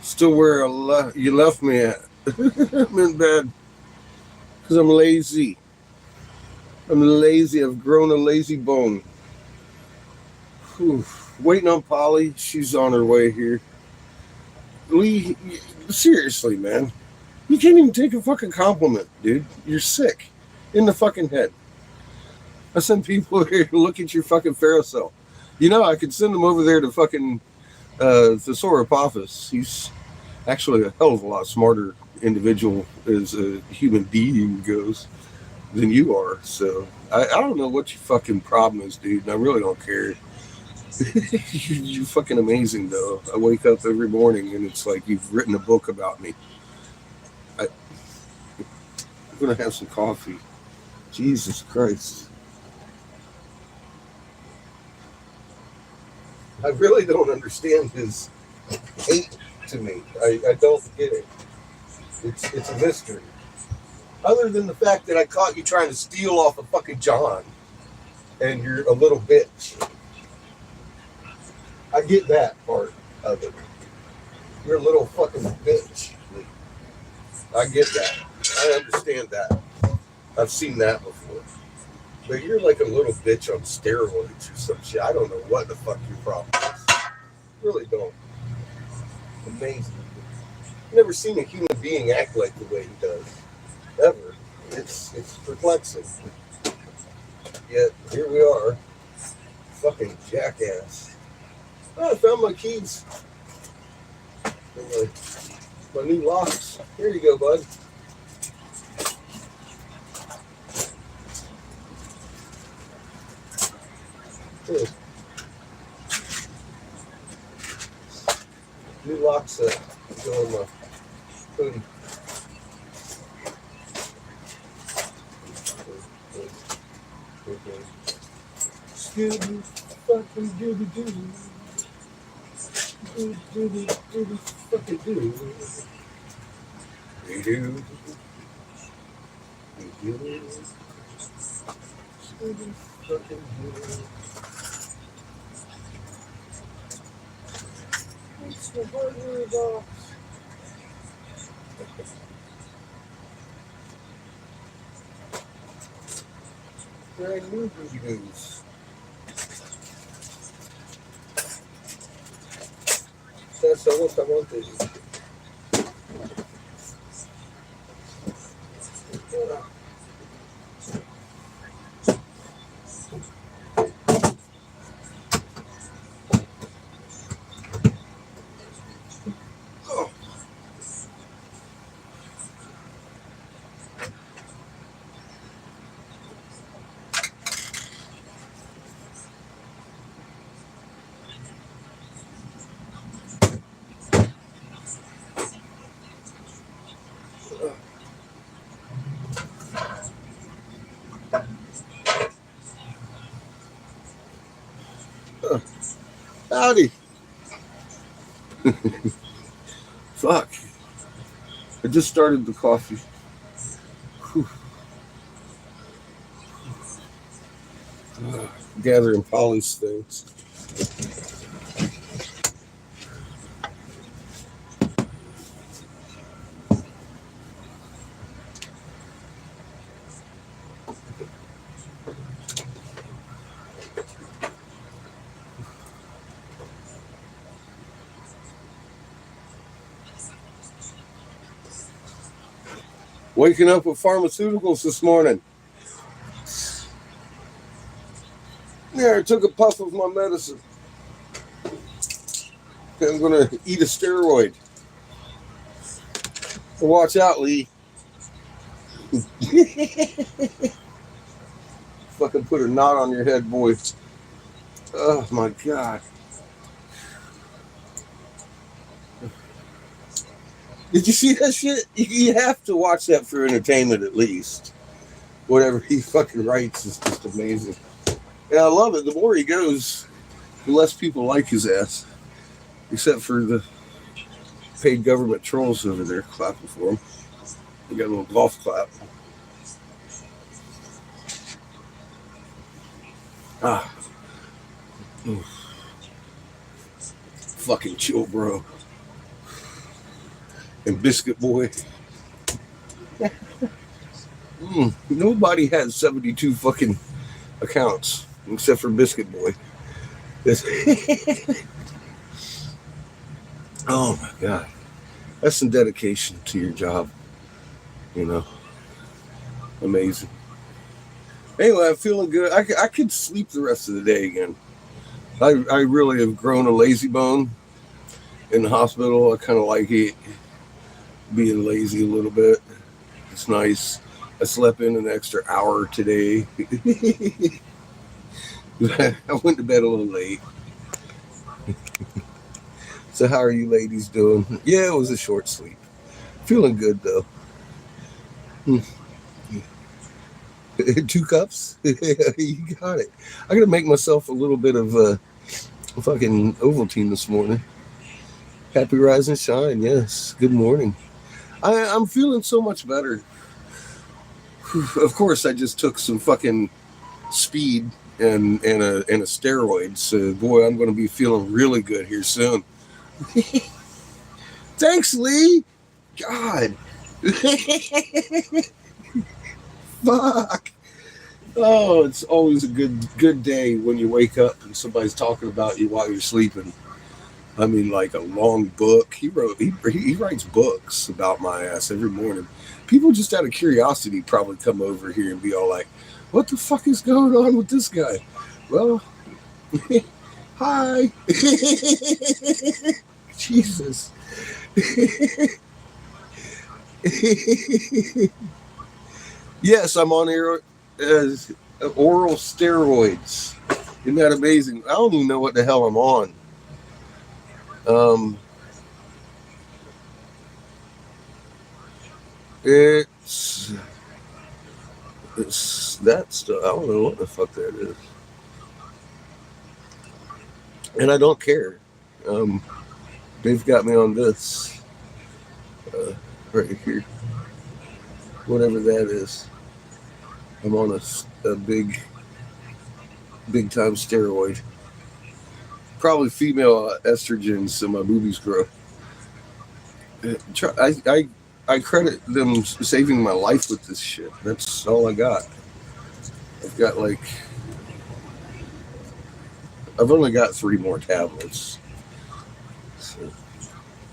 Still where you left me at. I'm in bed because I'm lazy. I'm lazy. I've grown a lazy bone. Whew. Waiting on Polly. She's on her way here. Lee, seriously, man. You can't even take a fucking compliment, dude. You're sick in the fucking head. I send people here to look at your fucking Ferrocell. You know, I could send them over there to fucking Thesaurus. He's actually a hell of a lot smarter individual as a human being goes than you are. So I don't know what your fucking problem is, dude. And I really don't care. You're fucking amazing, though. I wake up every morning and it's like you've written a book about me. I'm gonna have some coffee. Jesus Christ. I really don't understand his hate to me. I don't get it. It's a mystery. Other than the fact that I caught you trying to steal off of fucking John, and you're a little bitch. I get that part of it. You're a little fucking bitch. I get that. I understand that. I've seen that before. But you're like a little bitch on steroids or some shit. I don't know what the fuck your problem is. Really don't. Amazing. Never seen a human being act like the way he does. Ever. It's perplexing. Yet here we are. Fucking jackass. Oh, I found my keys. And my new locks. Here you go, bud. Here. New lock set. Go in my hoodie. Scooby fucking dooby doo. Dooby dooby fucking doo. We do. We do. Scooby fucking doo. It's the hardware box. Brand new news. That's what I wanted. Howdy. Fuck. I just started the coffee. Whew. Gathering Polly's things. Waking up with pharmaceuticals this morning. Yeah, I took a puff of my medicine. I'm gonna eat a steroid. Watch out, Lee. Fucking put a knot on your head, boy. Oh my god. Did you see that shit? You have to watch that for entertainment at least. Whatever he fucking writes is just amazing. And I love it. The more he goes, the less people like his ass. Except for the paid government trolls over there clapping for him. They got a little golf clap. Ah. Oof. Fucking chill, bro. and Biscuit Boy. Nobody has 72 fucking accounts except for Biscuit Boy. Oh my god, that's some dedication to your job. You know, amazing. Anyway, I'm feeling good. I could sleep the rest of the day again. I really have grown a lazy bone in the hospital. I kind of like it, being lazy a little bit. It's nice. I slept in an extra hour today. I went to bed a little late. So how are you ladies doing? Yeah, it was a short sleep. Feeling good though. 2 cups? You got it. I gotta make myself a little bit of fucking Ovaltine this morning. Happy rise and shine. Yes. Good morning. I'm feeling so much better. Of course, I just took some fucking speed and a steroid. So boy, I'm gonna be feeling really good here soon. Thanks, Lee. God. Fuck. Oh, it's always a good day when you wake up and somebody's talking about you while you're sleeping. I mean, like a long book. He writes books about my ass every morning. People just out of curiosity probably come over here and be all like, "What the fuck is going on with this guy?" Well, hi. Jesus. Yes, I'm on oral steroids. Isn't that amazing? I don't even know what the hell I'm on. It's that stuff. I don't know what the fuck that is, and I don't care. They've got me on this right here, whatever that is. I'm on a big time steroid. Probably female estrogen, so my boobies grow. I credit them saving my life with this shit. That's all I got. I've only got 3 more tablets. So,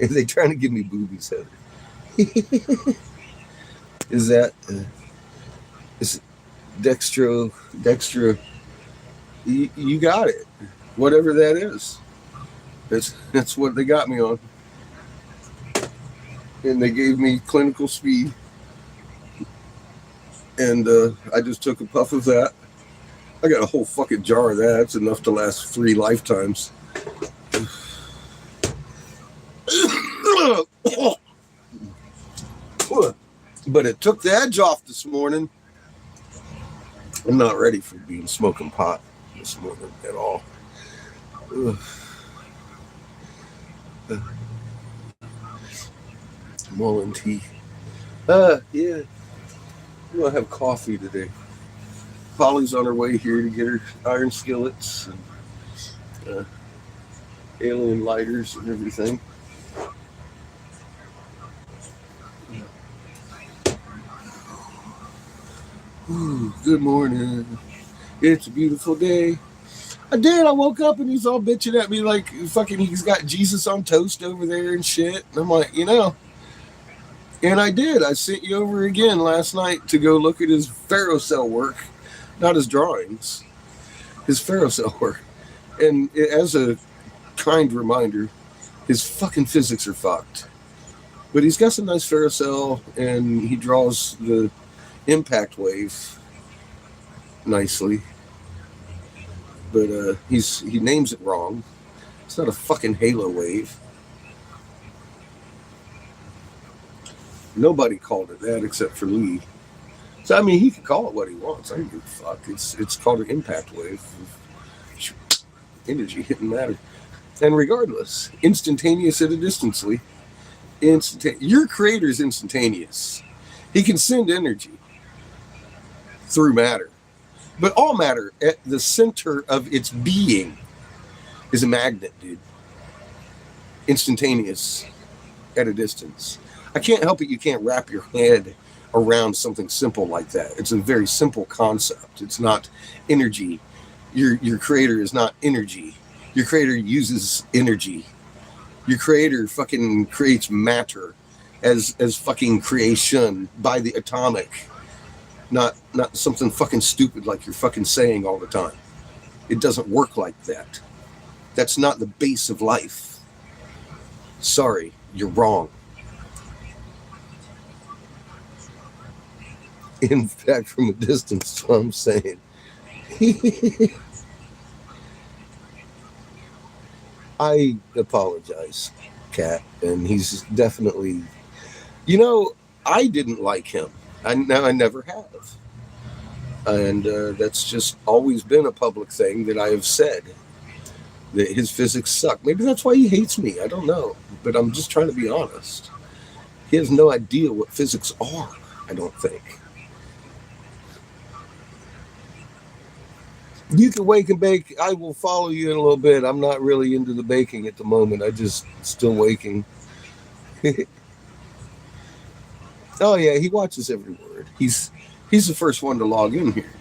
and they trying to give me boobies, Heather. Is that is Dextra? You got it. Whatever that is. That's what they got me on. And they gave me clinical speed. And I just took a puff of that. I got a whole fucking jar of that. It's enough to last 3 lifetimes. But it took the edge off this morning. I'm not ready for being smoking pot this morning at all. Mullen tea. Yeah. We're gonna have coffee today. Polly's on her way here to get her iron skillets and alien lighters and everything. Ooh, good morning. It's a beautiful day. I woke up and he's all bitching at me like fucking he's got Jesus on toast over there and shit. And I'm like, and I did. I sent you over again last night to go look at his ferrocell work, not his drawings, his ferrocell work. And as a kind reminder, his fucking physics are fucked. But he's got some nice ferrocell, and he draws the impact wave nicely. But he names it wrong. It's not a fucking halo wave. Nobody called it that except for Lee. So I mean, he can call it what he wants. I don't give a fuck. It's called an impact wave. Energy hitting matter, and regardless, instantaneous at a distance. Lee, your creator is instantaneous. He can send energy through matter, but all matter at the center of its being is a magnet, dude. Instantaneous at a distance. I can't help it. You can't wrap your head around something simple like that. It's a very simple concept. It's not energy. Your creator is not energy. Your creator uses energy. Your creator fucking creates matter as fucking creation by the atomic. Not something fucking stupid like you're fucking saying all the time. It doesn't work like that. That's not the base of life. Sorry, you're wrong. In fact, from a distance, that's what I'm saying. I apologize, Kat, and he's definitely. You know, I didn't like him. I never have, and that's just always been a public thing that I have said that his physics suck. Maybe that's why he hates me. I don't know, but I'm just trying to be honest. He has no idea what physics are. I don't think. You can wake and bake. I will follow you in a little bit. I'm not really into the baking at the moment. I just still waking. Oh yeah, he watches every word. He's the first one to log in here.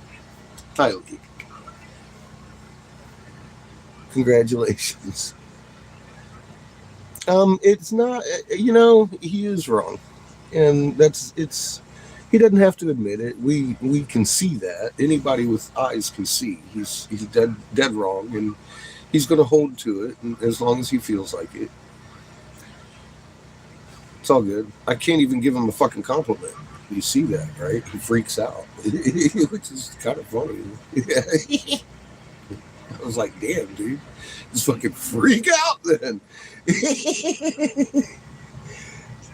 Hi, Lee. Congratulations. It's not. You know, he is wrong, and it's. He doesn't have to admit it. We can see that. Anybody with eyes can see. He's dead wrong, and he's going to hold to it as long as he feels like it. It's all good. I can't even give him a fucking compliment. You see that, right? He freaks out, which is kind of funny. I was like, damn, dude, just fucking freak out then.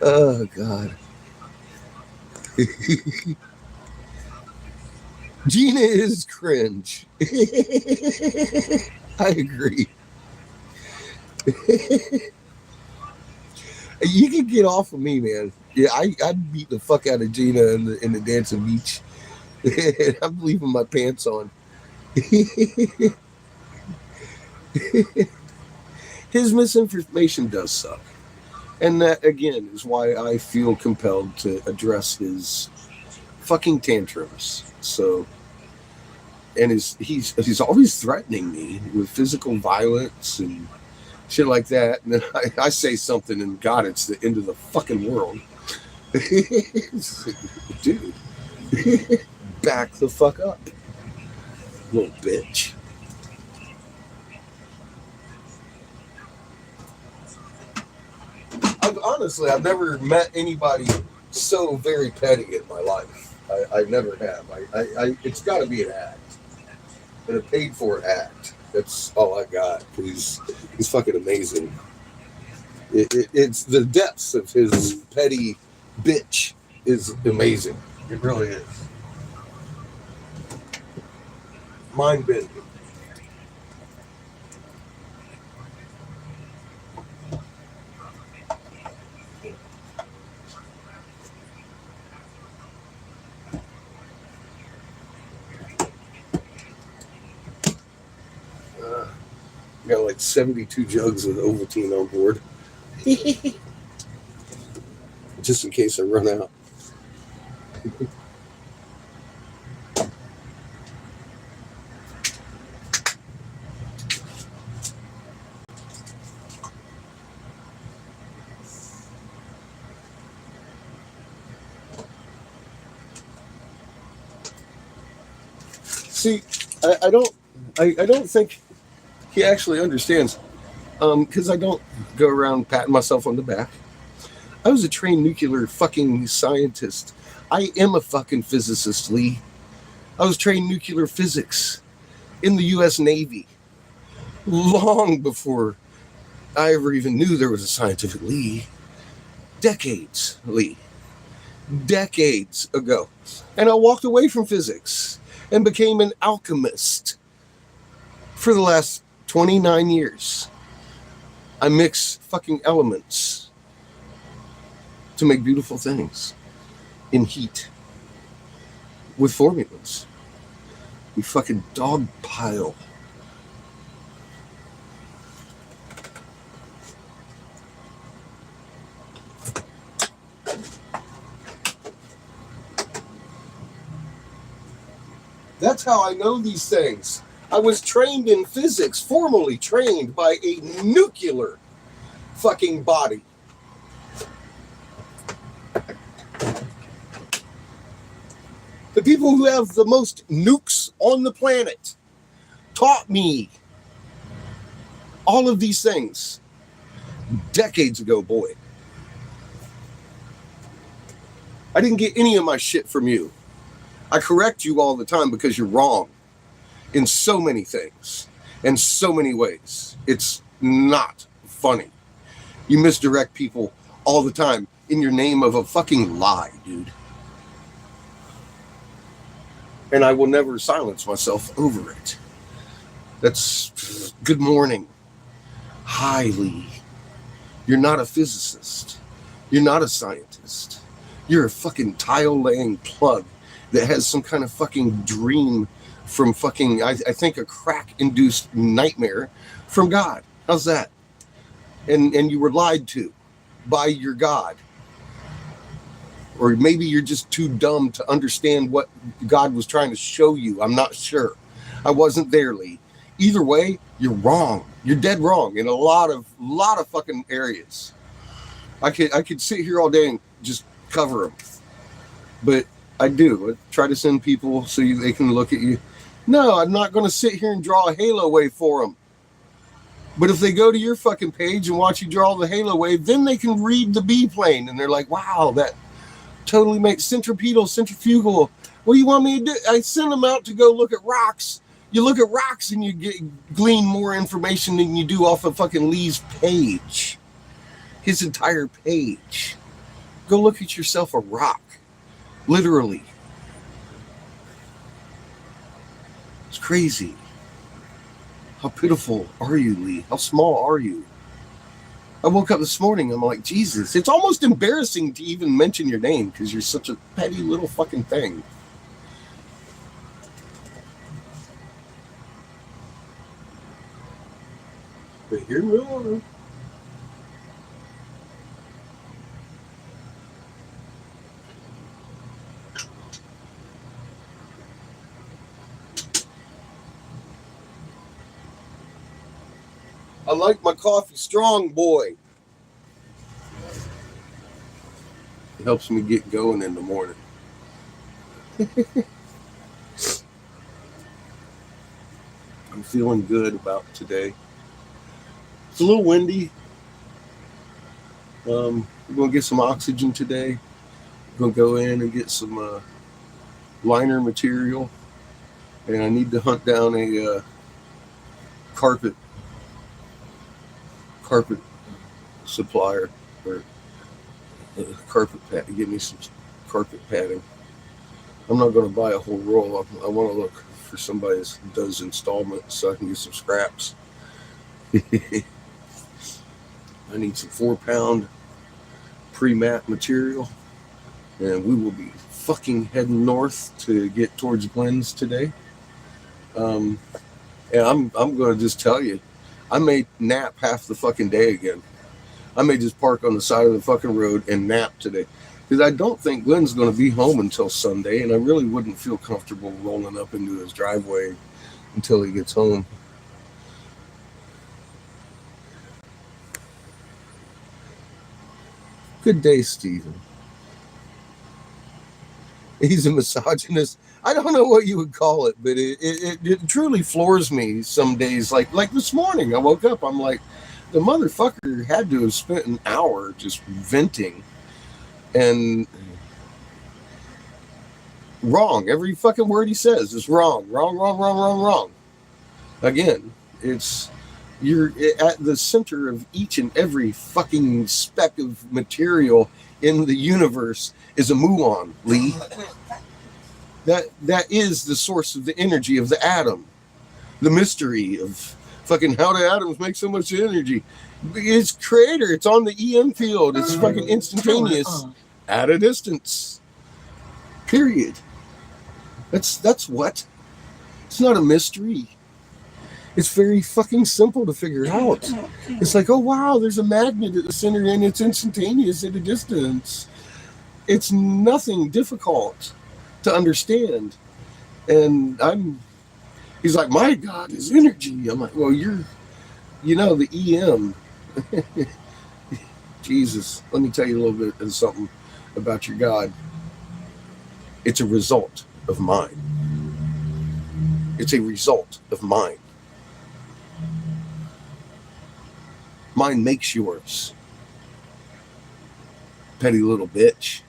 Oh God. Gina is cringe. I agree. You can get off of me, man. Yeah, I'd beat the fuck out of Gina in the dancing beach. I'm leaving my pants on. His misinformation does suck. And that, again, is why I feel compelled to address his fucking tantrums. So, and he's always threatening me with physical violence and shit like that. And then I say something, and God, it's the end of the fucking world. Dude, back the fuck up, little bitch. I've never met anybody so very petty in my life. I never have. It's got to be an act, and a paid for act. That's all I got. He's fucking amazing. It's the depths of his petty bitch is amazing. It really is. Mind bending. Got like 72 jugs of Ovaltine on board. Just in case I run out. See, I don't think he actually understands. Because I don't go around patting myself on the back. I was a trained nuclear fucking scientist. I am a fucking physicist, Lee. I was trained nuclear physics in the U.S. Navy long before I ever even knew there was a scientific Lee. Decades, Lee. Decades ago. And I walked away from physics and became an alchemist for the last 29 years. I mix fucking elements to make beautiful things in heat with formulas. We fucking dog pile. That's how I know these things. I was trained in physics, formally trained by a nuclear fucking body. The people who have the most nukes on the planet taught me all of these things decades ago, boy. I didn't get any of my shit from you. I correct you all the time because you're wrong in so many things, in so many ways. It's not funny. You misdirect people all the time in your name of a fucking lie, dude. And I will never silence myself over it. That's good morning. Hi, Lee. You're not a physicist. You're not a scientist. You're a fucking tile-laying plug that has some kind of fucking dream from fucking, I think, a crack-induced nightmare from God. How's that? And you were lied to by your God. Or maybe you're just too dumb to understand what God was trying to show you. I'm not sure. I wasn't there, Lee. Either way, you're wrong. You're dead wrong in a lot of fucking areas. I could sit here all day and just cover them, but I do. I try to send people so they can look at you. No, I'm not going to sit here and draw a halo wave for them. But if they go to your fucking page and watch you draw the halo wave, then they can read the B plane and they're like, wow, that totally makes centrifugal. What do you want me to do? I send them out to go look at rocks. You look at rocks and you glean more information than you do off of fucking Lee's page. His entire page. Go look at yourself a rock. Literally. It's crazy. How pitiful are you, Lee? How small are you? I woke up this morning, I'm like, Jesus, it's almost embarrassing to even mention your name because you're such a petty little fucking thing. But here we are. I like my coffee strong, boy. It helps me get going in the morning. I'm feeling good about today. It's a little windy. We're going to get some oxygen today. We're going to go in and get some liner material. And I need to hunt down a carpet supplier or carpet pad. Give me some carpet padding. I'm not going to buy a whole roll. I want to look for somebody that does installments so I can get some scraps. I need some 4-pound pre-mat material, and we will be fucking heading north to get towards Glenn's today. And I'm going to just tell you, I may nap half the fucking day again. I may just park on the side of the fucking road and nap today. Because I don't think Glenn's going to be home until Sunday, and I really wouldn't feel comfortable rolling up into his driveway until he gets home. Good day, Stephen. He's a misogynist. I don't know what you would call it, but it truly floors me some days. Like this morning, I woke up, I'm like, the motherfucker had to have spent an hour just venting. And wrong. Every fucking word he says is wrong. Wrong. Again, you're at the center of each and every fucking speck of material in the universe is a muon, Lee. That is the source of the energy of the atom. The mystery of fucking how do atoms make so much energy. It's creator. It's on the EM field. It's fucking instantaneous at a distance. Period. That's what. It's not a mystery. It's very fucking simple to figure out. It's like, oh wow, there's a magnet at the center and it's instantaneous at a distance. It's nothing difficult to understand. And he's like, my God is energy. I'm like, well, the EM. Jesus, let me tell you a little bit of something about your God. It's a result of mind. It's a result of mind. Mine makes yours. Petty little bitch.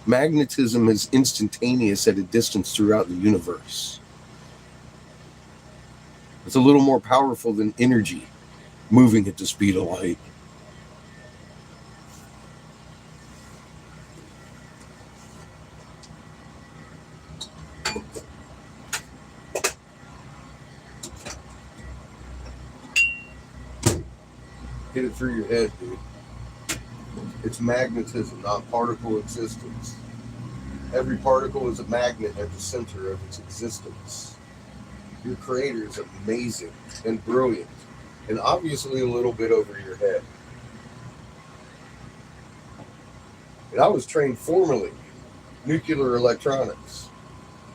Magnetism is instantaneous at a distance throughout the universe. It's a little more powerful than energy moving at the speed of light. Get it through your head, dude. It's magnetism, not particle existence. Every particle is a magnet at the center of its existence. Your creator is amazing and brilliant, and obviously a little bit over your head. And I was trained formally nuclear electronics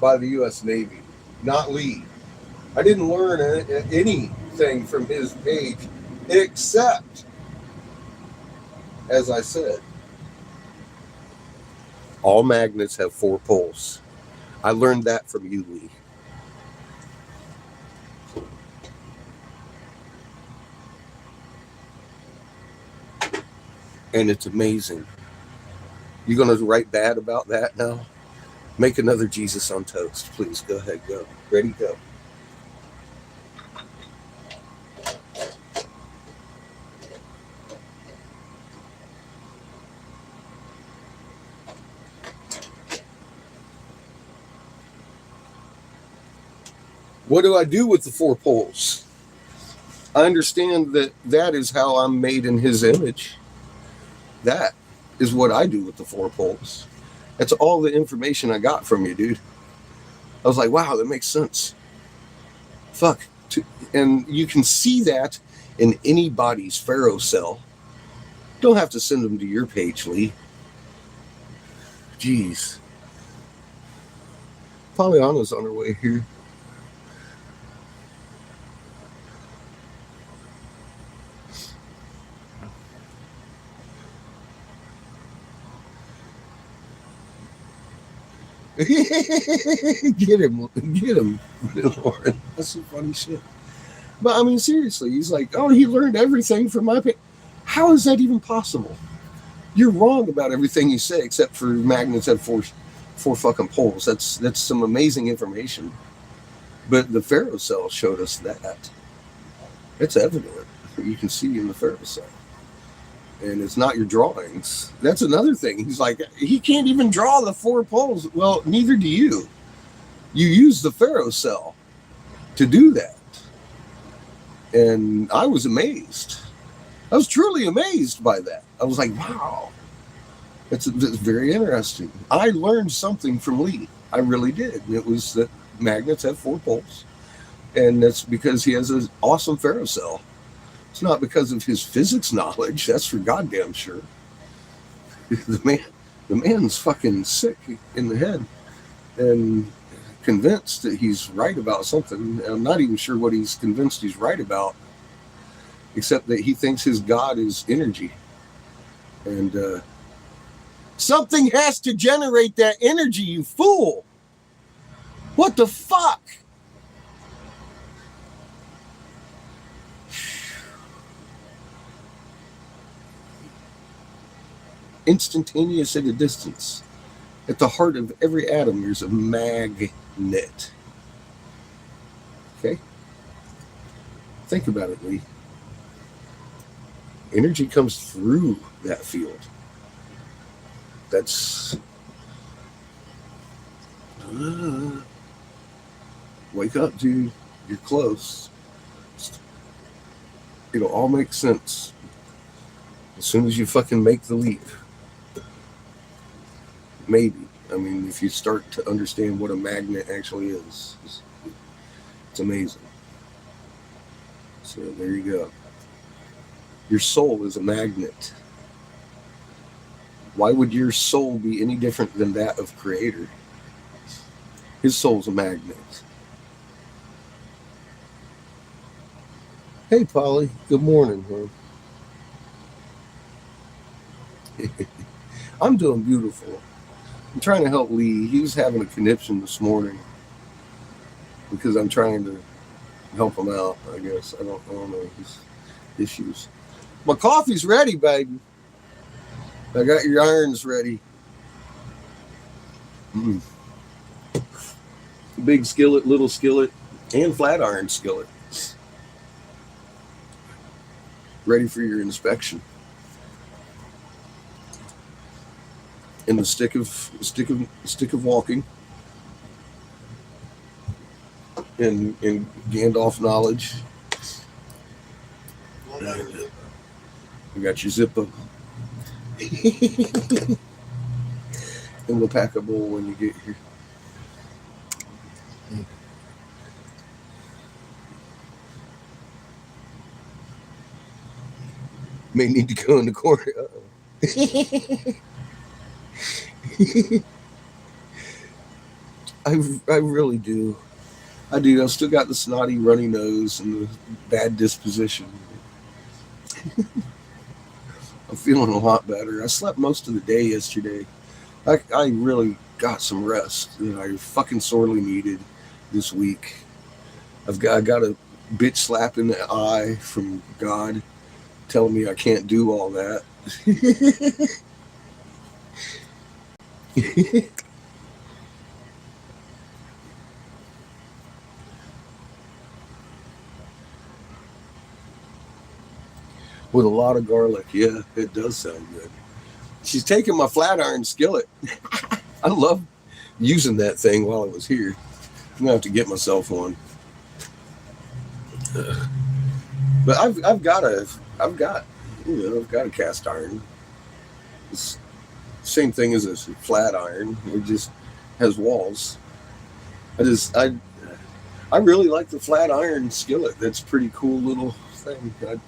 by the U.S. Navy, not Lee. I didn't learn anything from his page except, as I said, all magnets have 4 poles. I learned that from you, Lee. And it's amazing. You gonna write bad about that now? Make another Jesus on toast, please. Go ahead, go. Ready, go. What do I do with the 4 poles? I understand that is how I'm made in his image. That is what I do with the 4 poles. That's all the information I got from you, dude. I was like, wow, that makes sense. Fuck. And you can see that in anybody's Pharaoh cell. Don't have to send them to your page, Lee. Jeez. Pollyanna's on her way here. Get him, Lauren. That's some funny shit. But I mean, seriously, he's like, oh, he learned everything from my page. How is that even possible? You're wrong about everything you say, except for magnets have four fucking poles. That's some amazing information. But the Pharaoh cell showed us that. It's evident. You can see in the Pharaoh cell. And it's not your drawings. That's another thing. He's like, he can't even draw the 4 poles. Well, neither do you. You use the Pharaoh cell to do that. And I was amazed. I was truly amazed by that. I was like, wow. It's very interesting. I learned something from Lee. I really did. It was that magnets have 4 poles. And that's because he has an awesome Pharaoh cell. It's not because of his physics knowledge. That's for goddamn sure. The man's fucking sick in the head and convinced that he's right about something. I'm not even sure what he's convinced he's right about, except that he thinks his God is energy. And something has to generate that energy, you fool. What the fuck? Instantaneous at a distance. At the heart of every atom, there's a magnet. Okay? Think about it, Lee. Energy comes through that field. That's... wake up, dude. You're close. It'll all make sense as soon as you fucking make the leap. Maybe. I mean, if you start to understand what a magnet actually is, it's amazing. So there you go. Your soul is a magnet. Why would your soul be any different than that of Creator? His soul's a magnet. Hey, Polly. Good morning, huh? I'm doing beautiful. I'm trying to help Lee. He was having a conniption this morning because I'm trying to help him out, I guess. I don't know his issues. My coffee's ready, baby. I got your irons ready. Big skillet, little skillet, and flat iron skillet. Ready for your inspection. In the stick of walking. In Gandalf knowledge. You got your Zippo. And we'll pack a bowl when you get here. May need to go in the corner. I really do. I do. I've still got the snotty, runny nose and the bad disposition. I'm feeling a lot better. I slept most of the day yesterday. I really got some rest that I fucking sorely needed this week. I got a bitch slap in the eye from God telling me I can't do all that. With a lot of garlic. Yeah, it does sound good. She's taking my flat iron skillet. I love using that thing while I was here. I'm gonna have to get myself one. But I've got a cast iron. It's the same thing as a flat iron. It just has walls. I really like the flat iron skillet. That's a pretty cool little thing. I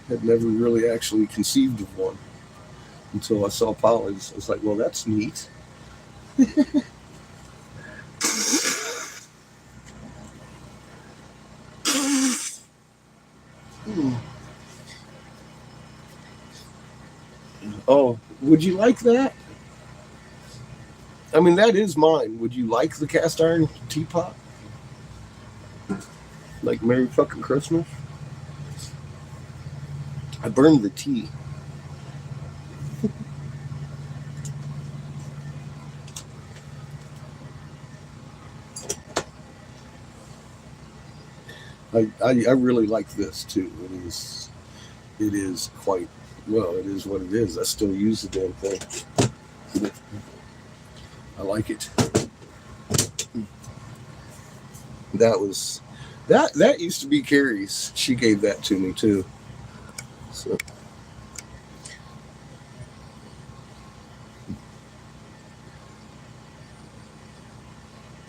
had never really actually conceived of one until I saw Polly's. I was like, well, that's neat. Oh, would you like that? I mean, that is mine. Would you like the cast iron teapot? Like Merry fucking Christmas? I burned the tea. I really like this too. It is quite well. It is what it is. I still use the damn thing. I like it. That used to be Carrie's. She gave that to me too. So.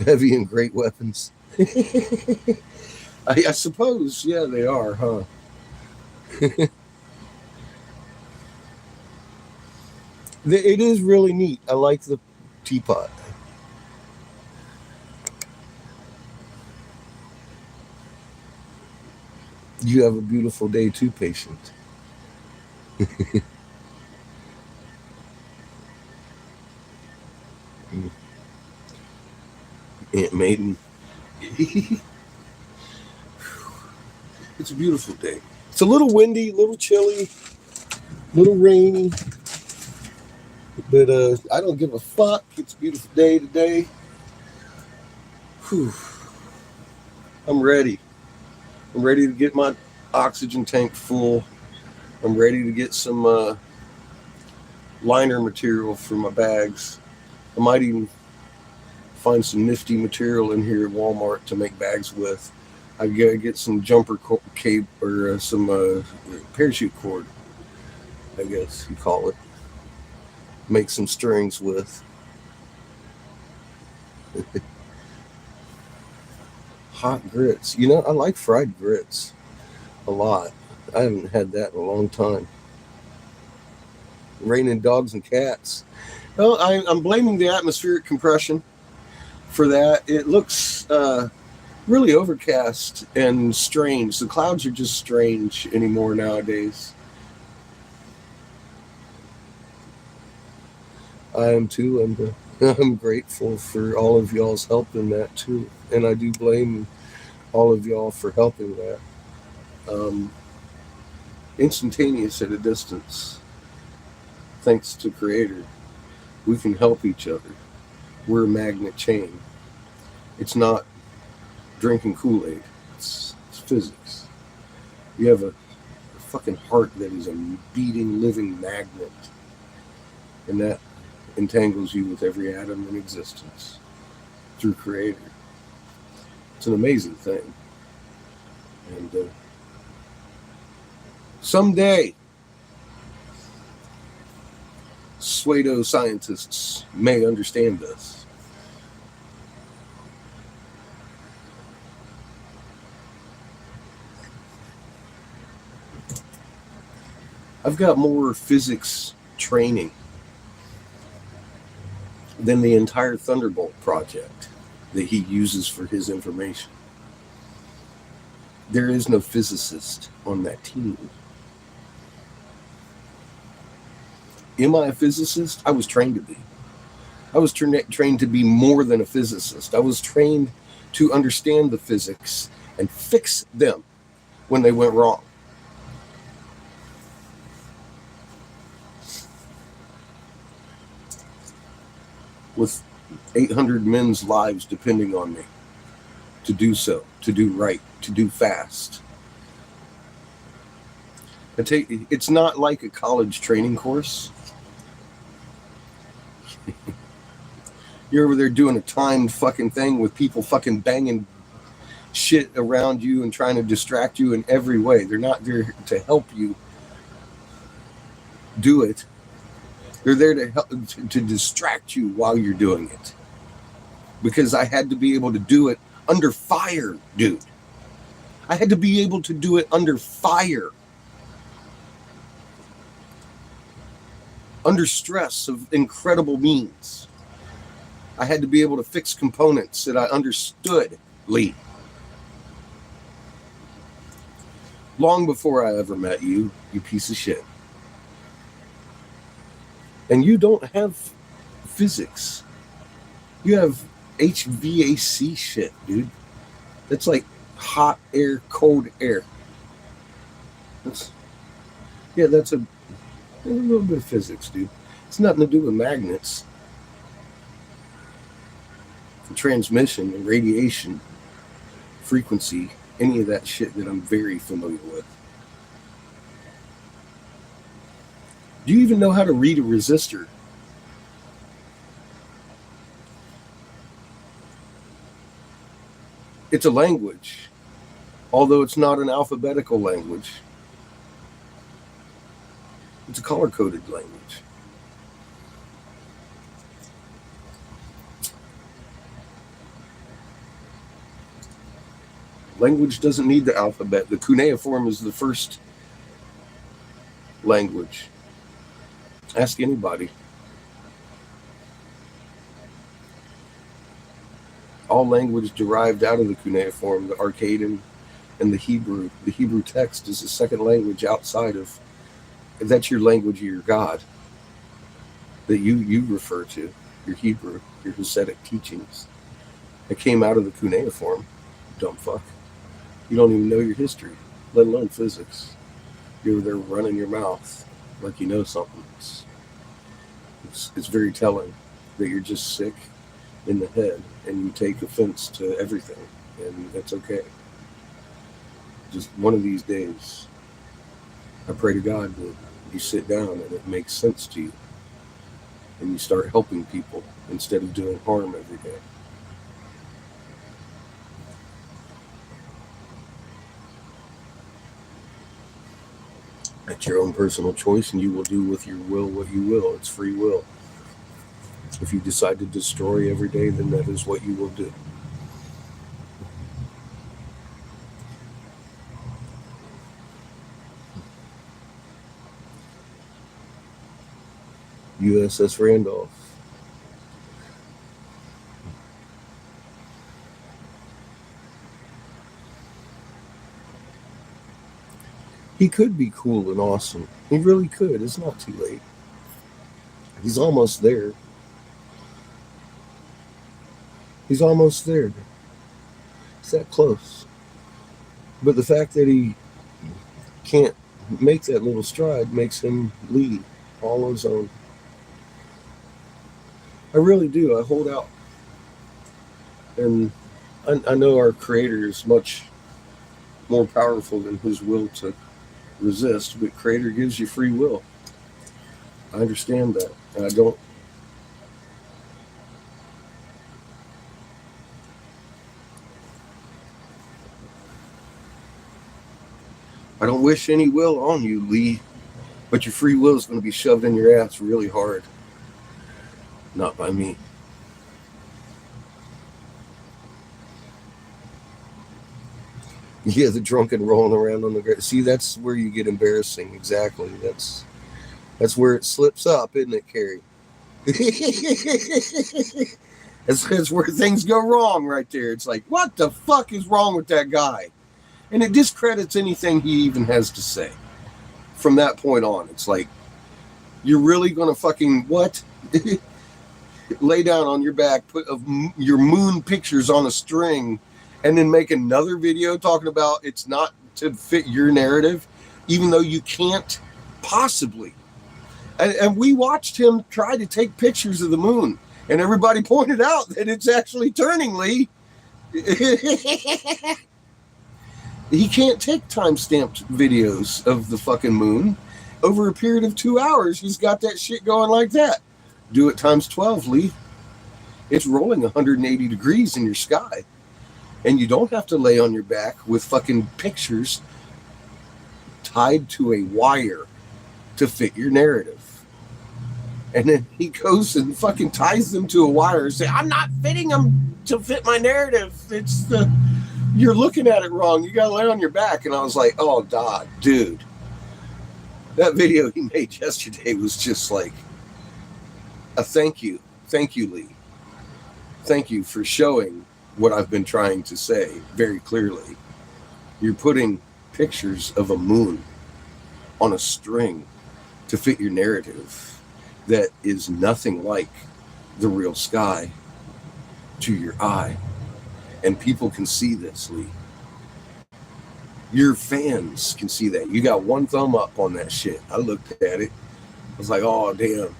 Heavy and great weapons. I suppose, yeah, they are, huh? It is really neat. I like the teapot. You have a beautiful day too, patient. Aunt Maiden. It's a beautiful day. It's a little windy, a little chilly, a little rainy. But I don't give a fuck. It's a beautiful day today. Whew. I'm ready. I'm ready to get my oxygen tank full. I'm ready to get some liner material for my bags. I might even find some nifty material in here at Walmart to make bags with. I gotta get some jumper cape or some parachute cord, I guess you call it. Make some strings with. Hot grits. You know, I like fried grits a lot. I haven't had that in a long time. Raining dogs and cats. Well, I'm blaming the atmospheric compression for that. It looks really overcast and strange. The clouds are just strange anymore nowadays. I am too. I'm grateful for all of y'all's help in that too, and I do blame all of y'all for helping that. Um, Instantaneous at a distance, thanks to Creator, we can help each other. We're a magnet chain. It's not drinking Kool-Aid. It's physics. You have a fucking heart that is a beating, living magnet, and that entangles you with every atom in existence through Creator. It's an amazing thing. And someday, pseudo scientists may understand us. I've got more physics training than the entire Thunderbolt project that he uses for his information. There is no physicist on that team. Am I a physicist? I was trained to be. I was trained to be more than a physicist. I was trained to understand the physics and fix them when they went wrong. With 800 men's lives depending on me to do so, to do right, to do fast. It's not like a college training course. You're over there doing a timed fucking thing with people fucking banging shit around you and trying to distract you in every way. They're not there to help you do it. They're there to help to distract you while you're doing it. Because I had to be able to do it under fire, dude. I had to be able to do it under fire. Under stress of incredible means. I had to be able to fix components that I understood, Lee. Long before I ever met you, you piece of shit. And you don't have physics. You have HVAC shit, dude. That's like hot air, cold air. That's a little bit of physics, dude. It's nothing to do with magnets. Transmission and radiation, frequency, any of that shit that I'm very familiar with. Do you even know how to read a resistor? It's a language, although it's not an alphabetical language. It's a color-coded language. Language doesn't need the alphabet. The cuneiform is the first language. Ask anybody. All language derived out of the cuneiform, the Akkadian and the Hebrew. The Hebrew text is the second language outside of, that's your language of your God that you refer to, your Hebrew, your Hasidic teachings. It came out of the cuneiform, dumb fuck. You don't even know your history, let alone physics. You're there running your mouth like you know something. It's very telling that you're just sick in the head and you take offense to everything, and that's okay. Just one of these days, I pray to God that you sit down and it makes sense to you and you start helping people instead of doing harm every day. It's your own personal choice, and you will do with your will what you will. It's free will. If you decide to destroy every day, then that is what you will do. USS Randolph. He could be cool and awesome. He really could. It's not too late. He's almost there. He's almost there. It's that close. But the fact that he can't make that little stride makes him Lee all on his own. I really do. I hold out. And I know our Creator is much more powerful than his will to resist, but Creator gives you free will. I understand that. And I don't wish any will on you, Lee, but your free will is going to be shoved in your ass really hard. Not by me. Yeah, the drunken rolling around on the ground. See, that's where you get embarrassing. Exactly. That's where it slips up, isn't it, Carrie? That's where things go wrong right there. It's like, what the fuck is wrong with that guy? And it discredits anything he even has to say. From that point on, it's like, you're really going to fucking, what? Lay down on your back, put your moon pictures on a string, and then make another video talking about it's not to fit your narrative, even though you can't possibly. And we watched him try to take pictures of the moon, and everybody pointed out that it's actually turning, Lee. He can't take time-stamped videos of the fucking moon. Over a period of 2 hours, he's got that shit going like that. Do it times 12, Lee. It's rolling 180 degrees in your sky. And you don't have to lay on your back with fucking pictures tied to a wire to fit your narrative. And then he goes and fucking ties them to a wire and say, I'm not fitting them to fit my narrative. You're looking at it wrong. You got to lay on your back. And I was like, oh, God, dude. That video he made yesterday was just like a thank you. Thank you, Lee. Thank you for showing what I've been trying to say very clearly. You're putting pictures of a moon on a string to fit your narrative that is nothing like the real sky to your eye. And people can see this, Lee. Your fans can see that. You got one thumb up on that shit. I looked at it. I was like, oh, damn.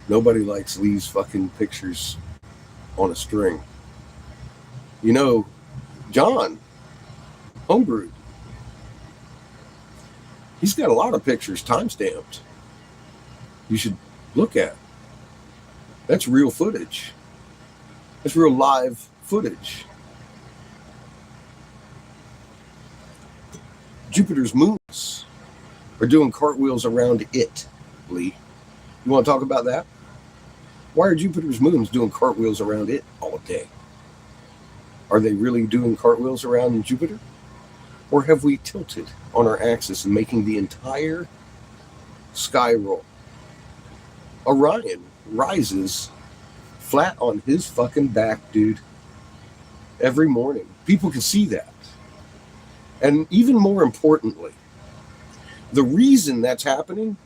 Nobody likes Lee's fucking pictures on a string. You know, John Homebrewed, he's got a lot of pictures time-stamped. You should look at. That's real footage. That's real live footage. Jupiter's moons are doing cartwheels around it, Lee. You want to talk about that? Why are Jupiter's moons doing cartwheels around it all day? Are they really doing cartwheels around Jupiter? Or have we tilted on our axis and making the entire sky roll? Orion rises flat on his fucking back, dude, every morning. People can see that. And even more importantly, the reason that's happening,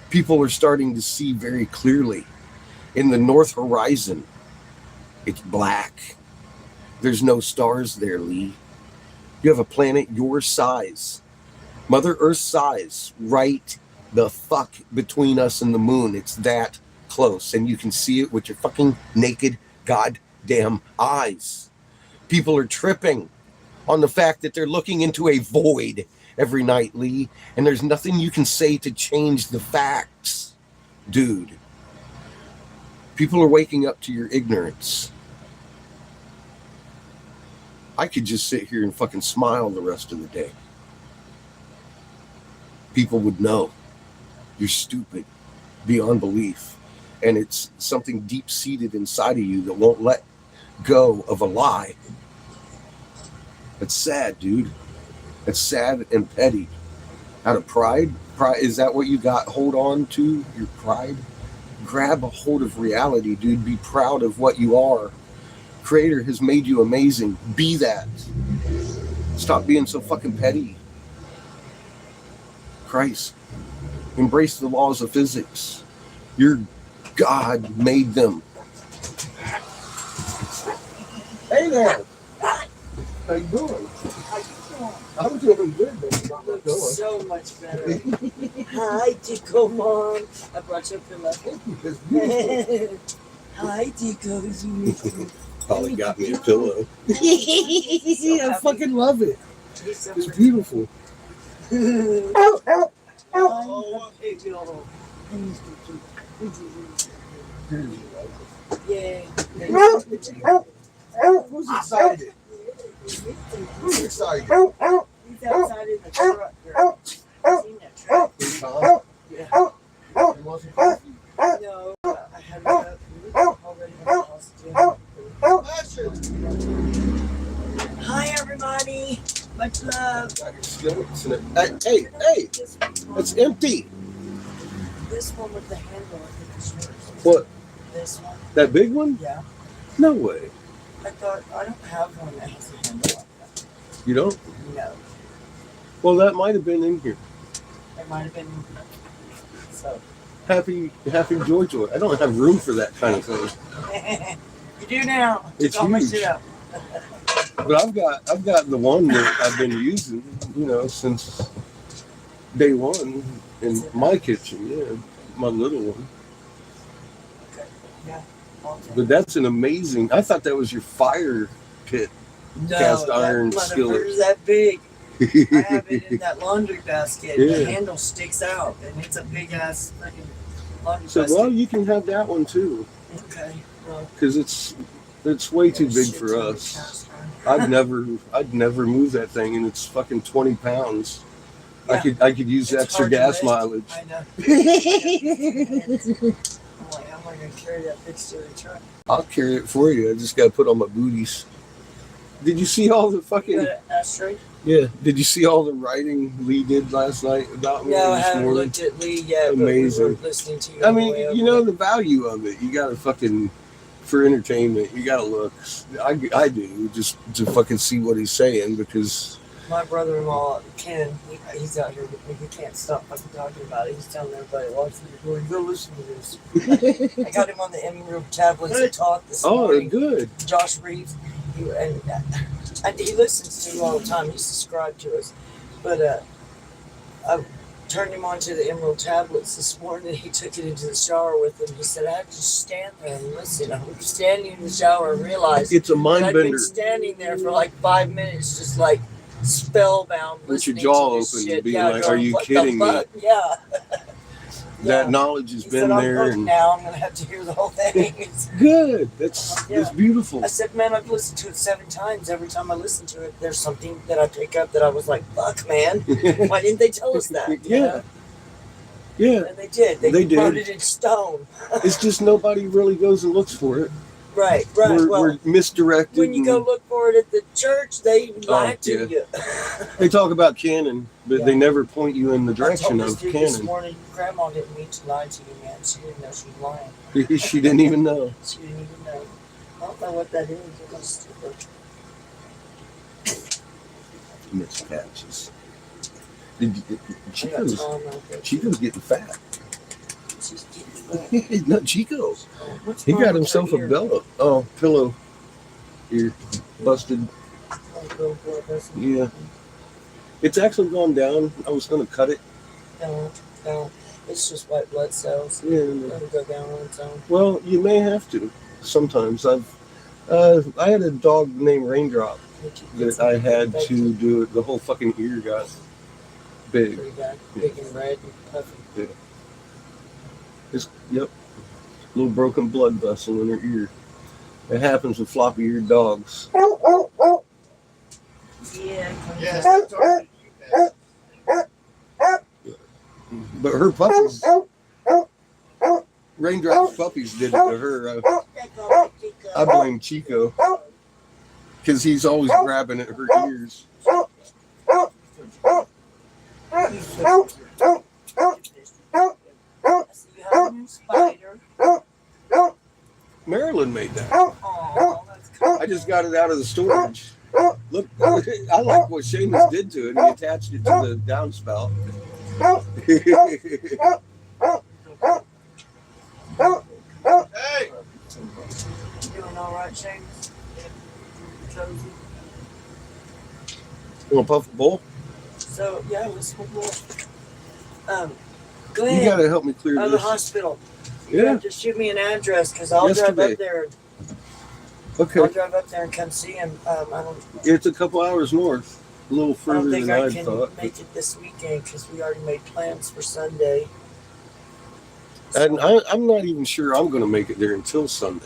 people are starting to see very clearly. In the north horizon, it's black. There's no stars there, Lee. You have a planet your size, Mother Earth's size, right the fuck between us and the moon. It's that close, and you can see it with your fucking naked goddamn eyes. People are tripping on the fact that they're looking into a void every night, Lee, and there's nothing you can say to change the facts, dude. People are waking up to your ignorance. I could just sit here and fucking smile the rest of the day. People would know you're stupid beyond belief, and it's something deep-seated inside of you that won't let go of a lie. That's sad, dude. That's sad and petty. Out of pride? Is that what you got? Hold on to your pride? Grab a hold of reality, dude. Be proud of what you are. Creator has made you amazing. Be that. Stop being so fucking petty. Christ. Embrace the laws of physics. Your God made them. Hey there. How you doing? I'm doing good, baby. So much better. Hi, Tico Mom. I brought you a pillow. It's beautiful. Hi, Tico. You miss me. Holly got me a pillow. I fucking love it. It's beautiful. Oh, yay. Who's excited? Who's excited? He's outside in the truck. Girl. Seen that truck? Yeah. You want some coffee? No, I had that already in the house. Hi, everybody. Much love. Got your skillets in it. Hey, it's empty. This one with the handle, I think is yours. What? This one? That big one? Yeah. No way. I thought, I don't have one that has a handle like that. You don't? No. Well, that might have been in here. It might have been. So. Happy joy. I don't have room for that kind of thing. You do now. It's all my huge. shit up. But I've got the one that I've been using, since day one in my kitchen. Yeah, my little one. Okay. Yeah. Okay. But that's an amazing. I thought that was your fire pit. No, Cast iron that skillet. motherfucker's that big. I have it in that laundry basket. Yeah. The handle sticks out, and it's a big ass fucking laundry So basket. well, you can have that one too, Okay. Well, because it's way too big for us. I'd never move that thing, and it's fucking 20 pounds. Yeah. I could use It's extra hard to gas lift. mileage. I know. I'm like, how am I gonna carry that bitch to the truck? I'll carry it for you. I just got to put on my booties. Did you see all the You fucking? got an ashtray? Yeah. Did you see all the writing Lee did last night about me? No, I this haven't morning? looked at Lee yet. Amazing. But we were listening to you. I on the mean, way you over. know the value of it. You got to fucking, for entertainment, you got to look. I do, just to fucking see what he's saying, because My brother-in-law, Ken, he's out here with me. He can't stop fucking talking about it. He's telling everybody, watch the door. Go listen to this. I got him on the Emerald tablets to talk this morning. good. Josh Reeves, he listens to you all the time. He's subscribed to us. But I turned him on to the Emerald tablets this morning. He took it into the shower with him. He said, I had to just stand there and listen. I'm standing in the shower and realized It's a that mind I'd been bender. standing there for like 5 minutes, just like spellbound. With your listening jaw to this open, shit. being Yeah, like, going, "Are you "What the kidding me?" fuck?" Yeah. That Yeah. knowledge has He been said, I'm there, hooked and now. I'm gonna have to hear the whole thing. good. That's Yeah. beautiful. I said, man, I've listened to it 7 times. Every time I listen to it, there's something that I pick up that I was like, fuck, man. Why didn't they tell us that? You Yeah. know? Yeah, And they did. They They wrote did. it in stone. it's just nobody really goes and looks for it. Right. We're misdirected. When you go and look for it at the church, they lie to yeah. you. they talk about canon, but Yeah. they never point you in the I direction told this of dude this canon. morning, Grandma didn't mean to lie to you, man. She didn't know she was lying. She didn't even know. She didn't even know. I don't know what that is. It was stupid. Miss patches. Did you, I got Chico's Tom out there. Chico's getting fat. She's getting fat. No, Chico. Oh, what's He wrong got with himself her a ear? bellow. Oh, pillow. Ear busted. Oh, go for it, that's- Yeah. It's actually gone down. I was gonna cut it. No. It's just white blood cells. Yeah. Let it go down on its own. Well, you may have to. Sometimes I had a dog named Raindrop that I had to do it. The whole fucking ear got big. Pretty bad. Big and red and puffy. Yep. Little broken blood vessel in her ear. It happens with floppy-eared dogs. Yeah. Yes. But her puppies, Raindrop's puppies did it to her. I blame Chico because he's always grabbing at her ears. Spider. Marilyn made that. Oh, that's cool. I just got it out of the storage. Look, I like what Seamus did to it. He attached it to the downspout. Hey! You doing all right, Shane? Josie? Want to puff a bowl? So yeah, let's go. You Glenn, gotta help me clear the this. hospital. You Yeah. have to shoot me an address because I'll drive Yesterday. up there. Okay. I'll drive up there and come see him. It's a couple hours north. A little I don't further think than I I'd can thought. make it this weekend because we already made plans for Sunday. And I'm not even sure I'm going to make it there until Sunday.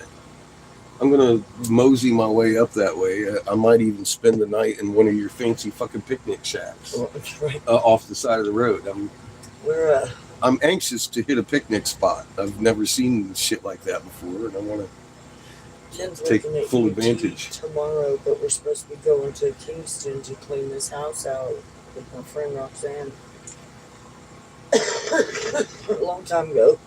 I'm going to mosey my way up that way. I might even spend the night in one of your fancy fucking picnic shacks Right. off the side of the road. We're I'm anxious to hit a picnic spot. I've never seen shit like that before, and I want to Jen's take working at full UT advantage. tomorrow, but we're supposed to be going to Kingston to clean this house out with my friend Roxanne. A long time ago.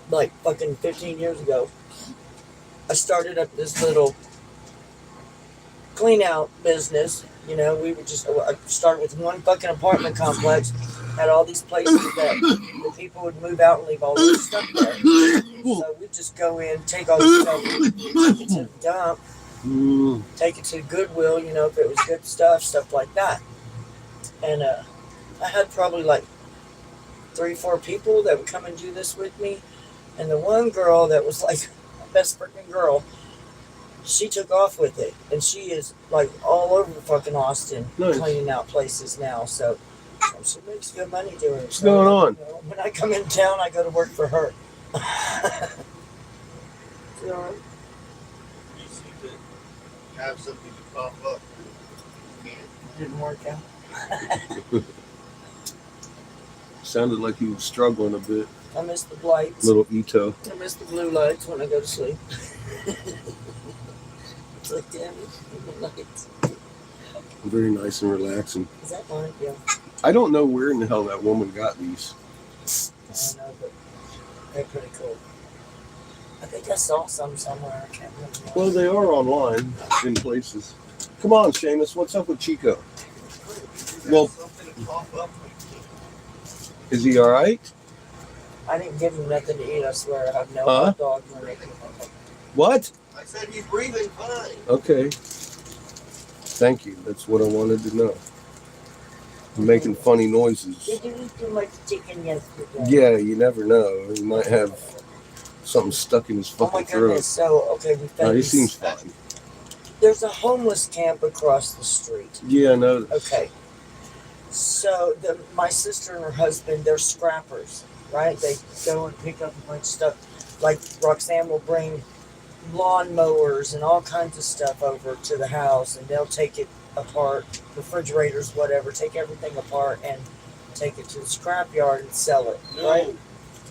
Like fucking 15 years ago. I started up this little clean out business. You know, I started with one fucking apartment complex, had all these places that the people would move out and leave all their stuff there. So we'd just go in, take all the stuff, take it to the dump, take it to Goodwill, you know, if it was good stuff like that. And I had probably like 3 or 4 people that would come and do this with me. And the one girl that was like my best freaking girl, she took off with it. And she is like all over fucking Austin, Nice. cleaning out places now. So she makes good money doing it. What's going on? You know, when I come in town, I go to work for her. You know, You seem to have something to pop up. didn't work out. Sounded like you were struggling a bit. I miss the blights. Little Ito. I miss the blue lights when I go to sleep. It's like, damn it, blue lights. Very nice and relaxing. Is that mine? Yeah. I don't know where in the hell that woman got these. I don't know, but they're pretty cool. I think I saw some somewhere. I can't remember. Well, they are online in places. Come on, Seamus. What's up with Chico? Well- Something to pop up. Is he all right? I didn't give him nothing to eat. I swear. I have no Huh? hot dog or anything. What? I said he's breathing fine. Okay. Thank you. That's what I wanted to know. I'm making funny noises. Did you eat too much chicken yesterday? Yeah, you never know. He might have something stuck in his Oh my fucking throat. goodness. So, okay, we No, found he these- seems fine. There's a homeless camp across the street. Yeah, I know. Okay. So my sister and her husband, they're scrappers, right? They go and pick up a bunch of stuff. Like Roxanne will bring lawn mowers and all kinds of stuff over to the house, and they'll take it apart, refrigerators, whatever, take everything apart and take it to the scrap yard and sell it, right?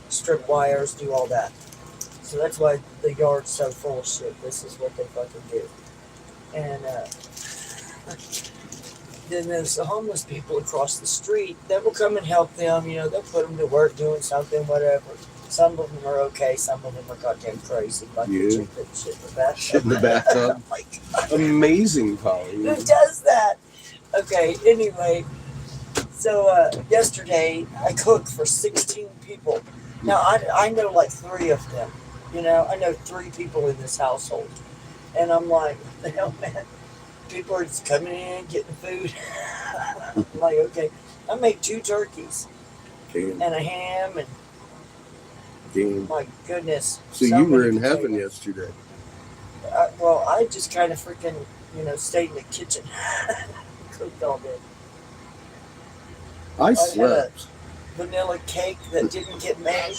Strip wires, do all that. So that's why the yard's so full of shit. This is what they fucking do. And then there's the homeless people across the street that will come and help them. You know, they'll put them to work doing something, whatever. Some of them are okay. Some of them are goddamn crazy. Like Yeah. the chick that shit in the bathtub. Shit in the bathtub. Like, Amazing, Polly. who does that? Okay, anyway. So yesterday, I cooked for 16 people. Now, I know like 3 of them. You know, I know 3 people in this household. And I'm like, what the hell, man? People are just coming in, getting food. I'm like, okay. I made 2 turkeys Damn, and a ham, and damn. my goodness. So you were many in heaven potatoes. yesterday. Well, I just kind of freaking, you know, stayed in the kitchen. Cooked all day. I had a- slept. Vanilla cake that didn't get made.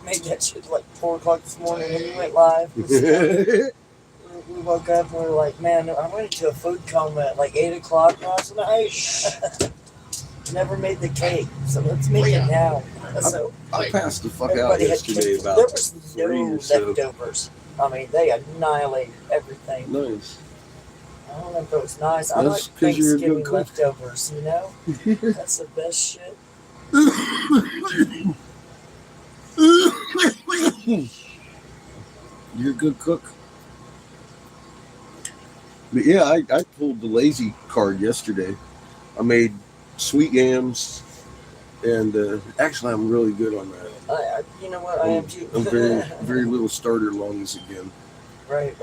Made that shit like 4 o'clock this morning when we went live. We woke up and we were like, man, I went into a food coma at like 8 o'clock last night. Never made the cake, so let's make it now. So I passed the fuck out everybody had yesterday cake. about There was 3 no or so. leftovers. I mean, they annihilated everything. Nice. I don't know if it was nice. I like That's 'cause you're a good Thanksgiving cook. leftovers, you know? That's the best shit. You're a good cook. But yeah, I pulled the lazy card yesterday. I made sweet yams, and actually I'm really good on that. You know what? I am too. I'm very, very little starter lungs again, right.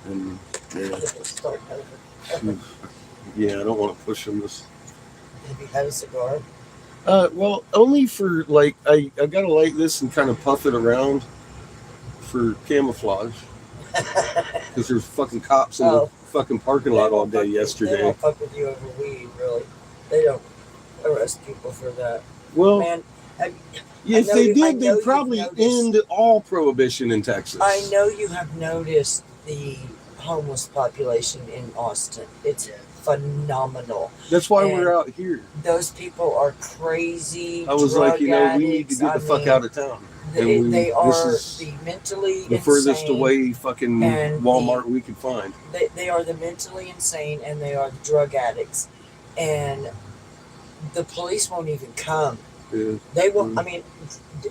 and yeah, Start over. yeah, I don't want to push them this. Have you had a cigar? Well, only for like I gotta light this and kind of puff it around for camouflage because there's fucking cops in the fucking parking lot all day yesterday. They don't fuck with you over weed, really. They don't arrest people for that. Well, man, if they did, they'd probably end all prohibition in Texas. I know you have noticed the homeless population in Austin. It's phenomenal. That's why we're out here. Those people are crazy. I was like, we need to get the fuck out of town. They are the mentally the furthest insane, away fucking Walmart we could find. They are the mentally insane, and they are the drug addicts, and the police won't even come. Yeah. They won't. I mean,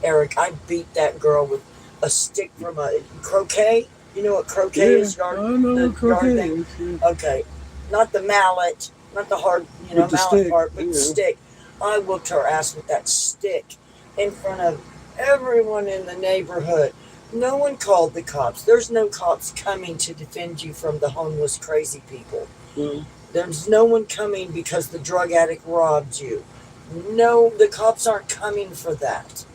Eric, I beat that girl with a stick from a croquet. You know what croquet is? I know what croquet is. Yeah. Okay, not the mallet, not the hard, mallet stick, part, but the stick. I whooped her ass with that stick in front of everyone in the neighborhood. No one called the cops. There's no cops coming to defend you from the homeless crazy people. Mm-hmm. There's no one coming because the drug addict robbed you. No, the cops aren't coming for that.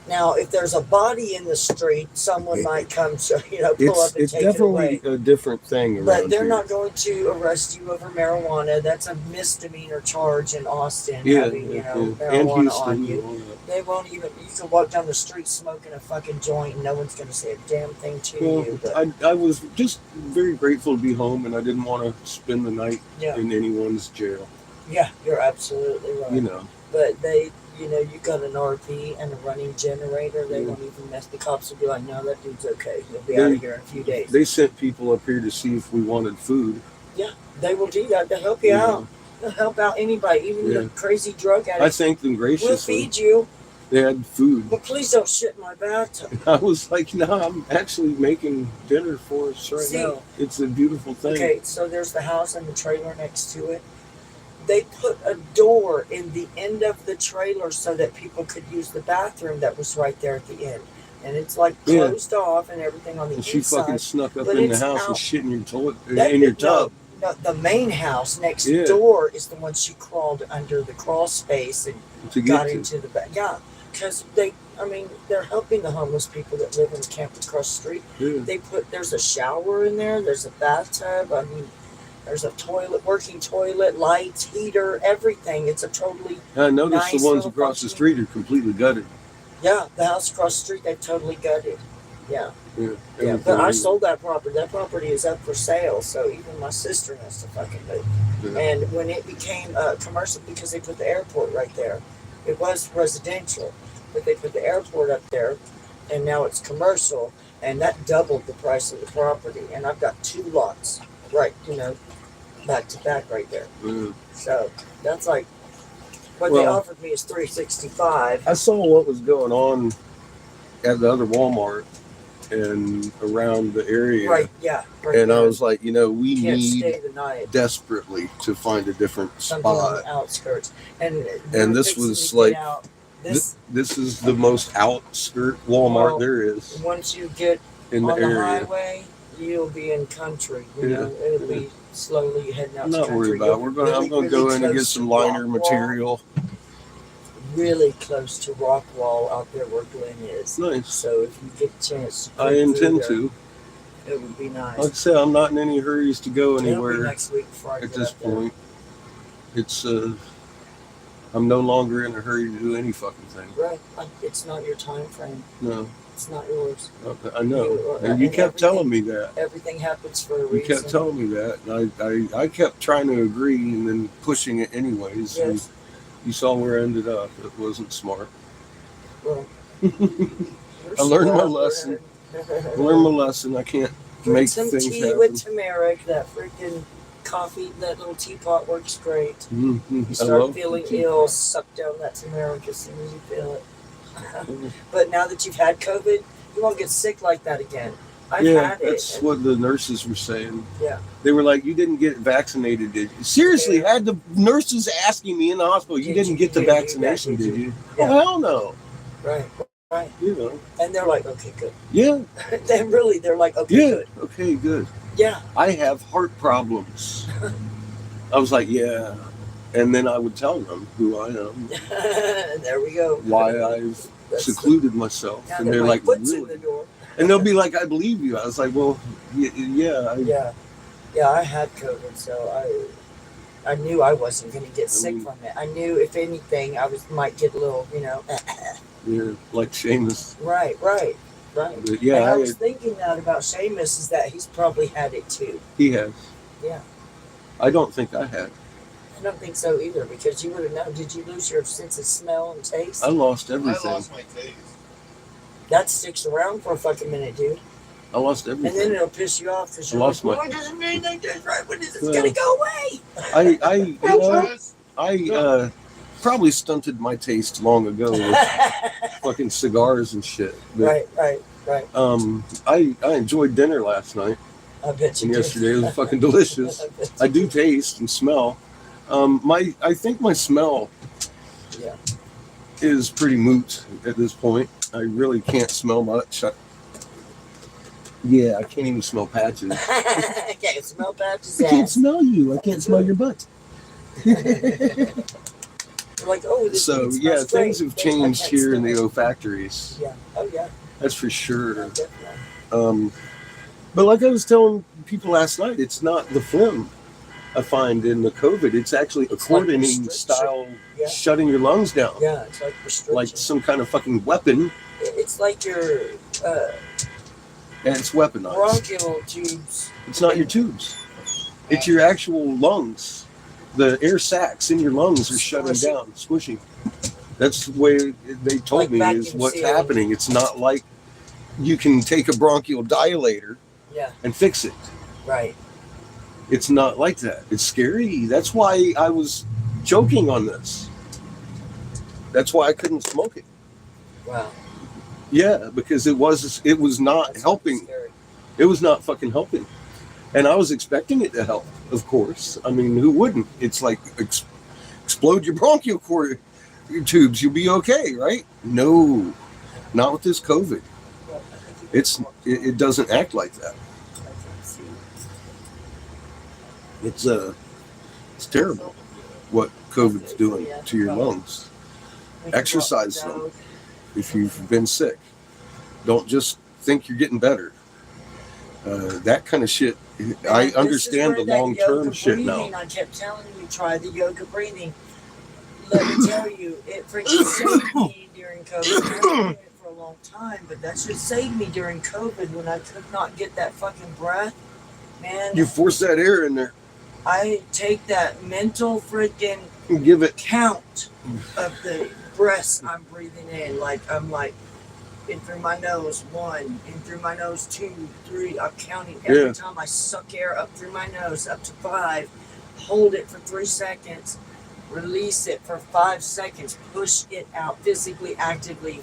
Now, if there's a body in the street, someone might come, pull up and take it away. It's definitely a different thing around But they're here. not going to arrest you over marijuana. That's a misdemeanor charge in Austin, having, marijuana on you. They won't even, you can walk down the street smoking a fucking joint and no one's going to say a damn thing to you. But I was just very grateful to be home, and I didn't want to spend the night in anyone's jail. Yeah, you're absolutely right. But they, you got an RV and a running generator. They won't even mess. The cops will be like, no, that dude's okay. He'll be out of here in a few days. They sent people up here to see if we wanted food. Yeah, they will do that to help you out. They'll help out anybody, even the crazy drug addicts. I thanked them graciously. We'll feed you. They had food. But please don't shit in my bathtub. I was like, no, I'm actually making dinner for us now. It's a beautiful thing. Okay, so there's the house and the trailer next to it. They put a door in the end of the trailer so that people could use the bathroom that was right there at the end. And it's like closed off and everything on the inside. She fucking snuck up in the house and shit in your toilet, in your tub. No, the main house next door is the one she crawled under the crawl space and got into the back. Yeah, because they're helping the homeless people that live in the camp across the street. Yeah. There's a shower in there. There's a bathtub. There's a working toilet, lights, heater, everything. It's a totally I noticed the ones across the street are completely gutted. Yeah, the house across the street, they've totally gutted. Yeah. But I sold that property. That property is up for sale, so even my sister has to fucking move. Yeah. And when it became commercial, because they put the airport right there, it was residential, but they put the airport up there, and now it's commercial, and that doubled the price of the property. And I've got 2 lots, right, back to back right there. Mm. So that's like what they offered me is $365. I saw what was going on at the other Walmart and around the area. Right, yeah. And I was like, we need desperately to find a different Something spot. on the outskirts. And this was like this is the most outskirt Walmart there is. Once you get in on the the highway, you'll be in country. It'll be slowly heading out to country. Not worried about it. I'm going to go in and get some liner material. Really close to Rockwall out there where Glenn is. Nice. So if you get a chance, I intend to. It would be nice. Like I said, I'm not in any hurries to go anywhere. It'll be next week before I at this point. It's I'm no longer in a hurry to do any fucking thing. Right. It's not your time frame. No. It's not yours. I know. And you kept telling me that. Everything happens for a reason. You kept telling me that. And I kept trying to agree and then pushing it anyways. Yes. You saw where I ended up. It wasn't smart. Well, I learned my lesson. I can't make some things tea happen. with turmeric. That freaking coffee, that little teapot works great. Mm-hmm. You start feeling ill, suck down that turmeric as soon as you feel it. But now that you've had COVID, you won't get sick like that again. I've Yeah, had that's it. what the nurses were saying. Yeah. They were like, "You didn't get vaccinated, did you?" Seriously, Yeah. had the nurses asking me in the hospital, "You didn't get the Yeah, vaccination, did did you?" Yeah. Oh, hell no. Right. Right. You know. And they're like, okay, good. Yeah. They're like, okay, Yeah. good. Okay, good. Yeah. I have heart problems. I was like, yeah. And then I would tell them who I am, There we go. why I've secluded myself. Now And that they're my like, foot's in really? the door. And they'll be like, I believe you. I was like, well, yeah. Yeah. Yeah, I had COVID, so I knew I wasn't going to get sick mean- from it. I knew, if anything, might get a little, Yeah, like Seamus. Right. But yeah, And I was thinking that about Seamus, is that he's probably had it too. he has. Yeah. I don't think I had. I don't think so either, because you would have known. Did you lose your sense of smell and taste? I lost I everything. lost my taste. That sticks around for a fucking minute, dude. I lost And then everything. it'll piss you off because I you're lost like, my- why doesn't anything taste right? When is this Well, going to go away? I probably stunted my taste long ago with fucking cigars and shit. But, right. I enjoyed dinner last night I bet you and did. yesterday. It was fucking delicious. I bet I you do taste and smell. I think my smell Yeah. is pretty moot at this point. I really can't smell much. I can't even smell patches. I can't smell patches. I can't smell you. I can't smell your butt. Like, oh, this So thing yeah, smells things great. have changed I can't here in the smell it. olfactories. Yeah. Oh yeah. That's for sure. Definitely. But like I was telling people last night, it's not the phlegm I find in the COVID. It's actually It's like accordion restriction. style, Yeah. shutting your lungs down, Yeah, it's like restriction. like some kind of fucking weapon, It's like your and it's weaponized. bronchial tubes. It's not your tubes. It's your actual lungs. The air sacs in your lungs are shutting Squishing. down, squishing. That's the way they told Like me is vacuum what's sealing. happening. It's not like you can take a bronchial dilator Yeah. and fix it. Right. It's not like that. It's scary. That's why I was joking on this. That's why I couldn't smoke it. Wow. Yeah, because it was not That's helping. scary. It was not fucking helping. And I was expecting it to help, of course. I mean, who wouldn't? It's like explode your bronchial cord, your tubes, you'll be okay, right? No, not with this COVID. Well, I think It doesn't act like that. I can see. It's terrible what COVID's doing to your lungs. We can Exercise walk the them. dog. If you've been sick, don't just think you're getting better. That kind of shit. I And this understand is the where that long-term yoga shit breathing, now. I kept telling you, try the yoga breathing. Let me tell you, it freaking saved me during COVID. I've been doing it for a long time, but that should save me during COVID when I could not get that fucking breath. Man, You force that air in there I take that mental freaking and give it. count of the breaths I'm breathing in. Like I'm like in through my nose 1, in through my nose 2, 3. I'm counting every Yeah. time I suck air up through my nose up to 5. Hold it for 3 seconds. Release it for 5 seconds. Push it out physically, actively.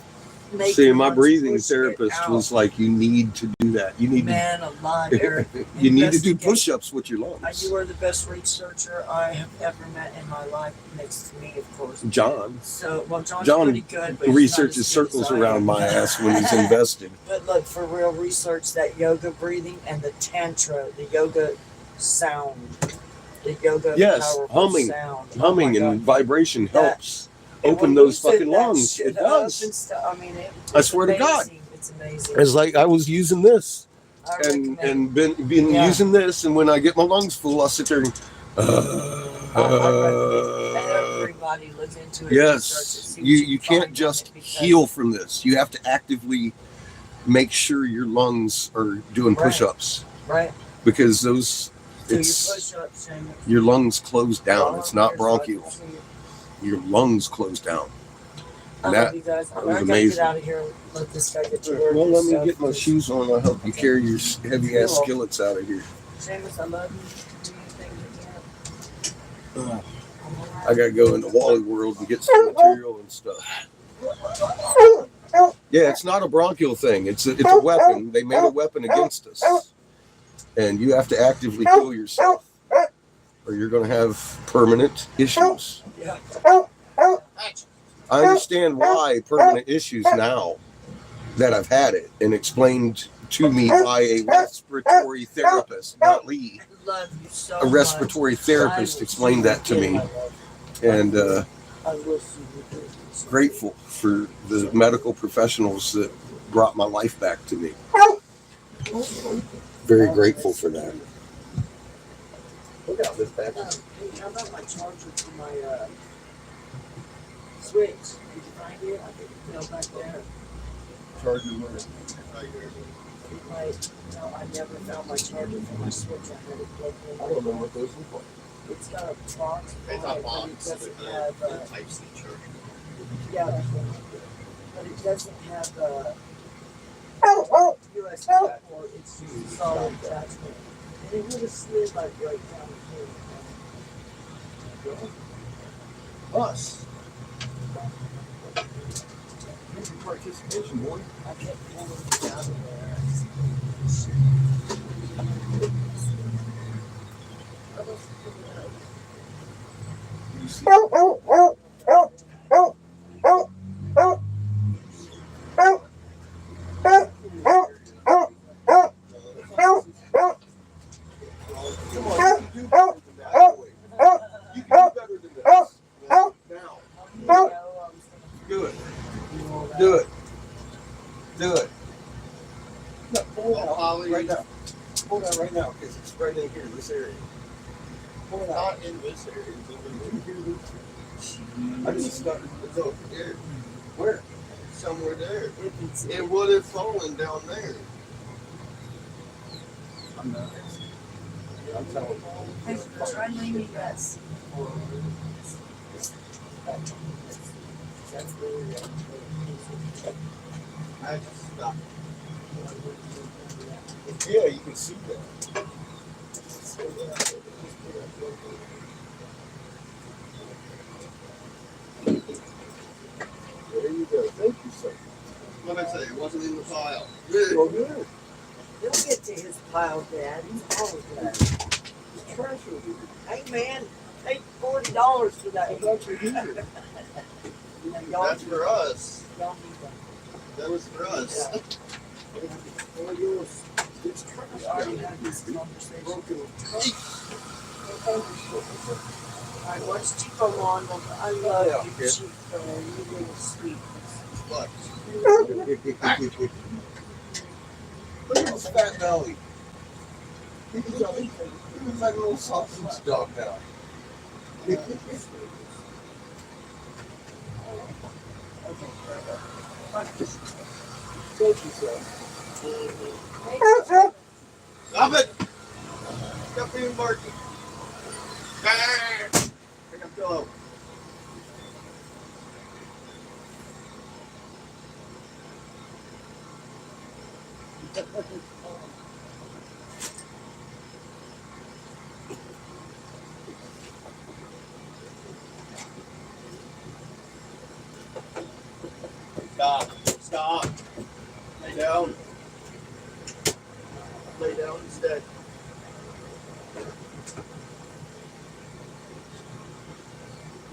Make See, your my lungs breathing push it therapist out. was like, "You need to do that. You need Man alive, Eric. to. You need to do investigate. push-ups with your lungs." You are the best researcher I have ever met in my life, next to me, of course. John So, well, John's John pretty good, but he's not researches as good as circles I around am. my ass when he's invested. But look, for real, research that yoga breathing and the tantra, the yoga sound, the yoga Yes, powerful humming. sound. Oh Humming my and God. vibration That- helps And open when those you set fucking that lungs. shit It up does. and stuff, I mean, I it's swear to God. amazing. It's amazing. It's like I was using this I and recommend been Yeah. using this, and when I get my lungs full, I'll sit there and. everybody look into it. research it, Yes, see what you can can't find just on it, because- heal from this. You have to actively make sure your lungs are doing Right. push-ups Right. because those Do your it's push-ups and your lungs close down. Oh, It's not here's what I can bronchial. see. Your lungs close down. I And love that you guys. I was gotta amazing. get out of here and let this guy get to work. Well, and let me stuff, get my 'cause- shoes on. I'll help you carry your heavy ass Cool. skillets out of here. Seamus, I love you. Do anything you can. I gotta go into Wally World and get some material and stuff. Yeah, it's not a bronchial thing. It's a weapon. They made a weapon against us, and you have to actively kill yourself, or you're going to have permanent issues. Yeah. I understand why permanent issues now that I've had it, and explained to me by a respiratory therapist, not Lee. I love you so A respiratory therapist explained that to me, and I will see you. grateful for the medical professionals that brought my life back to me. Very grateful for that. Look out this Hey, how about my charger for my switch? Did you find it? I think it fell back there. Charger where? No, I never found my charger for my switch. I had it plugged in. I don't know what those look like. It's got a box. It's on a it, but box it doesn't with have. the Type-C charger. Yeah, but it doesn't have a USB port. It's just a solid attachment, and it would have slid like right down here. Us. Here's your participation, boy. I kept pulling it out of there. You see? Come on, you can do better than that, boy. You can do better than this. Now, do it. Do it. Do it. No, pull it out right now. Pull it out right now, because it's right in here, this area. Pull it out. Not in this area. It's over here. I just stuck It's over here. where? Somewhere there. If it's It would have fallen down there. I'm not. I'm telling you. Hey, try leaning this. I just stopped. Yeah, you can see that. There you go. Thank you, sir. What did I say? It wasn't in the file. Well, good. he'll get to his pile, Dad. He's always that. It's trash over here. Hey, man, take $40 for that. I thought you needed it. Y'all That's for us. y'all need that. That was for us. All yours. It's trash. We already had this conversation. Broken. Alright, what's Chico Mondo? I love Yeah. you, Chico. You little sweet. What? Look at this fat belly. He was like a little sausage dog now. Thank you, sir. Stop it! Stop being barky. Pick up pillow. Stop. Stop. Lay down. Lay down instead.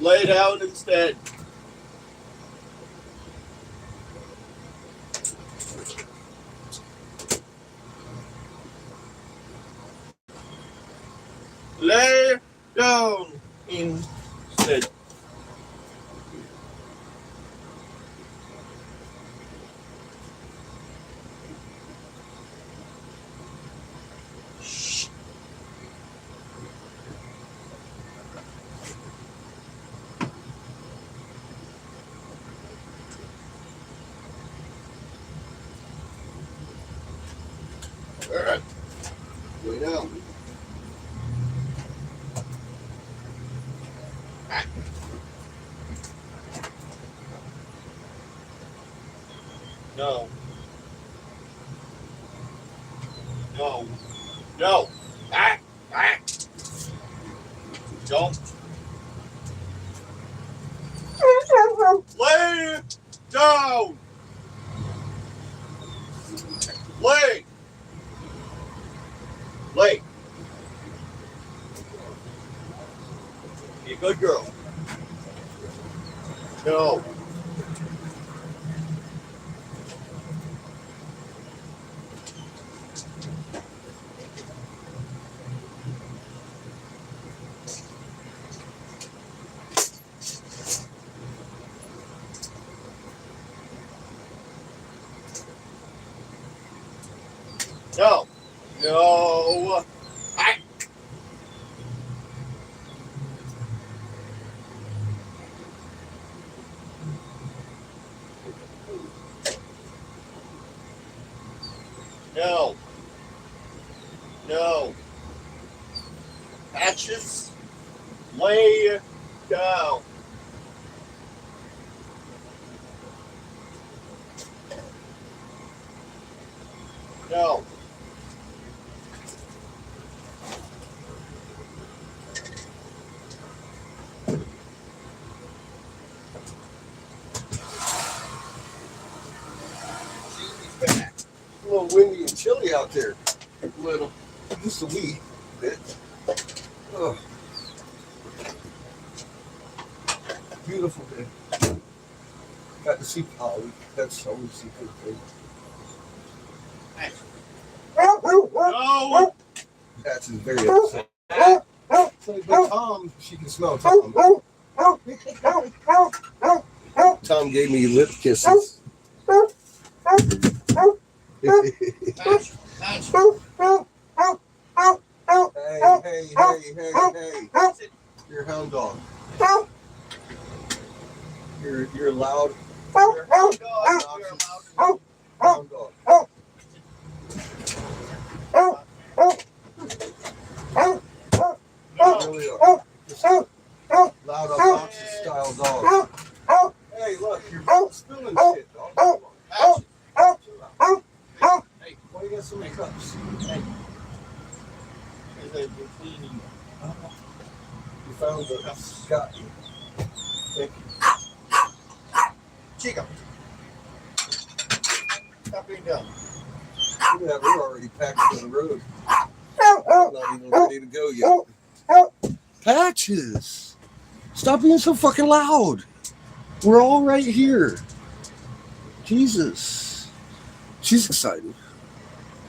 Lay down instead. Lay down instead. All right. Lay down. No. No. No. Ah. Ah. Don't. Lay down. Lay! Lay! Be a good girl. No. No. No. I. No. No. Patches. Lay down. No. It's a little windy and chilly out there. A little. Just a wee bit. Oh. Beautiful day. Got to see Polly. That's always a good thing. No. That's very upset. So, but Tom, she can smell Tom. Tom gave me lip kisses. Patch. Patch. Hey. You're a hound dog. You're a loud You're a hound dog. You're a loud hound dog. No. You really are. Just loud, obnoxious style dog. Hey, look, you're spilling shit, dog. Come on. Patch. Chill out. Hey. Why you got so many cups? Hey. Because I've been cleaning. You found the Scott. Thank you. Chico. Stop being dumb. Look at that, we're already packed for the road. Not even ready to go yet. Patches! Stop being so fucking loud. We're all right here. Jesus. She's excited.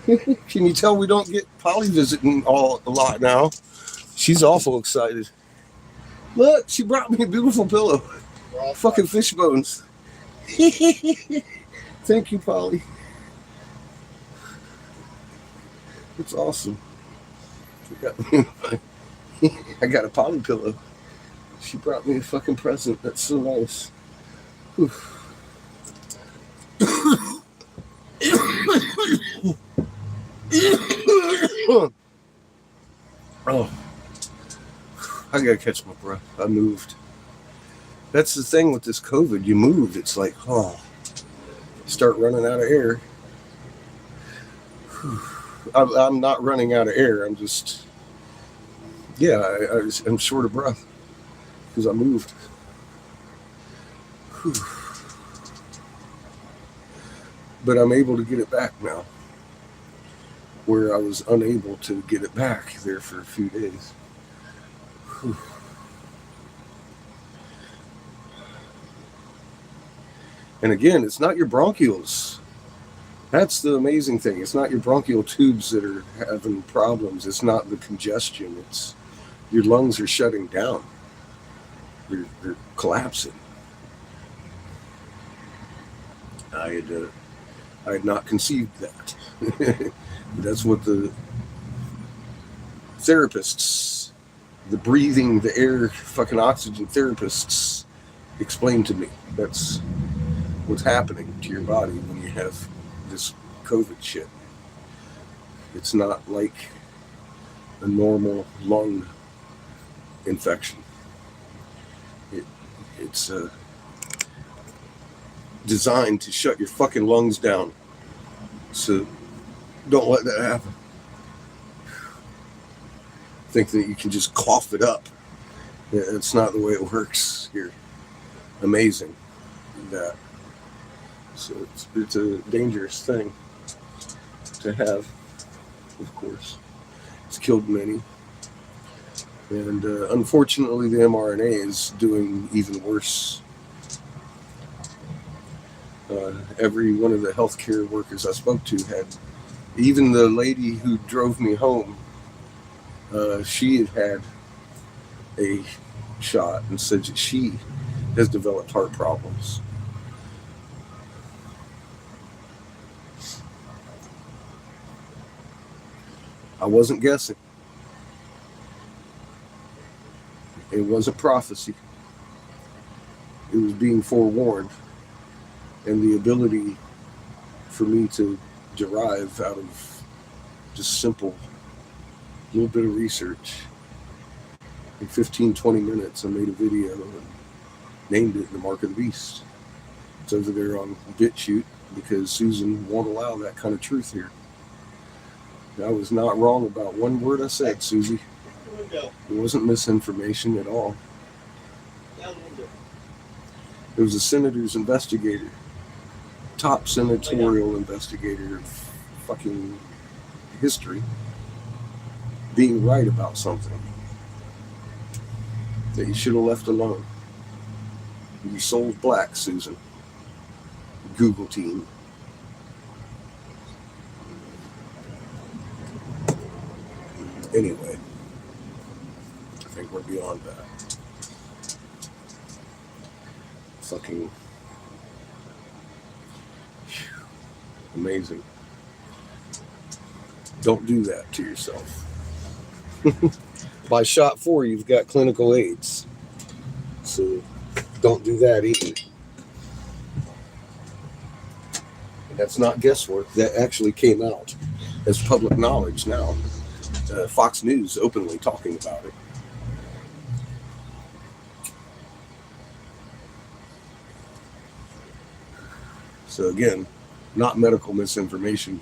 Can you tell we don't get Polly visiting a lot now? She's awful excited. Look, she brought me a beautiful pillow. We're all Fucking fish bones. Thank you, Polly. It's awesome. I got a Polly pillow. She brought me a fucking present. That's so nice. Whew. Oh, I gotta catch my breath. I moved. That's the thing with this COVID. You move, it's like, oh, start running out of air. I'm not running out of air. I'm just, yeah, I'm short of breath because I moved. Whew. But I'm able to get it back now, where I was unable to get it back there for a few days. Whew. And again, it's not your bronchioles. That's the amazing thing. It's not your bronchial tubes that are having problems. It's not the congestion. It's your lungs are shutting down. They're collapsing. I had not conceived that. That's what the therapists, the breathing, the air, fucking oxygen therapists explained to me. That's what's happening to your body when you have this COVID shit. It's not like a normal lung infection. It's designed to shut your fucking lungs down. So don't let that happen. Think that you can just cough it up. Yeah, it's not the way it works here. Amazing that. So it's a dangerous thing. to have, of course. It's killed many. And unfortunately, the mRNA is doing even worse. Every one of the healthcare workers I spoke to had, even the lady who drove me home, she had had a shot and said that she has developed heart problems. I wasn't guessing. It wasn't prophecy. It was being forewarned. And the ability for me to derive out of just simple little bit of research. In 15, 20 minutes, I made a video and named it The Mark of the Beast. It's over there on BitChute because Susan won't allow that kind of truth here. I was not wrong about one word I said, Susie. It wasn't misinformation at all. It was a senator's investigator, top senatorial investigator of fucking history, being right about something that you should have left alone. You sold black, Susan. Google team. Anyway, I think we're beyond that. Fucking amazing. Don't do that to yourself. By shot 4, you've got clinical AIDS. So don't do that either. That's not guesswork. That actually came out as public knowledge now. Fox News openly talking about it. So again, not medical misinformation.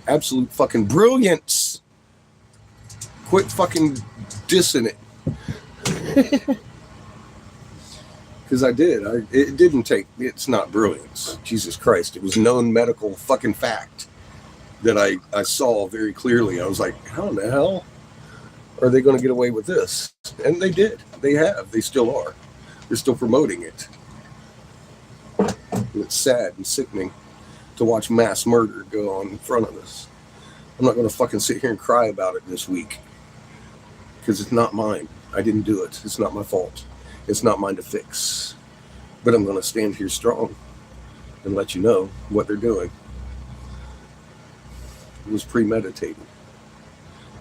Absolute fucking brilliance. Quit fucking dissing it. Because I did. It didn't take, it's not brilliance. Jesus Christ. It was known medical fucking fact that I saw very clearly. I was like, how in the hell are they going to get away with this? And they did. They have. They still are. They're still promoting it. And it's sad and sickening to watch mass murder go on in front of us. I'm not going to fucking sit here and cry about it this week. Because it's not mine. I didn't do it. It's not my fault. It's not mine to fix. But I'm going to stand here strong and let you know what they're doing. It was premeditated.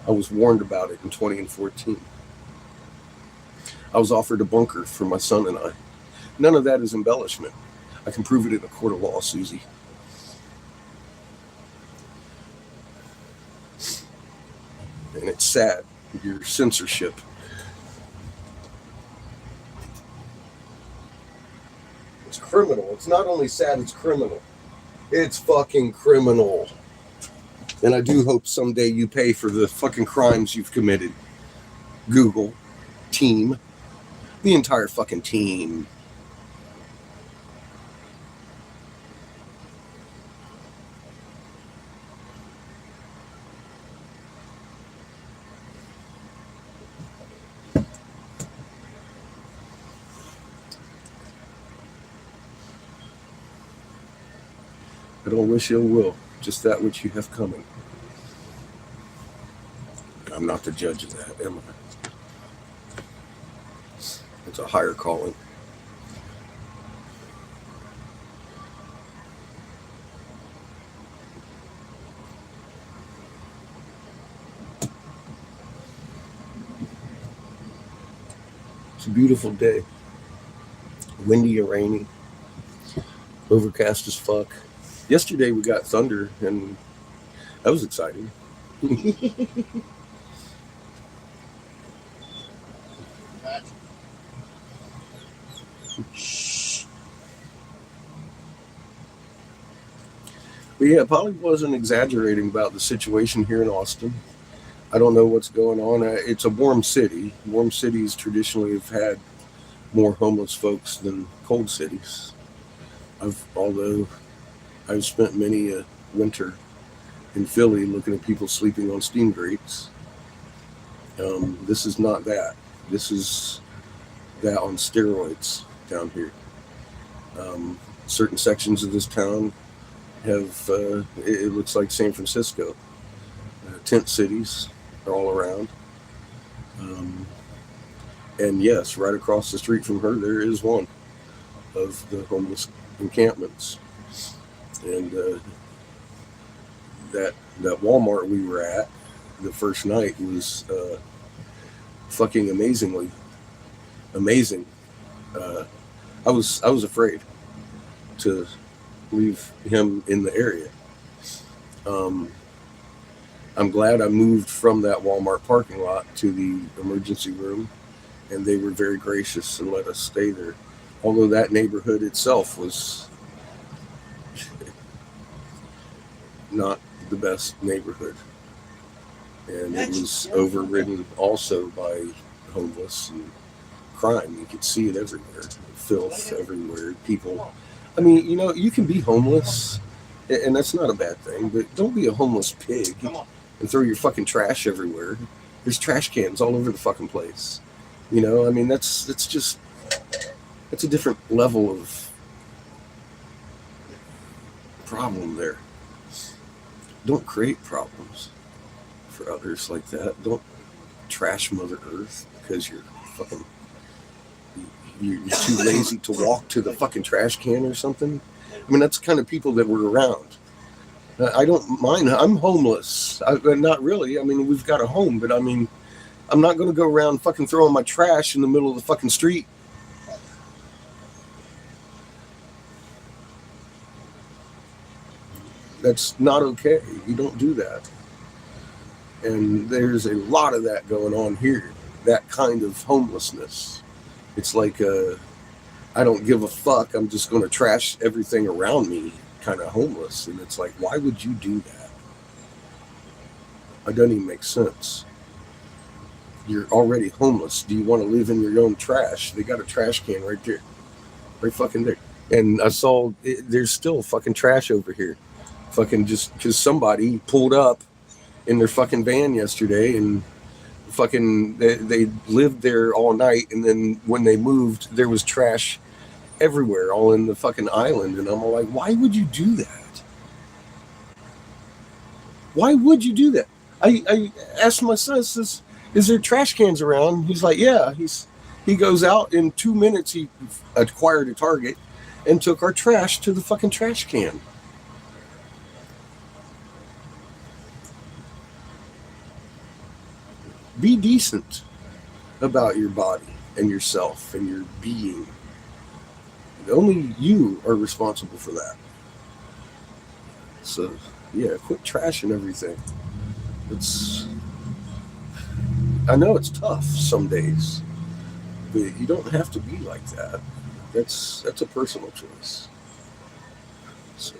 I was warned about it in 2014. I was offered a bunker for my son and I. None of that is embellishment. I can prove it in a court of law, Susie. And it's sad, your censorship. It's criminal. It's not only sad, it's criminal. It's fucking criminal. And I do hope someday you pay for the fucking crimes you've committed. Google, team, the entire fucking team. I don't wish ill will, just that which you have coming. I'm not the judge of that, am I? It's a higher calling. It's a beautiful day. Windy and rainy. Overcast as fuck. Yesterday we got thunder, and that was exciting. But yeah, Polly wasn't exaggerating about the situation here in Austin. I don't know what's going on. It's a warm city. Warm cities traditionally have had more homeless folks than cold cities. Although I've spent many a winter in Philly looking at people sleeping on steam grates. This is not that. This is that on steroids down here. Certain sections of this town have, it looks like San Francisco. Tent cities are all around. And yes, right across the street from her, there is one of the homeless encampments. And that Walmart we were at the first night was fucking amazing. I was afraid to leave him in the area. I'm glad I moved from that Walmart parking lot to the emergency room, and they were very gracious and let us stay there. Although that neighborhood itself was not the best neighborhood. And it was overridden also by homeless and crime. You could see it everywhere. Filth everywhere. People. I mean, you know, you can be homeless, and that's not a bad thing, but don't be a homeless pig and throw your fucking trash everywhere. There's trash cans all over the fucking place. You know, I mean, that's a different level of problem there. Don't create problems for others like that. Don't trash Mother Earth because you're too lazy to walk to the fucking trash can or something. I mean, that's the kind of people that we're around. I don't mind. I'm homeless. Not really. I mean, we've got a home, but I mean, I'm not going to go around fucking throwing my trash in the middle of the fucking street. That's not okay. You don't do that. And there's a lot of that going on here. That kind of homelessness. It's like I don't give a fuck. I'm just going to trash everything around me kind of homeless. And it's like, why would you do that? It doesn't even make sense. You're already homeless. Do you want to live in your own trash? They got a trash can right there. Right fucking there. And I saw there's still fucking trash over here. Fucking just because somebody pulled up in their fucking van yesterday and fucking they lived there all night, and then when they moved there was trash everywhere all in the fucking island, and I'm like, why would you do that? Why would you do that? I asked my son, says, is there trash cans around? He's like, yeah. He goes out in 2 minutes. He acquired a Target and took our trash to the fucking trash can. Be decent about your body and yourself and your being. Only you are responsible for that. So, yeah, quit trashing everything. I know it's tough some days, but you don't have to be like that. That's a personal choice. So,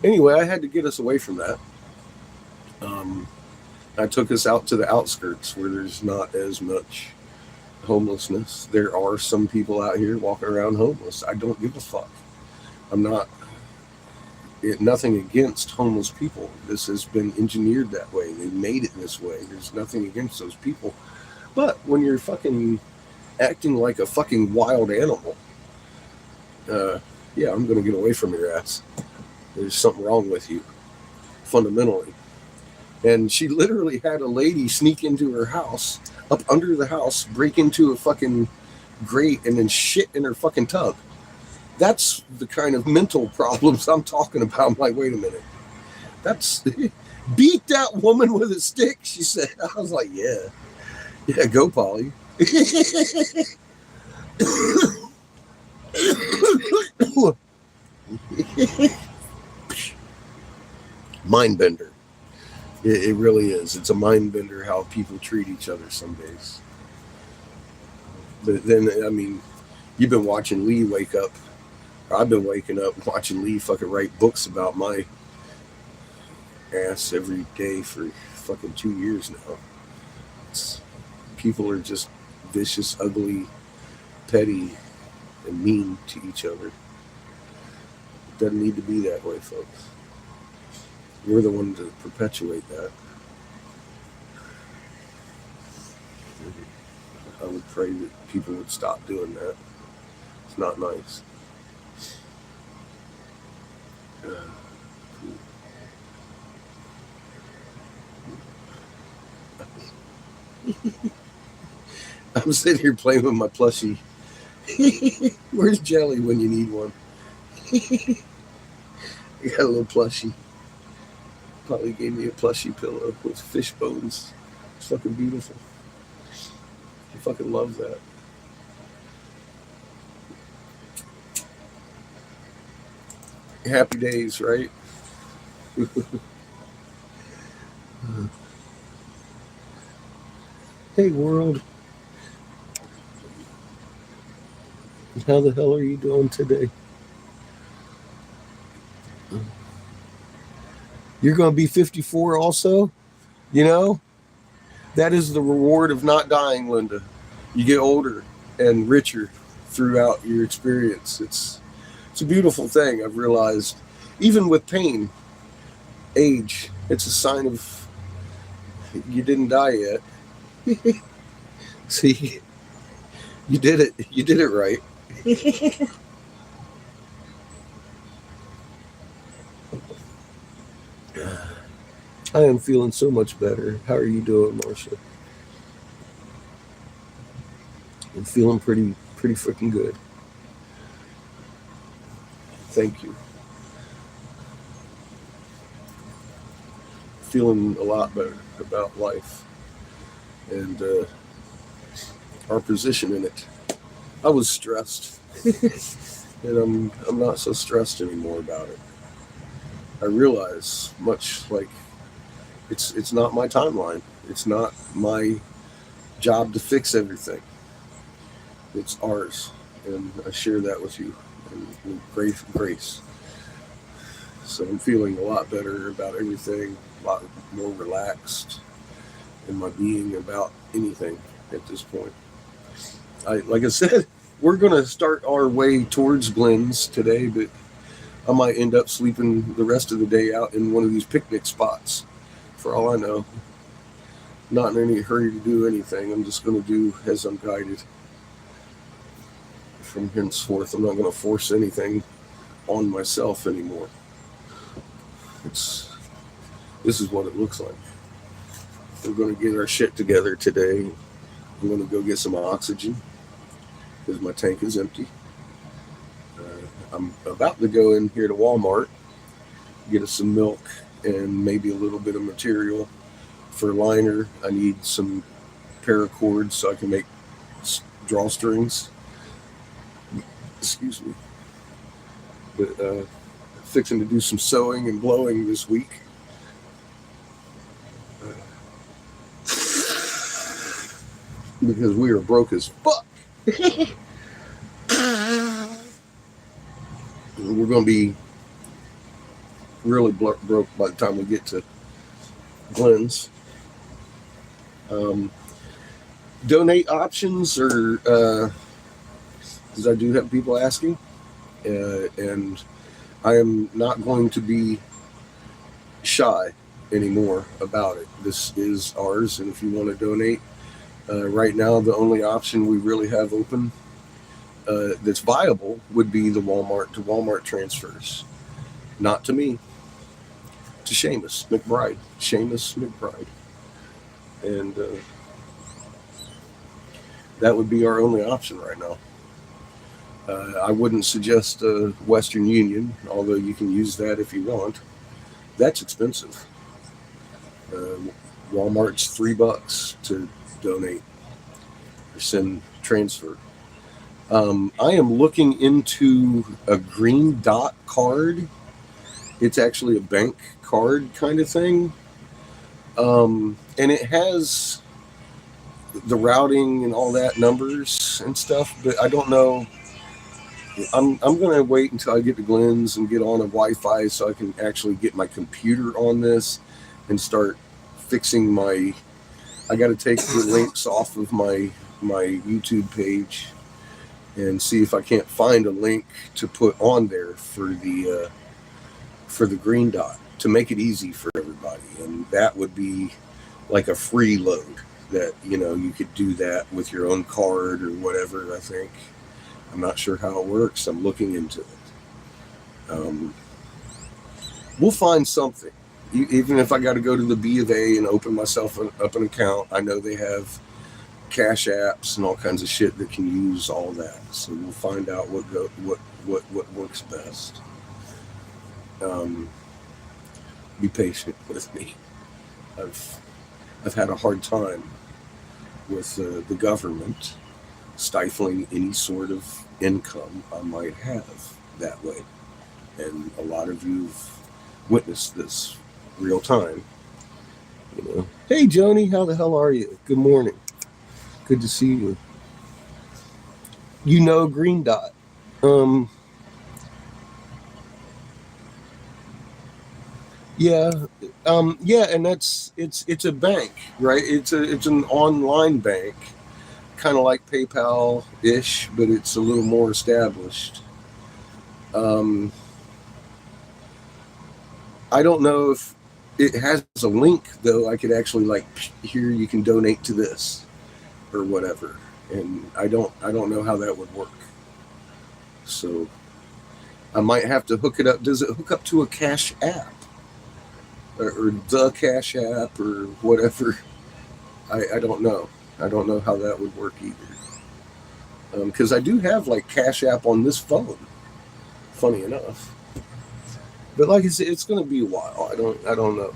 anyway, I had to get us away from that. I took us out to the outskirts where there's not as much homelessness. There are some people out here walking around homeless. I don't give a fuck. I'm not. Nothing against homeless people. This has been engineered that way. They made it this way. There's nothing against those people. But when you're fucking acting like a fucking wild animal, yeah, I'm going to get away from your ass. There's something wrong with you, fundamentally. And she literally had a lady sneak into her house, up under the house, break into a fucking grate, and then shit in her fucking tub. That's the kind of mental problems I'm talking about. I'm like, wait a minute. That's beat that woman with a stick, she said. I was like, yeah. Yeah, go, Polly. Mind bender. It really is. It's a mind bender how people treat each other some days. But then, I mean, you've been watching Lee wake up. I've been waking up watching Lee fucking write books about my ass every day for fucking 2 years now. People are just vicious, ugly, petty, and mean to each other. It doesn't need to be that way, folks. We're the one to perpetuate that. I would pray that people would stop doing that. It's not nice. I'm sitting here playing with my plushie. Where's Jelly when you need one? I got a little plushie. Probably gave me a plushie pillow with fish bones. It's fucking beautiful. I fucking love that. Happy days, right? Hey, world. How the hell are you doing today? You're going to be 54 also? You know? That is the reward of not dying, Linda. You get older and richer throughout your experience. It's a beautiful thing, I've realized. Even with pain, age, it's a sign of you didn't die yet. See? You did it. You did it right. I am feeling so much better. How are you doing, Marcia? I'm feeling pretty freaking good. Thank you. Feeling a lot better about life and our position in it. I was stressed, and I'm not so stressed anymore about it. I realize, much like it's not my timeline. It's not my job to fix everything. It's ours, and I share that with you, and with grace. So I'm feeling a lot better about everything, a lot more relaxed in my being about anything at this point. Like I said, we're going to start our way towards Glenn's today, but I might end up sleeping the rest of the day out in one of these picnic spots, for all I know. Not in any hurry to do anything. I'm just going to do as I'm guided. From henceforth, I'm not going to force anything on myself anymore. This is what it looks like. We're going to get our shit together today. I'm going to go get some oxygen because my tank is empty. I'm about to go in here to Walmart, get us some milk and maybe a little bit of material for liner. I need some paracord so I can make drawstrings. Excuse me. But fixing to do some sewing and blowing this week. Because we are broke as fuck. We're going to be really broke by the time we get to Glenn's. Donate options are, because I do have people asking, and I am not going to be shy anymore about it. This is ours, and if you want to donate, right now the only option we really have open that's viable would be the Walmart to Walmart transfers. Not to me, to Seamus McBride. Seamus McBride. And that would be our only option right now. I wouldn't suggest Western Union, although you can use that if you want. That's expensive. Walmart's $3 to donate or send transfer. I am looking into a green dot card. It's actually a bank card kind of thing. And it has the routing and all that numbers and stuff, but I don't know. I'm going to wait until I get to Glenn's and get on a Wi-Fi so I can actually get my computer on this and start fixing I got to take the links off of my YouTube page and see if I can't find a link to put on there for the green dot to make it easy for everybody. And that would be like a free load that, you could do that with your own card or whatever, I think. I'm not sure how it works. I'm looking into it. We'll find something. Even if I got to go to the B of A and open myself up an account, I know they have cash apps and all kinds of shit that can use all that. So we'll find out what works best. Be patient with me. I've had a hard time with the government stifling any sort of income I might have that way, and a lot of you've witnessed this real time. Hey Joni, how the hell are you? Good morning. Good to see you. Green Dot. Yeah, and it's a bank, right? It's an online bank, kind of like PayPal ish, but it's a little more established. I don't know if it has a link though. I could actually here you can donate to this or whatever, and I don't know how that would work. So I might have to hook it up. Does it hook up to a Cash App? Or the Cash App or whatever? I don't know. I don't know how that would work either. Because I do have Cash App on this phone. Funny enough. But like I said, it's going to be a while. I don't know.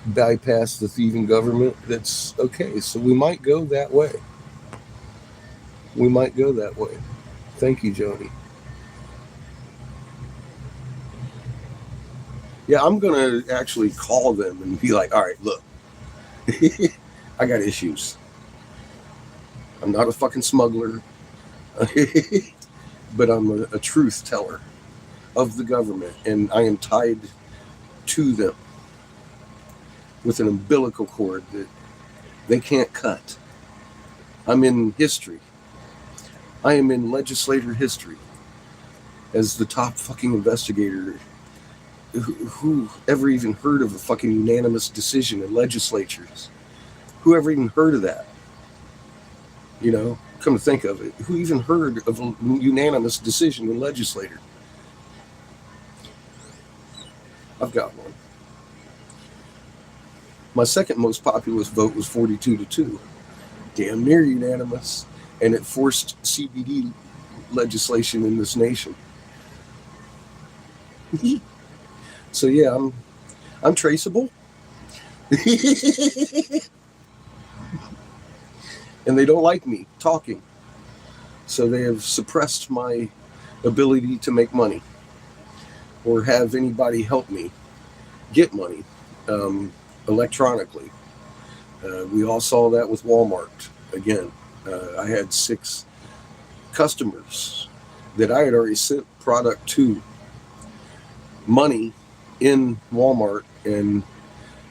Bypass the thieving government. That's okay. So we might go that way. Thank you, Joni. Yeah, I'm going to actually call them and be like, all right, look, I got issues. I'm not a fucking smuggler, but I'm a truth teller of the government, and I am tied to them with an umbilical cord that they can't cut. I'm in history. I am in legislator history as the top fucking investigator. Who ever even heard of a fucking unanimous decision in legislatures? Who ever even heard of that? Come to think of it, who even heard of a unanimous decision in legislature? I've got one. My second most populous vote was 42-2. Damn near unanimous. And it forced CBD legislation in this nation. So yeah, I'm traceable. And they don't like me talking. So they have suppressed my ability to make money or have anybody help me get money electronically. We all saw that with Walmart. Again, I had 6 customers that I had already sent product to, money in Walmart, and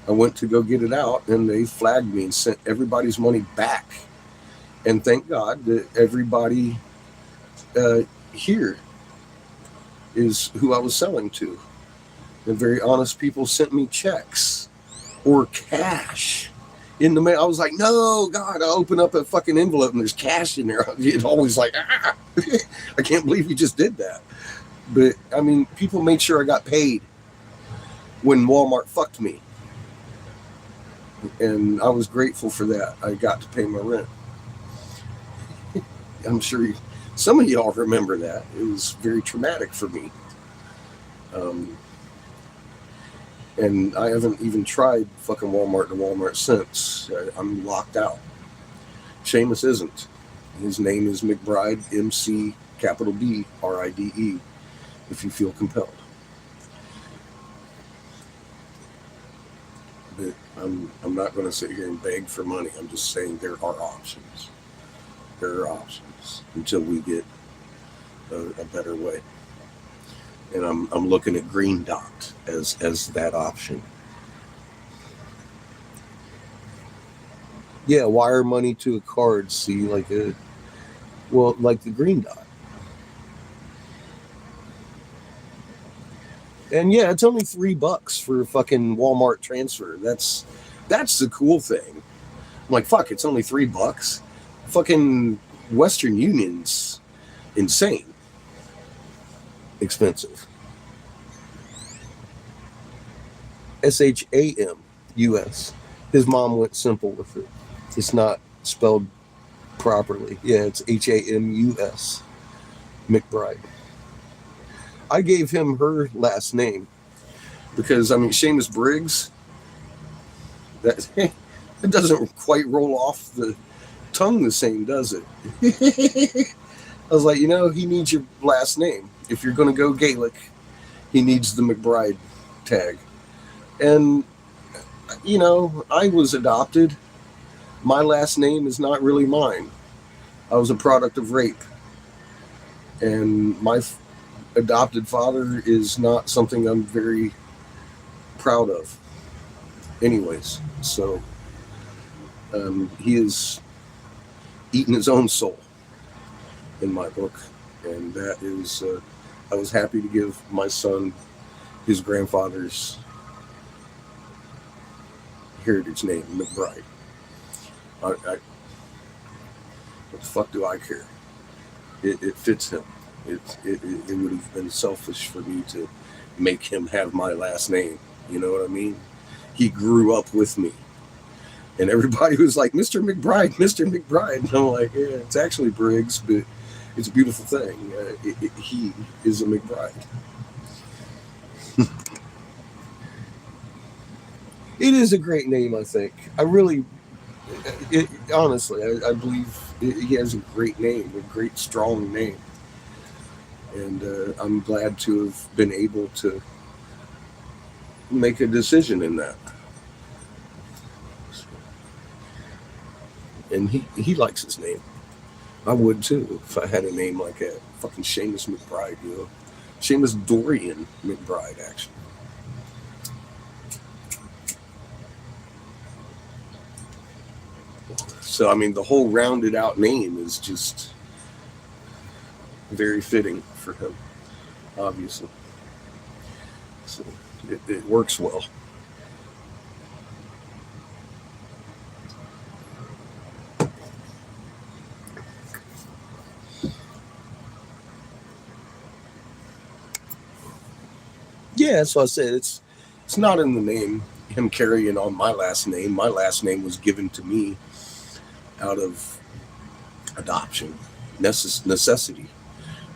I went to go get it out, and they flagged me and sent everybody's money back. And thank God that everybody here is who I was selling to. And very honest people sent me checks or cash in the mail. I was like, no, God, I open up a fucking envelope and there's cash in there. It's always like, I can't believe you just did that. But I mean, people made sure I got paid when Walmart fucked me. And I was grateful for that. I got to pay my rent. I'm sure some of y'all remember that. It was very traumatic for me. And I haven't even tried fucking Walmart to Walmart since. I'm locked out. Seamus isn't. His name is McBride, McBride, if you feel compelled. But I'm not going to sit here and beg for money. I'm just saying there are options. There are options until we get a better way. And I'm looking at Green Dot as that option. Yeah, wire money to a card. See, like the Green Dot. And yeah, it's only $3 for a fucking Walmart transfer. That's the cool thing. I'm like, fuck, it's only $3. Fucking Western Union's insane expensive. SHAMUS. His mom went simple with it. It's not spelled properly. Yeah, it's HAMUS. McBride. I gave him her last name because, I mean, Seamus Briggs, that it doesn't quite roll off the tongue the same, does it? I was like, he needs your last name. If you're going to go Gaelic, he needs the McBride tag. And, I was adopted. My last name is not really mine. I was a product of rape. And my adopted father is not something I'm very proud of. Anyways, so he is eating his own soul in my book. And that is, I was happy to give my son his grandfather's heritage name, McBride. What the fuck do I care? It fits him. It would have been selfish for me to make him have my last name. You know what I mean? He grew up with me. And everybody was like, Mr. McBride, Mr. McBride. And I'm like, yeah, it's actually Briggs, but it's a beautiful thing. He is a McBride. It is a great name, I think. I really, honestly, I believe he has a great name, a great, strong name. And I'm glad to have been able to make a decision in that. And he likes his name. I would too if I had a name like that. Fucking Seamus McBride, Seamus Dorian McBride, actually. So, I mean, the whole rounded out name is just very fitting for him, obviously. So it works well. Yeah, that's what I said. It's not in the name, him carrying on my last name. My last name was given to me out of adoption, necessity.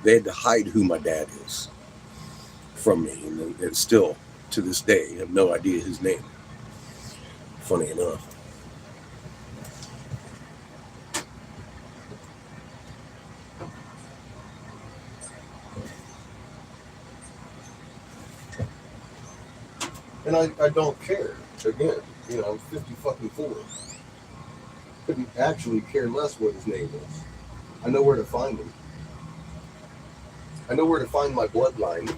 They had to hide who my dad is from me, and still to this day have no idea his name. Funny enough. And I don't care. Again, I'm 50 fucking 4. Couldn't actually care less what his name is. I know where to find him. I know where to find my bloodline.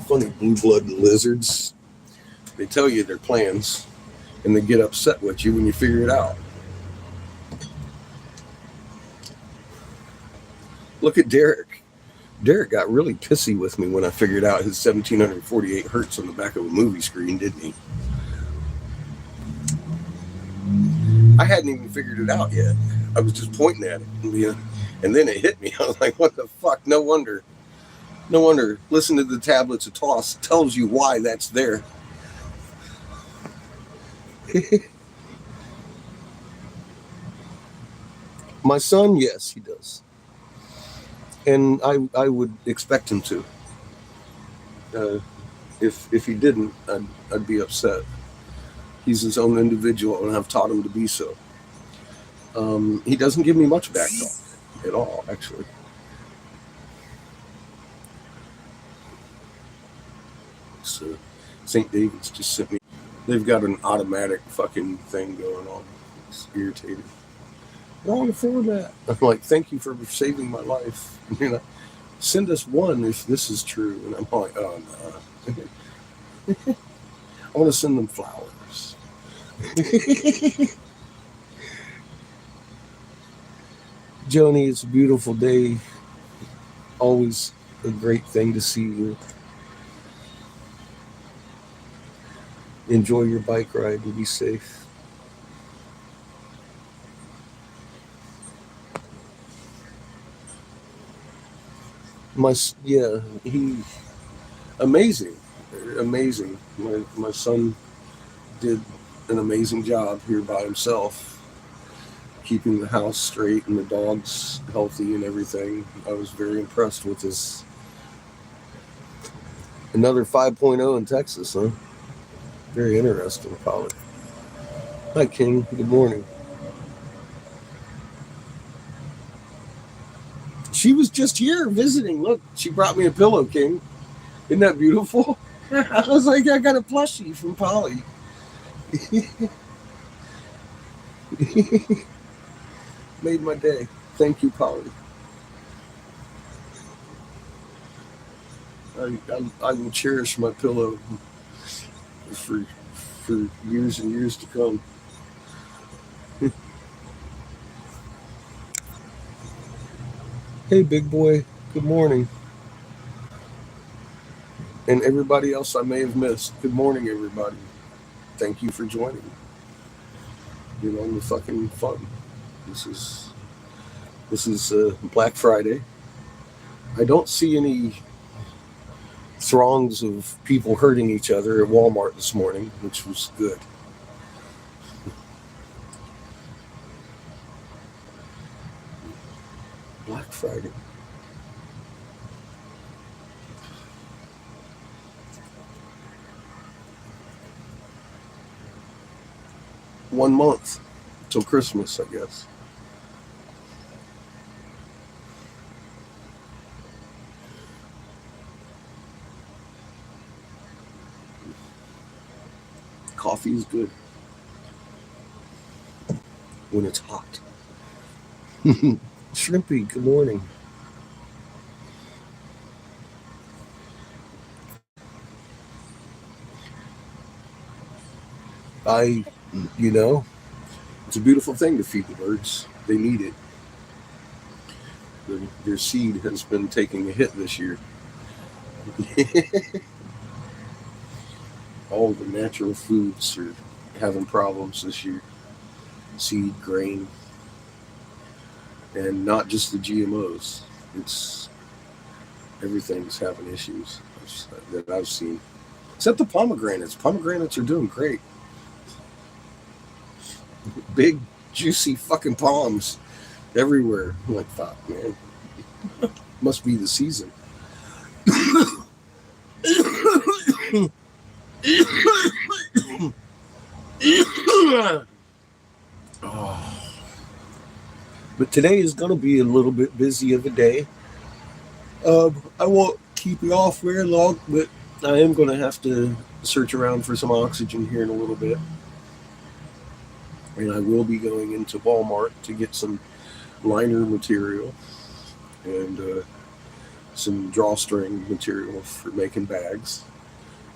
Funny blue blood lizards. They tell you their plans, and they get upset with you when you figure it out. Look at Derek. Derek got really pissy with me when I figured out his 1748 hertz on the back of a movie screen, didn't he? I hadn't even figured it out yet. I was just pointing at it, and then it hit me. I was like, what the fuck? No wonder. Listen to the tablets of Toss. Tells you why that's there. My son, yes, he does. And I would expect him to. If he didn't, I'd be upset. He's his own individual, and I've taught him to be so. He doesn't give me much back talk at all, actually. So St. David's just sent me. They've got an automatic fucking thing going on. It's irritating. Wrong format. I'm like, thank you for saving my life. Send us one if this is true. And I'm like, oh no. I want to send them flowers. Joni, it's a beautiful day. Always a great thing to see you. Enjoy your bike ride and be safe. Yeah, he amazing, amazing. My son did an amazing job here by himself, keeping the house straight and the dogs healthy and everything. I was very impressed with this. Another 5.0 in Texas, huh? Very interesting, Polly. Hi, King. Good morning. She was just here visiting. Look, she brought me a pillow, King. Isn't that beautiful? I was like, I got a plushie from Polly. Made my day. Thank you, Polly. I will cherish my pillow for years and years to come. Hey, big boy. Good morning. And everybody else I may have missed. Good morning, everybody. Thank you for joining. You know, the fucking fun. This is Black Friday. I don't see any throngs of people hurting each other at Walmart this morning, which was good. Black Friday. One month till Christmas, I guess. Coffee is good when it's hot. Shrimpy, good morning. It's a beautiful thing to feed the birds. They need it. Their seed has been taking a hit this year. All the natural foods are having problems this year. Seed, grain, and not just the GMOs. It's everything's having issues that I've seen. Except the pomegranates. Pomegranates are doing great. Big, juicy fucking palms everywhere. I'm like, fuck, man. Must be the season. Oh. But today is going to be a little bit busy of a day. I won't keep you off very long, but I am going to have to search around for some oxygen here in a little bit. And I will be going into Walmart to get some liner material and some drawstring material for making bags.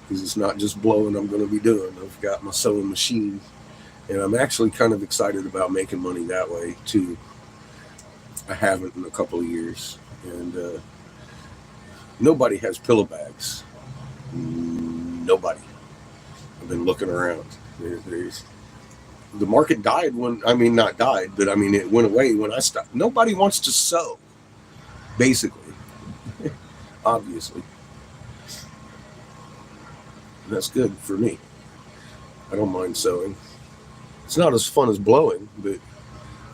Because it's not just blowing I'm going to be doing. I've got my sewing machine. And I'm actually kind of excited about making money that way, too. I haven't in a couple of years. And nobody has pillow bags. Nobody. I've been looking around. The market died not died, but it went away when I stopped. Nobody wants to sew, basically. Obviously. And that's good for me. I don't mind sewing. It's not as fun as blowing, but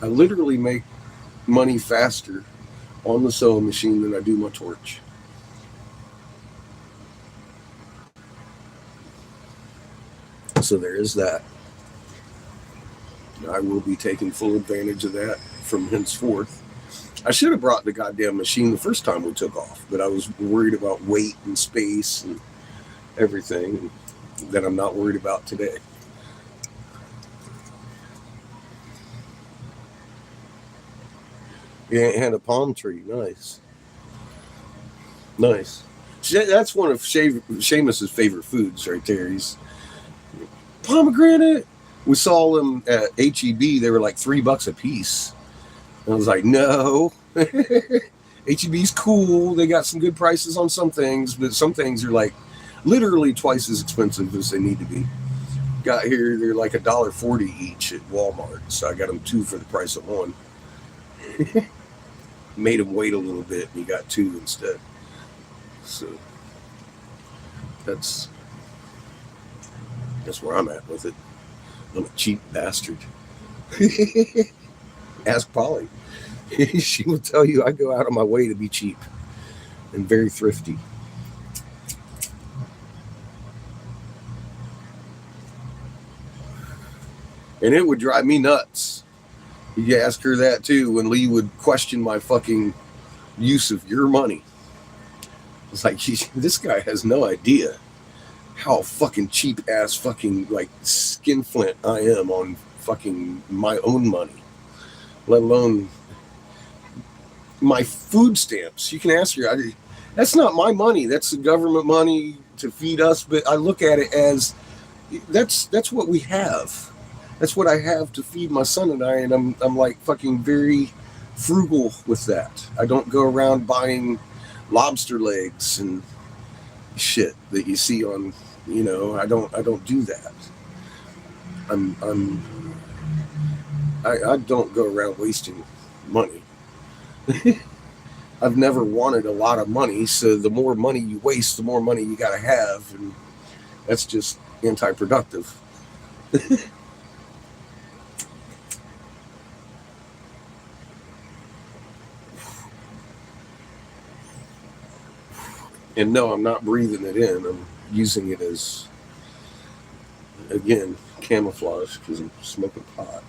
I literally make money faster on the sewing machine than I do my torch. So there is that. I will be taking full advantage of that from henceforth. I should have brought the goddamn machine the first time we took off, but I was worried about weight and space and everything that I'm not worried about today. Yeah, and a palm tree. Nice. Nice. That's one of Seamus's favorite foods right there. He's pomegranate. We saw them at HEB. They were like $3 a piece. I was like, no. HEB's cool. They got some good prices on some things, but some things are like literally twice as expensive as they need to be. Got here, they're like $1.40 each at Walmart, so I got them 2 for the price of 1. Made him wait a little bit, and he got 2 instead. So that's where I'm at with it. I'm a cheap bastard. Ask Polly. She will tell you I go out of my way to be cheap and very thrifty. And it would drive me nuts. You ask her that too when Lee would question my fucking use of your money. It's like, this guy has no idea how fucking cheap ass fucking like skinflint I am on fucking my own money, let alone my food stamps. You can ask her, that's not my money. That's the government money to feed us. But I look at it as that's what we have. That's what I have to feed my son and I. And I'm like fucking very frugal with that. I don't go around buying lobster legs and shit that you see on, you know, I don't do that. I don't go around wasting money. I've never wanted a lot of money, so the more money you waste, the more money you gotta have, and that's just anti-productive. And no, I'm not breathing it in. I'm using it as, again, camouflage because I'm smoking pot.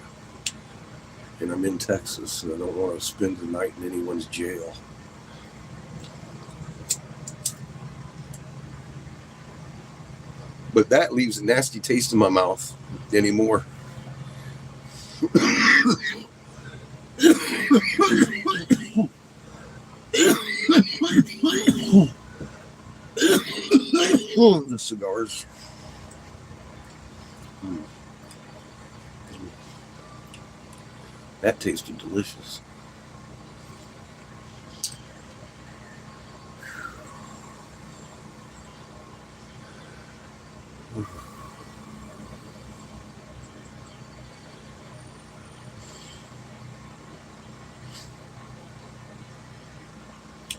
And I'm in Texas, and I don't want to spend the night in anyone's jail. But that leaves a nasty taste in my mouth anymore. The cigars. That tasted delicious.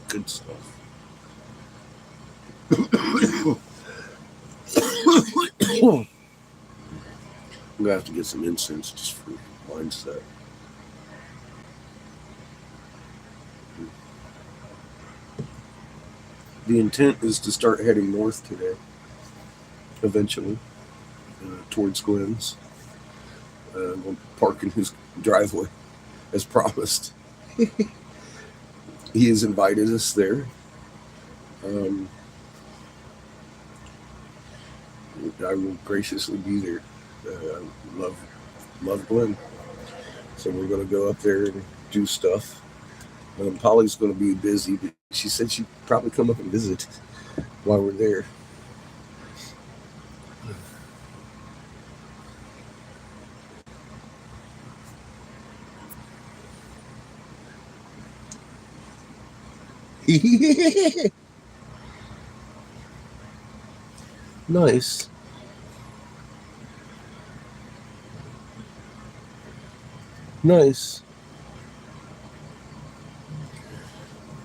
Good stuff. I'm gonna have to get some incense just for mindset. The intent is to start heading north today, eventually, towards Glenn's. We'll park in his driveway, as promised. He has invited us there. I will graciously be there. Love Glenn. So we're going to go up there and do stuff. Polly's going to be busy, but she said she'd probably come up and visit while we're there. Nice. Nice.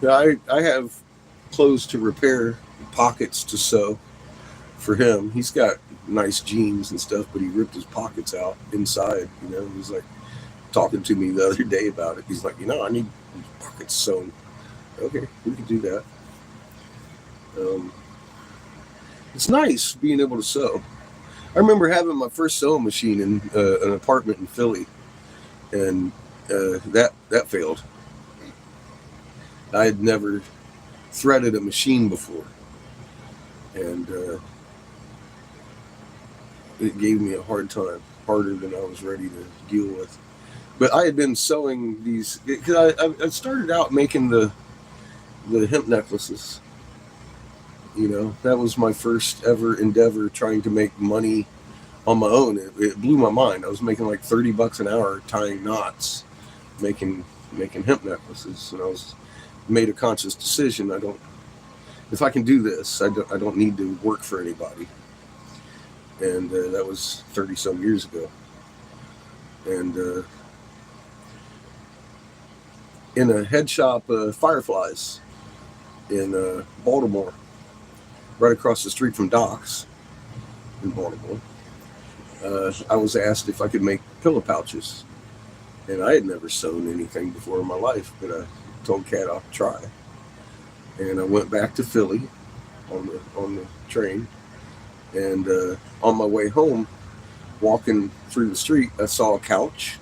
I have clothes to repair, pockets to sew for him. He's got nice jeans and stuff, but he ripped his pockets out inside. You know, he was like talking to me the other day about it. He's like, I need pockets sewn. Okay, we can do that. It's nice being able to sew. I remember having my first sewing machine in an apartment in Philly, and that failed. I had never threaded a machine before, and it gave me a hard time, harder than I was ready to deal with. But I had been sewing these, because I started out making the hemp necklaces. That was my first ever endeavor trying to make money on my own. It blew my mind. I was making like $30 an hour tying knots, making making hemp necklaces, and I made a conscious decision. If I can do this, I don't need to work for anybody. And that was 30 some years ago. And in a head shop, Fireflies in Baltimore, right across the street from Doc's in Baltimore, I was asked if I could make pillow pouches. And I had never sewn anything before in my life, but I told Kat I'll try. And I went back to Philly on the train, and on my way home, walking through the street, I saw a couch,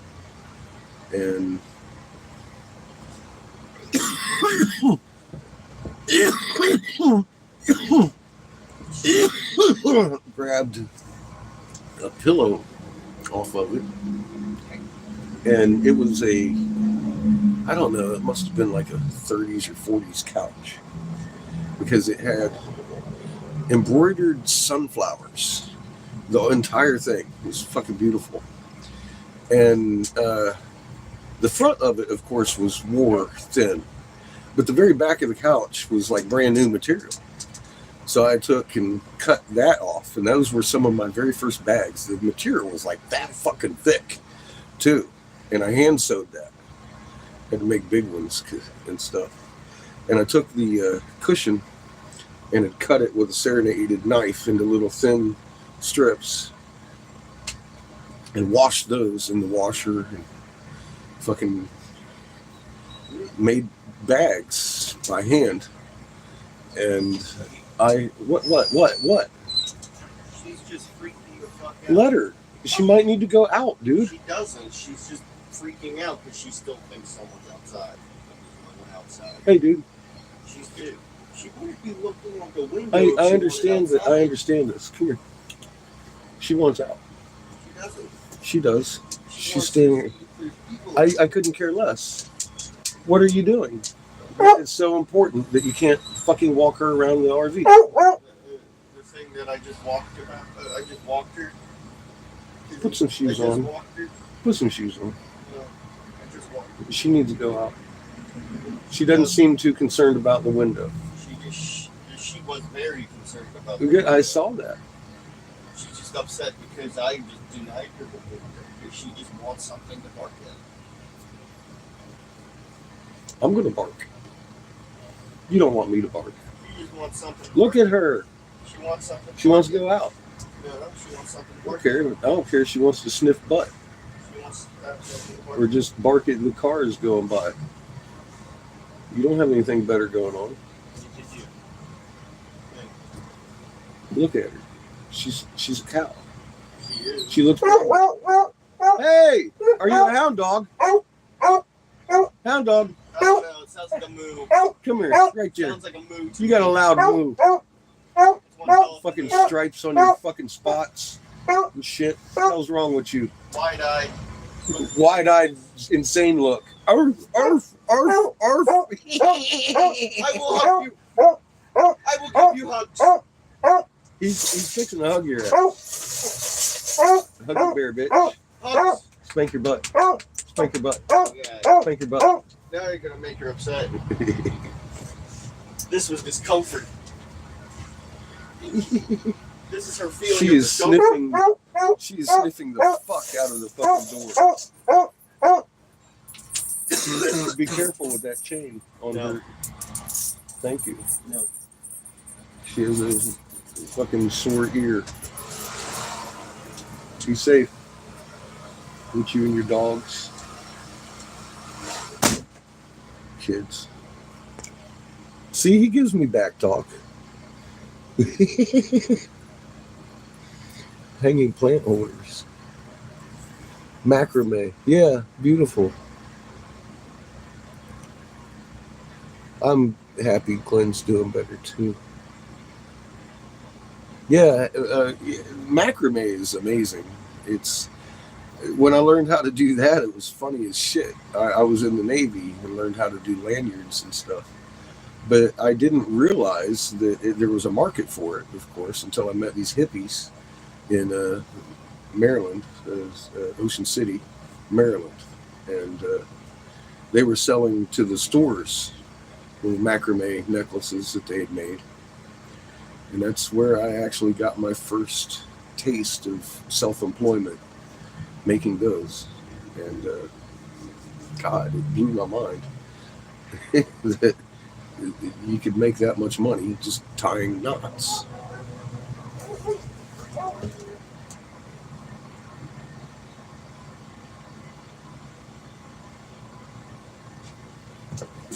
and grabbed a pillow off of it, and it was I don't know, it must have been like a 30s or 40s couch, because it had embroidered sunflowers. The entire thing was fucking beautiful. And the front of it, of course, was war thin, but the very back of the couch was like brand new material. So I took and cut that off, and those were some of my very first bags. The material was like that fucking thick too, and I hand sewed that. Had to make big ones and stuff. And I took the cushion and had cut it with a serrated knife into little thin strips and washed those in the washer and fucking made bags by hand. And what? She's just freaking the fuck out. Let her. She might need to go out, dude. She doesn't. She's just freaking out because she still thinks someone's outside. Hey, dude. She's dude. She wouldn't be looking out the window. I understand that. I understand this. Come here. She wants out. She doesn't. She does. She She's wants staying. to eat through people. I couldn't care less. What are you doing? It's so important that you can't fucking walk her around the RV. The thing that I just walked around. I just walked her. Put some shoes I just on. walked her. Put some shoes on. No, I just walked her. She needs to go out. She doesn't seem too concerned about the window. She was very concerned about Good, I saw that. She's just upset because I just denied her the window because she just wants something to bark at. I'm gonna bark. You don't want me to bark. She just wants something to Look bark at her. She wants something. She wants to go out. No, she wants something to I don't bark care. I don't care if she wants to sniff butt She wants to have something to bark or just bark at the cars going by. You don't have anything better going on. Did you? Look at her. She's a cow. She is. She looks. Hey, are you a hound dog? Hound dog, I don't know. It sounds like a moo. come here, right there. Sounds like a moo. You got a loud moo. Fucking stripes on your fucking spots and shit. What the hell's wrong with you? Wide-eyed. Wide-eyed, insane look. Arf, arf, arf, arf. I will hug you. I will give you hugs. He's fixing to hug your ass. Hug the bear, bitch. Hugs. Spank your butt. Spank your butt. Yeah. Spank your butt. Now you're gonna make her upset. This was discomfort. This is her feeling. She of is discomfort. sniffing. She is sniffing the fuck out of the fucking door. Be careful with that chain on No. her. Thank you. No. She has a fucking sore ear. Be safe. With you and your dogs. Kids. See, he gives me back talk. Hanging plant holders. Macrame. Yeah, beautiful. I'm happy Glenn's doing better too. Yeah, macrame is amazing. It's when I learned how to do that, it was funny as shit. I was in the Navy and learned how to do lanyards and stuff. But I didn't realize that there was a market for it, of course, until I met these hippies in Maryland, Ocean City, Maryland. And they were selling to the stores with macrame necklaces that they had made. And that's where I actually got my first taste of self-employment, making those. And God, it blew my mind that you could make that much money just tying knots.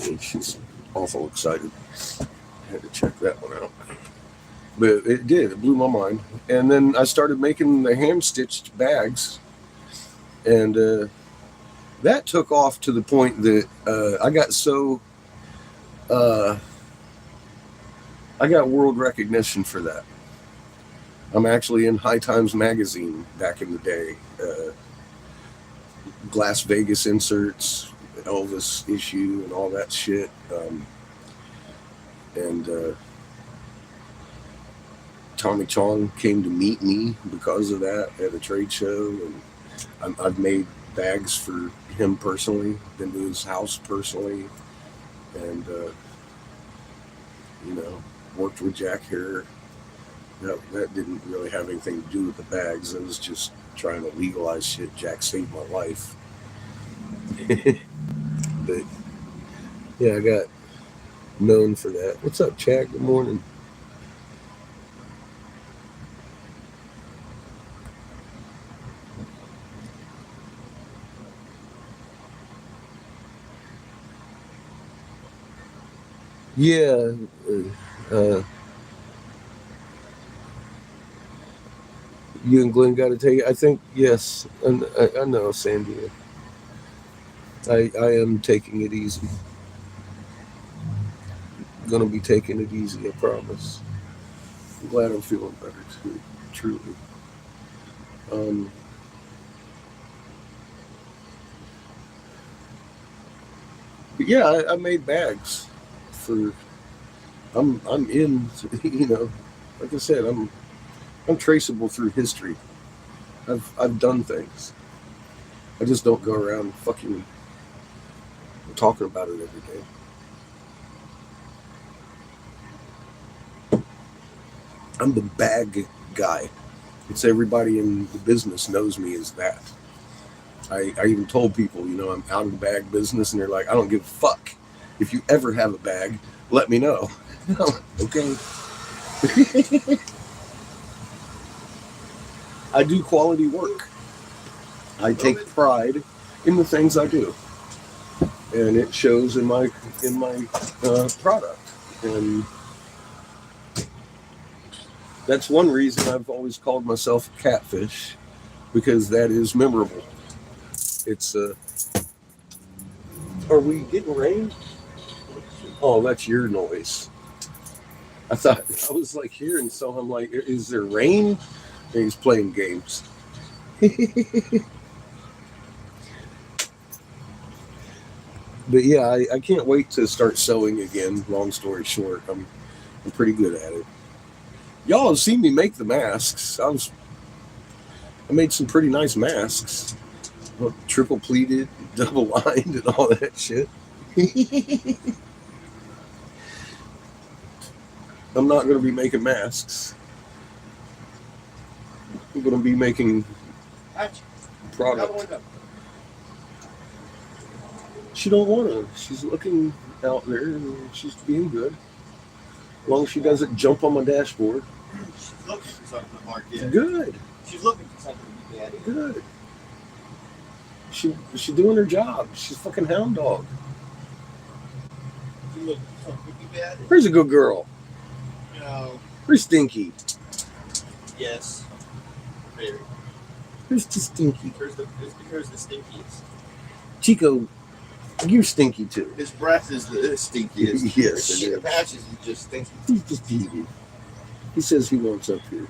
And she's awful excited. I had to check that one out. But it did. It blew my mind. And then I started making the hand-stitched bags. And that took off to the point that I got so... I got world recognition for that. I'm actually in High Times magazine back in the day. Glass Vegas inserts, Elvis issue, and all that shit. Tommy Chong came to meet me because of that at a trade show, and I've made bags for him personally, been to his house personally, and worked with Jack Hare. That didn't really have anything to do with the bags. I was just trying to legalize shit. Jack saved my life. But yeah, I got known for that. What's up, Chad? Good morning. Yeah, you and Glenn got to take it. I think yes. And I know, Sandy. I am taking it easy. Gonna be taking it easy, I promise. I'm glad I'm feeling better too, truly. But yeah, I made bags for. I'm in, like I said, I'm traceable through history. I've done things. I just don't go around fucking talking about it every day. I'm the bag guy. It's everybody in the business knows me as that. I even told people, I'm out of the bag business, and they're like, I don't give a fuck. If you ever have a bag, let me know. Okay. I do quality work. I take pride in the things I do, and it shows in my product. And that's one reason I've always called myself a catfish, because that is memorable. It's Are we getting rain? Oh, that's your noise. I was like hearing, so I'm like, is there rain? And he's playing games. But yeah, I can't wait to start sewing again. Long story short, I'm pretty good at it. Y'all have seen me make the masks. I made some pretty nice masks. Triple pleated, double lined, and all that shit. I'm not going to be making masks. I'm going to be making product. She don't want to. She's looking out there and she's being good. As long as she doesn't jump on my dashboard. She's looking for something to mark in. Good. She's looking for something to be added. Good. She's doing her job. She's a fucking hound dog. She's looking for something to be added. Where's a good girl? No. Where's Stinky? Yes. Very. Where's the Stinky? Here's the stinkiest. Chico, you're stinky too. His breath is the stinkiest. Yes, The it is. patches is just stinky. He's just eating. He says he wants up here.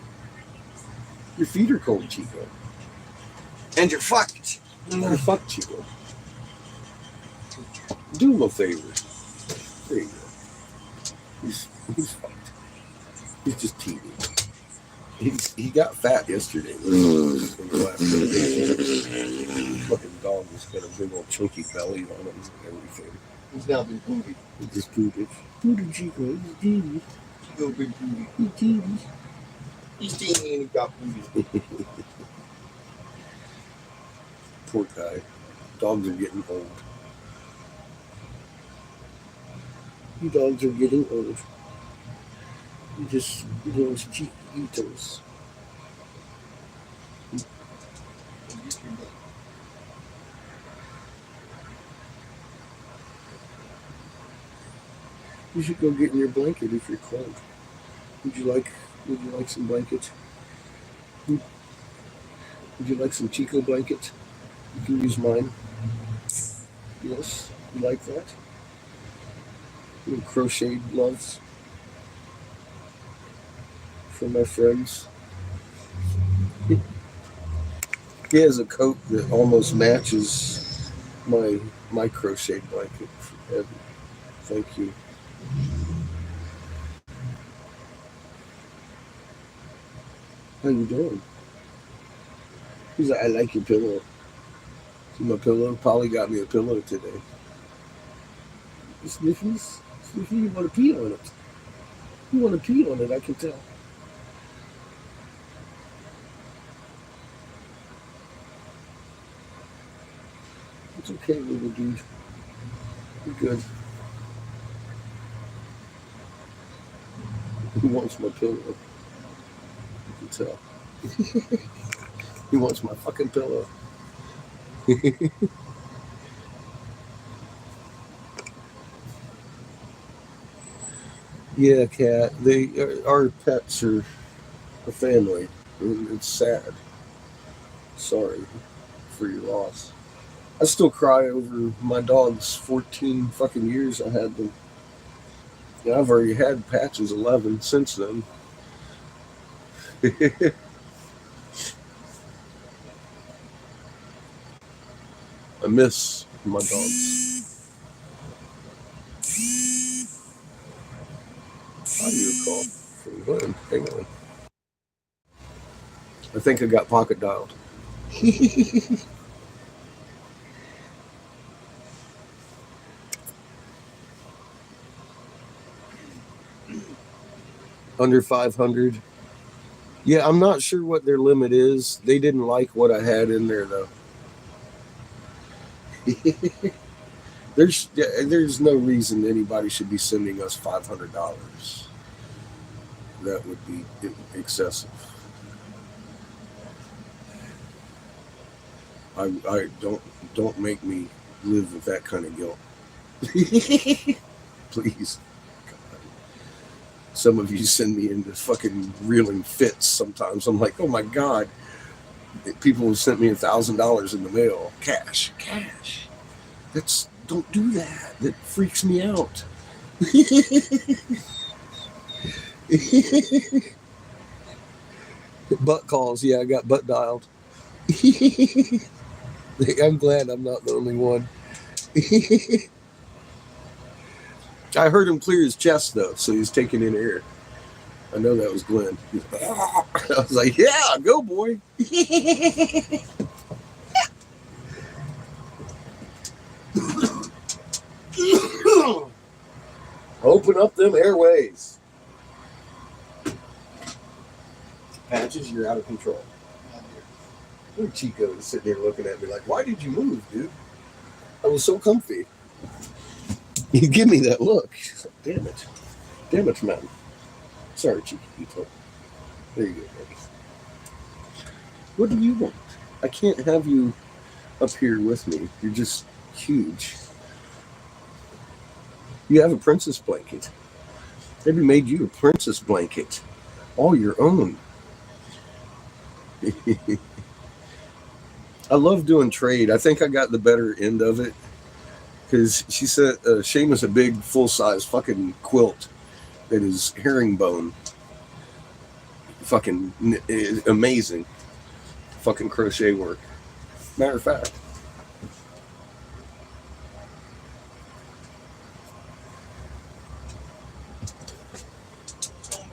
Your feet are cold, Chico. And you're fucked. Oh, fuck Chico. Do him a favor. There you go. He's fucked. He's just teething. He got fat yesterday. In the last 2 days. Fucking dog has got a big old chunky belly on him and everything. He's now been booty. He just booted. Booted Chico. He's duty. Chico big booty. He's duty. He's teeny and he got booty. Poor guy. Dogs are getting old. You dogs are getting old. You just little chiquitos. You should go get in your blanket if you're cold. Would you like some blanket? Would you like some Chico blanket? You can use mine. Yes, you like that? Little crocheted gloves for my friends. He has a coat that almost matches my crocheted blanket. Ed. Thank you. How you doing? He's like, I like your pillow. See my pillow? Polly got me a pillow today. Sniffies? Sniffy, you want to pee on it? You want to pee on it, I can tell. It's okay, little dude. You're good. He wants my pillow. You can tell. He wants my fucking pillow. Yeah, cat. Our pets are a family. It's sad. Sorry for your loss. I still cry over my dogs. 14 fucking years I had them. Yeah, I've already had Patches 11 since then. I miss my dogs. Audio call from Glenn. Hang on. I think I got pocket dialed. Under 500. Yeah, I'm not sure what their limit is. They didn't like what I had in there, though. There's no reason anybody should be sending us $500. That would be excessive. I don't make me live with that kind of guilt. Please. God. Some of you send me into fucking reeling fits sometimes. I'm like, oh my God. People have sent me $1,000 in the mail. Cash. Don't do that. That freaks me out. Butt calls. Yeah, I got butt dialed. I'm glad I'm not the only one. I heard him clear his chest, though, so he's taking in air. I know that was Glenn. I was like, yeah, go, boy. Open up them airways. Patches, you're out of control. Poor Chico is sitting there looking at me like, why did you move, dude? I was so comfy. You give me that look. Damn it. Damn it, man. Sorry, Chiquito. There you go, baby. What do you want? I can't have you up here with me. You're just huge. You have a princess blanket. Maybe made you a princess blanket. All your own. I love doing trade. I think I got the better end of it. Because she sent Seamus a big full-size fucking quilt that is herringbone. Fucking amazing. Fucking crochet work. Matter of fact.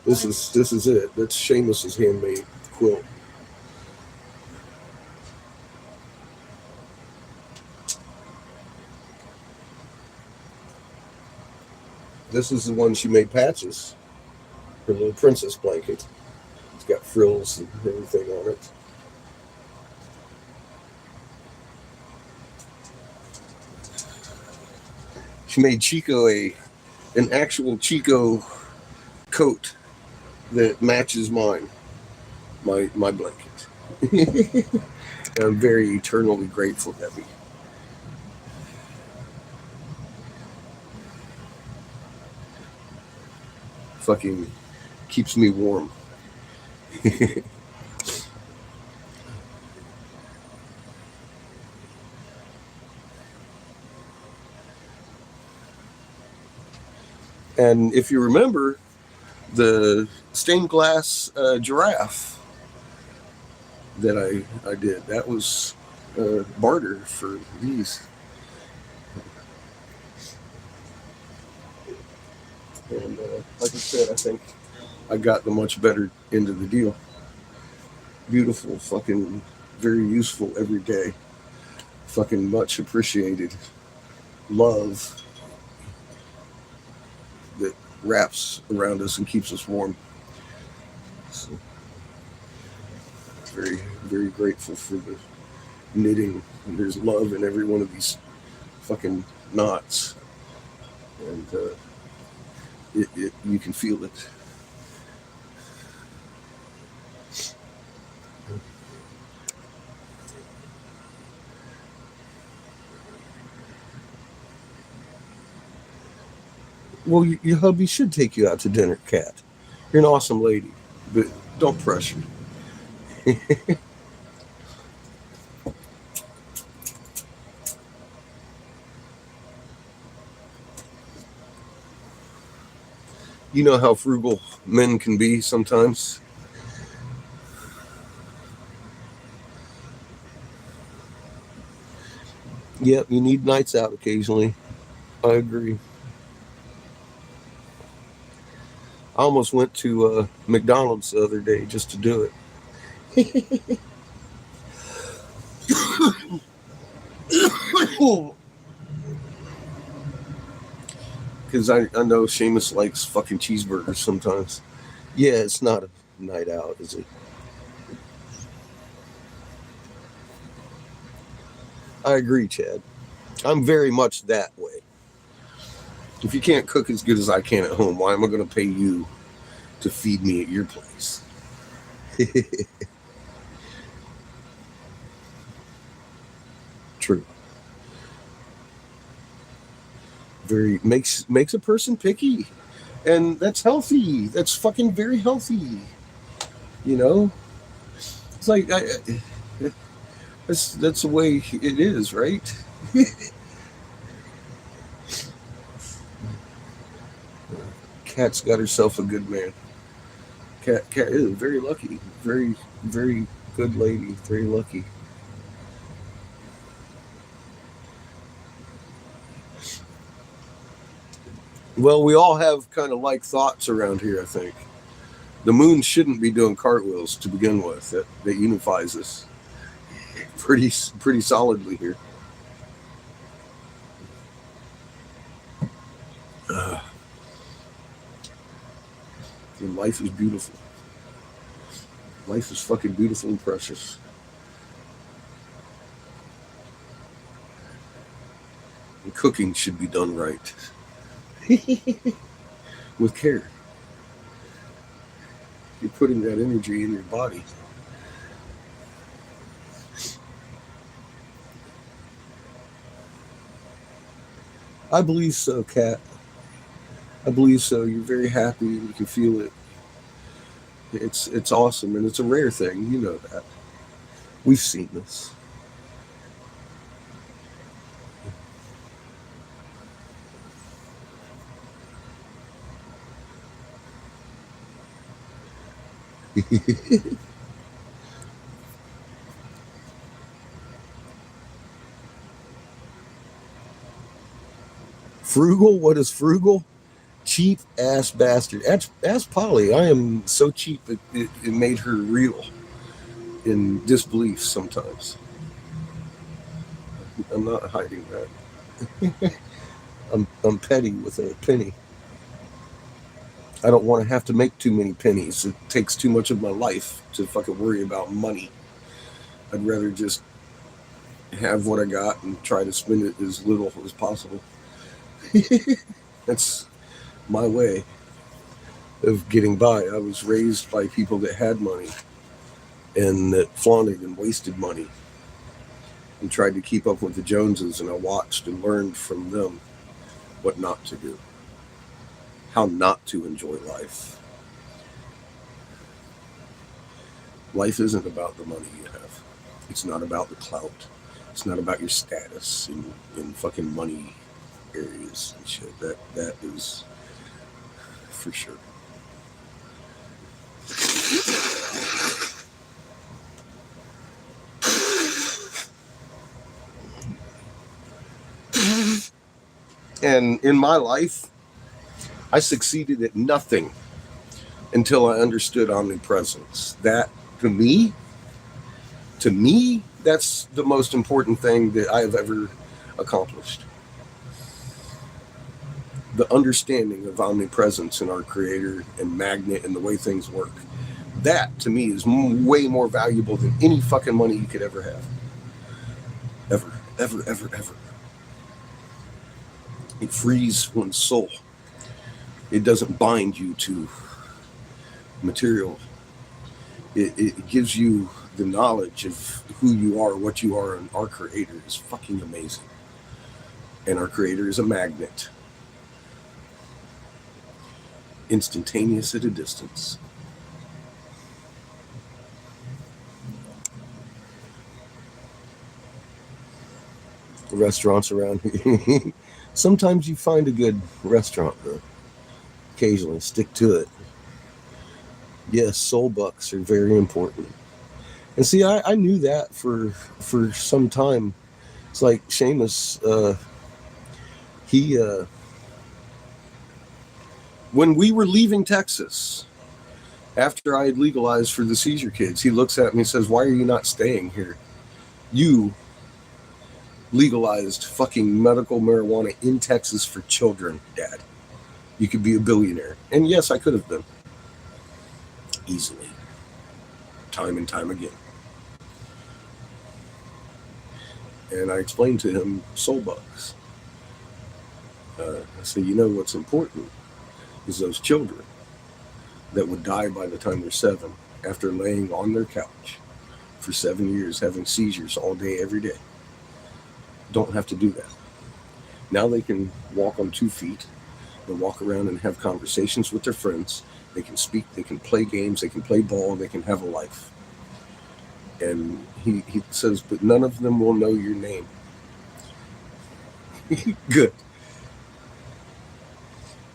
This is it. That's Seamus's handmade quilt. This is the one she made patches. Her little princess blanket. It's got frills and everything on it. She made Chico an actual Chico coat that matches mine, my blanket. I'm very eternally grateful, Debbie. Fucking keeps me warm. And if you remember, the stained glass giraffe that I did, that was barter for these. And like I said, I think I got the much better end of the deal. Beautiful, fucking very useful every day. Fucking much appreciated love that wraps around us and keeps us warm. So, very, very grateful for the knitting. And there's love in every one of these fucking knots. And you can feel it. Well, your hubby should take you out to dinner, Kat. You're an awesome lady, but don't pressure. You know how frugal men can be sometimes. Yep, you need nights out occasionally. I agree. I almost went to McDonald's the other day just to do it. Because I know Seamus likes fucking cheeseburgers sometimes. Yeah, it's not a night out, is it? I agree, Chad. I'm very much that way. If you can't cook as good as I can at home, why am I going to pay you to feed me at your place? True. Very makes a person picky, and that's healthy. That's fucking very healthy. You know, it's like that's the way it is, right? Kat's got herself a good man. Kat is very lucky. Very, very good lady. Very lucky. Well, we all have kind of like thoughts around here, I think. The moon shouldn't be doing cartwheels to begin with. That unifies us pretty solidly here. And life is beautiful. Life is fucking beautiful and precious. And cooking should be done right. With care. You're putting that energy in your body. I believe so, Kat. I believe so. You're very happy and you can feel it. It's awesome, and it's a rare thing. You know that. We've seen this. Frugal? What is frugal? Cheap ass bastard. Ask Polly. I am so cheap it made her reel in disbelief sometimes. I'm not hiding that. I'm petty with a penny. I don't want to have to make too many pennies. It takes too much of my life to fucking worry about money. I'd rather just have what I got and try to spend it as little as possible. That's my way of getting by. I was raised by people that had money and that flaunted and wasted money and tried to keep up with the Joneses, and I watched and learned from them what not to do, how not to enjoy life. Life isn't about the money you have. It's not about the clout. It's not about your status in fucking money areas and shit. That is for sure. And in my life, I succeeded at nothing until I understood omnipresence. That, to me, that's the most important thing that I have ever accomplished. The understanding of omnipresence in our Creator and magnet and the way things work. That, to me, is way more valuable than any fucking money you could ever have. Ever, ever, ever, ever. It frees one's soul. It doesn't bind you to material. It gives you the knowledge of who you are, what you are, and our Creator is fucking amazing. And our Creator is a magnet. Instantaneous at a distance. The restaurants around here. Sometimes you find a good restaurant, though. Occasionally, stick to it. Yes, soul bucks are very important. And see, I knew that for some time. It's like Seamus, when we were leaving Texas, after I had legalized for the seizure kids, he looks at me and says, "Why are you not staying here? You legalized fucking medical marijuana in Texas for children, Dad. You could be a billionaire." And yes, I could have been. Easily. Time and time again. And I explained to him soul bucks. I said, you know what's important is those children that would die by the time they're 7 after laying on their couch for 7 years having seizures all day, every day. Don't have to do that. Now they can walk on 2 feet and walk around and have conversations with their friends. They can speak, they can play games, they can play ball, they can have a life. And he says, but none of them will know your name. Good.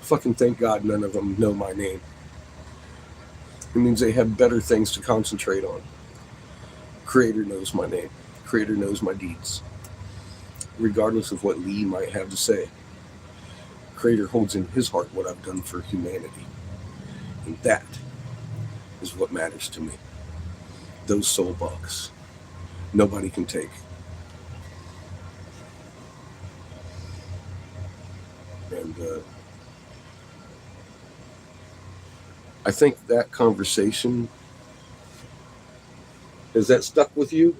Fucking thank God none of them know my name. It means they have better things to concentrate on. Creator knows my name. Creator knows my deeds. Regardless of what Lee might have to say. Creator holds in his heart what I've done for humanity. And that is what matters to me. Those soul bucks. Nobody can take. And I think that conversation, has that stuck with you?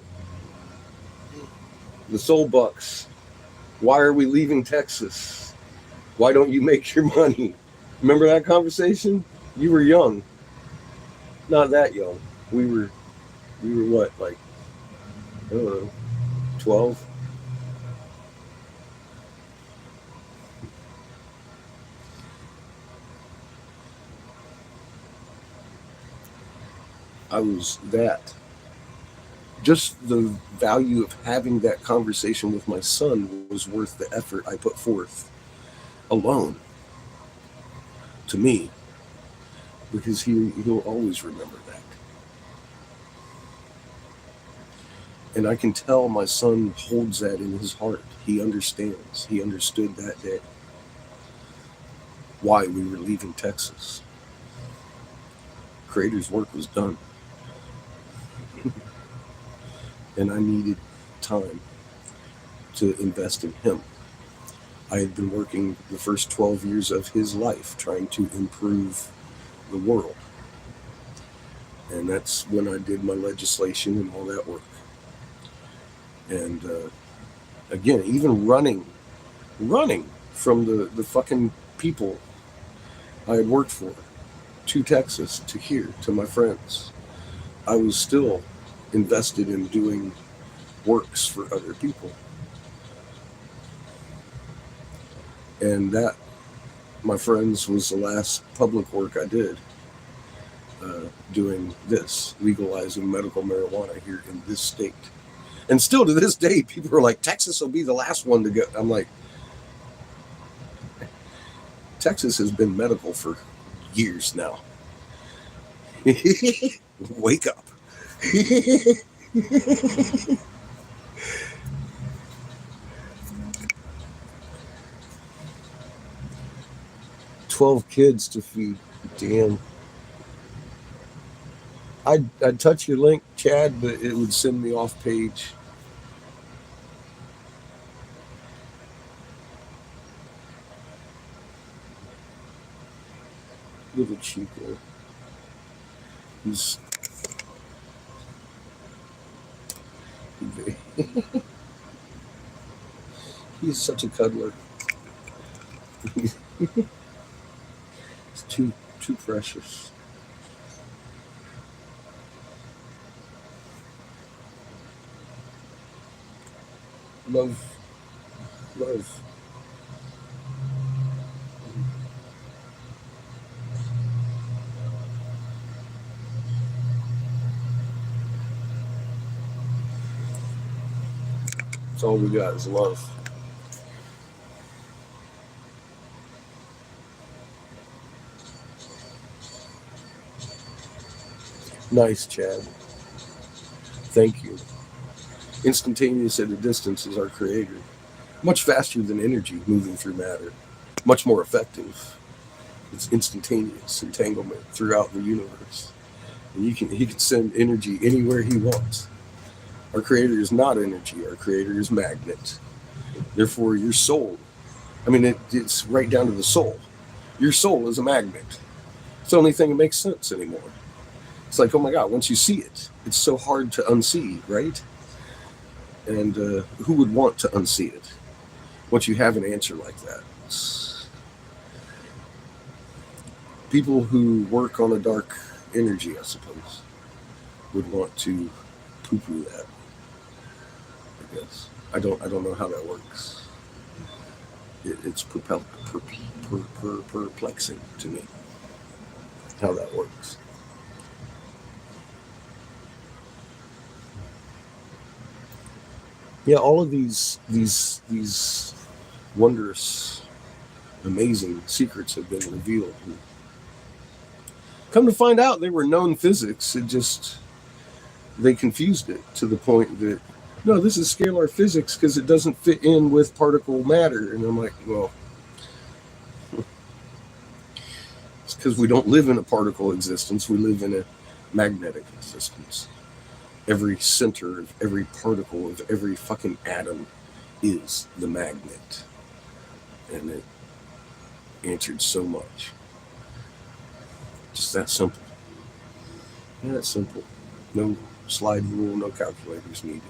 The soul bucks. Why are we leaving Texas? Why don't you make your money? Remember that conversation? You were young. Not that young. We were what, like, I don't know, 12? I was that. Just the value of having that conversation with my son was worth the effort I put forth alone to me, because he'll always remember that. And I can tell my son holds that in his heart. He understands. He understood that day why we were leaving Texas. Creator's work was done. And I needed time to invest in him. I had been working the first 12 years of his life trying to improve the world. And that's when I did my legislation and all that work. And again, even running from the fucking people I had worked for to Texas, to here, to my friends, I was still invested in doing works for other people. And that, my friends, was the last public work I did, doing this, legalizing medical marijuana here in this state. And still to this day, people are like, Texas will be the last one to go. I'm like, Texas has been medical for years now. Wake up. 12 kids to feed. Damn. I'd touch your link, Chad, but it would send me off page. Little Chico. He's such a cuddler. He's too precious. Love. That's all we got is love. Nice, Chad. Thank you. Instantaneous at a distance is our creator. Much faster than energy moving through matter. Much more effective. It's instantaneous entanglement throughout the universe. And he can send energy anywhere he wants. Our creator is not energy. Our creator is magnet. Therefore, your soul, it's right down to the soul. Your soul is a magnet. It's the only thing that makes sense anymore. It's like, oh my God, once you see it, it's so hard to unsee, right? And who would want to unsee it once you have an answer like that? People who work on a dark energy, I suppose, would want to poo-poo that. I guess I don't know how that works. It's perplexing to me how that works. Yeah, all of these wondrous, amazing secrets have been revealed. Come to find out, they were known physics. They confused it to the point that, no, this is scalar physics because it doesn't fit in with particle matter. And I'm like, well, it's because we don't live in a particle existence. We live in a magnetic existence. Every center of every particle of every fucking atom is the magnet. And it answered so much. Just that simple. Yeah, that's simple. No slide rule, no calculators needed.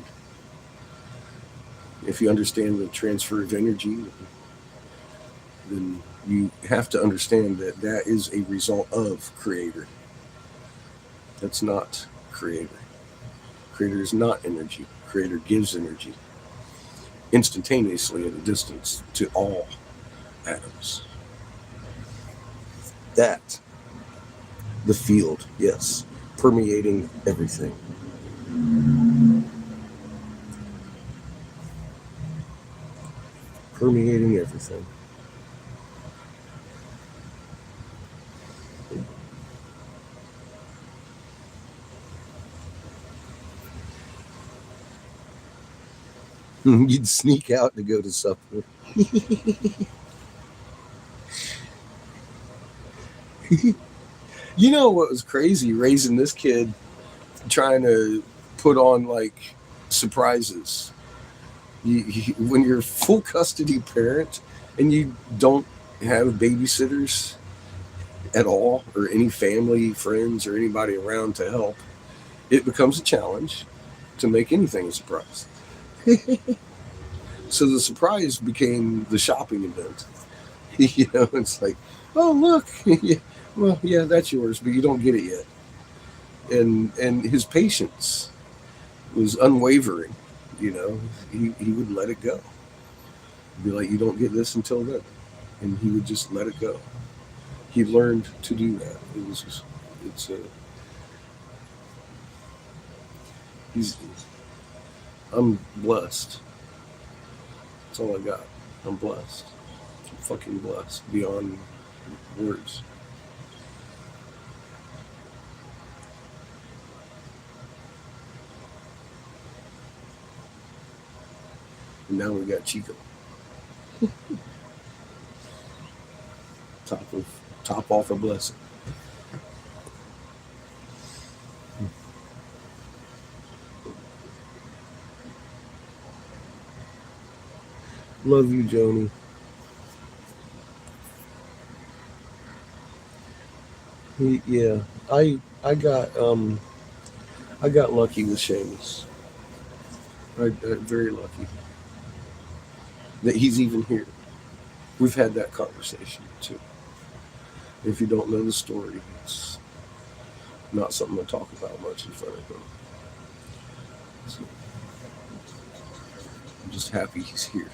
If you understand the transfer of energy, then you have to understand that that is a result of creator. That's not creator. Creator is not energy. Creator gives energy instantaneously at a distance to all atoms. That, the field, yes, permeating everything. Permeating everything. You'd sneak out to go to supper. You know what was crazy? Raising this kid, trying to put on like surprises. When you're a full custody parent and you don't have babysitters, at all, or any family, friends, or anybody around to help, it becomes a challenge to make anything a surprise. So the surprise became the shopping event. It's like, oh look, well, yeah, that's yours, but you don't get it yet. And his patience was unwavering. He would let it go. He'd be like, you don't get this until then, and he would just let it go. He learned to do that. I'm blessed. That's all I got. I'm blessed. I'm fucking blessed beyond words. And now we got Chico. Top off a blessing. Love you, Joni. Yeah, I got lucky with Seamus. I very lucky that he's even here. We've had that conversation too. If you don't know the story, it's not something I talk about much in front of him. So, I'm just happy he's here.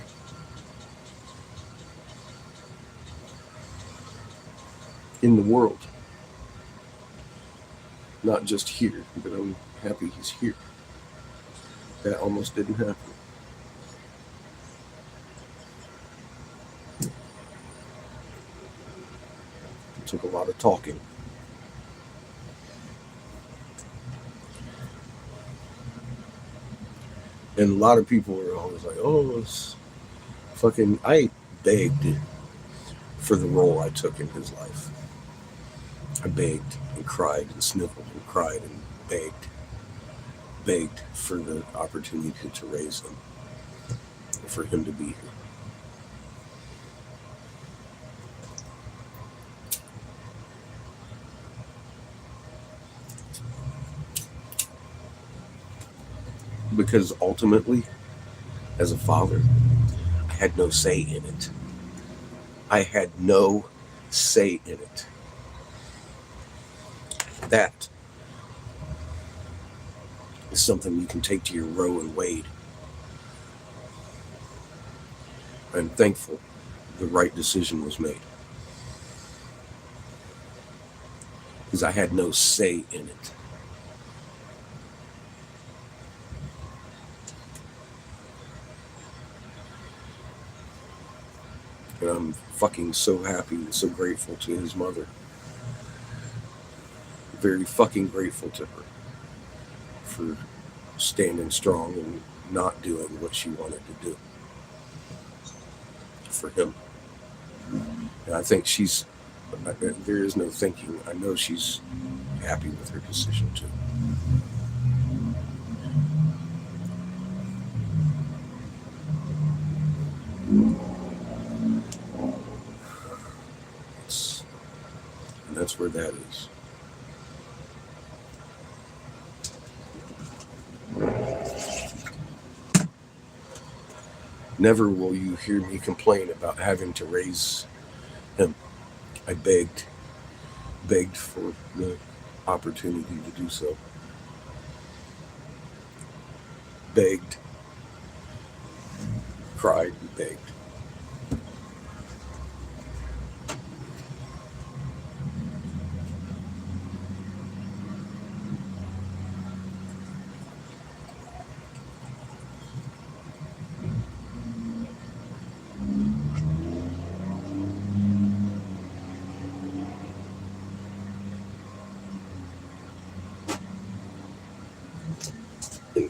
In the world. Not just here, but I'm happy he's here. That almost didn't happen. It took a lot of talking. And a lot of people are always like, oh, it's fucking... I begged for the role I took in his life. I begged and cried and sniffled and cried and begged for the opportunity to raise him, for him to be here. Because ultimately, as a father, I had no say in it. I had no say in it. That is something you can take to your Roe and Wade. I'm thankful the right decision was made. Because I had no say in it. And I'm fucking so happy and so grateful to his mother. Very fucking grateful to her for standing strong and not doing what she wanted to do for him. And I think there is no thinking. I know she's happy with her decision too. And that's where that is. Never will you hear me complain about having to raise him. I begged for the opportunity to do so. Begged, cried, and begged.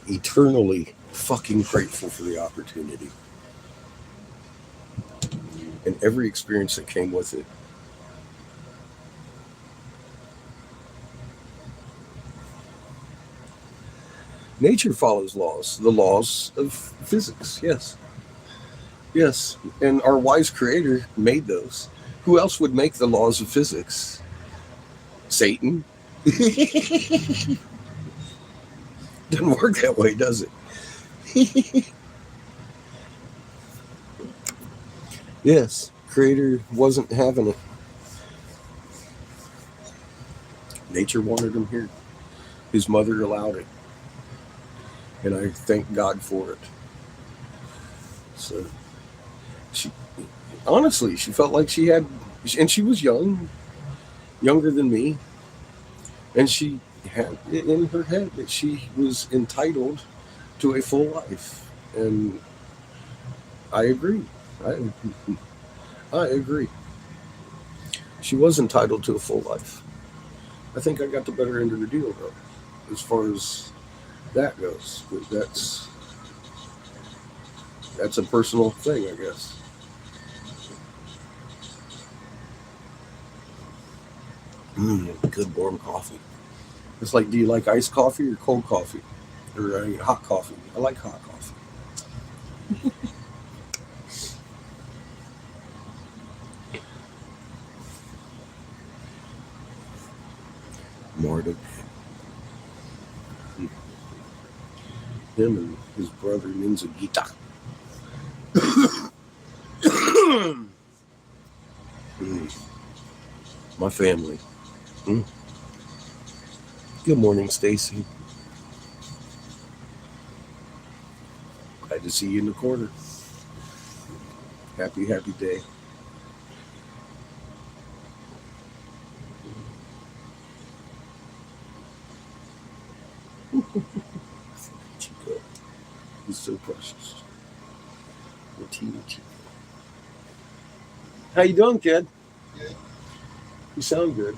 Eternally fucking grateful for the opportunity and every experience that came with it. Nature follows laws, the laws of physics. Yes, and our wise creator made those. Who else would make the laws of physics Satan. Doesn't work that way, does it? Yes, Creator wasn't having it. Nature wanted him here. His mother allowed it. And I thank God for it. So, she felt like she had, and she was young, younger than me. And she had it in her head that she was entitled to a full life. And I agree. I agree. She was entitled to a full life. I think I got the better end of the deal, though, as far as that goes. But that's a personal thing, I guess. Good warm coffee. It's like, do you like iced coffee or cold coffee? Or hot coffee? I like hot coffee. Marduk. Him and his brother Ninzagita. My family. Good morning, Stacy. Glad to see you in the corner. Happy day. Chico. He's so precious. The teeny Chico. How you doing, kid? Good. You sound good.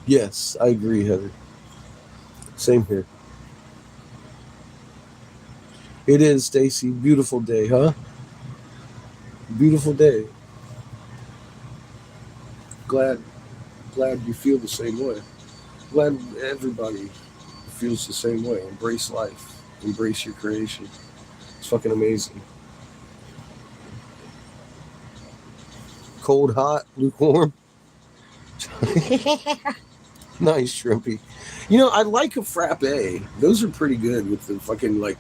Yes, I agree, Heather. Same here. It is, Stacy. Beautiful day, huh? Beautiful day. Glad you feel the same way. Glad everybody feels the same way. Embrace life. Embrace your creation. It's fucking amazing. Cold, hot, lukewarm. Nice, Shrimpy. You know, I like a frappe. Those are pretty good with the fucking, like,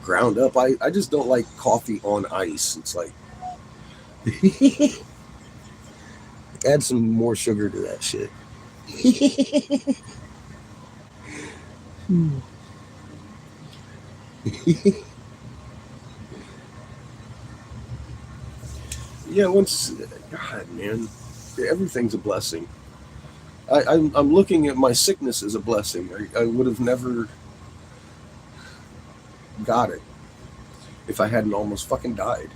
ground up. I just don't like coffee on ice. It's like, add some more sugar to that shit. Yeah, God, man, everything's a blessing. I'm looking at my sickness as a blessing. I would have never got it if I hadn't almost fucking died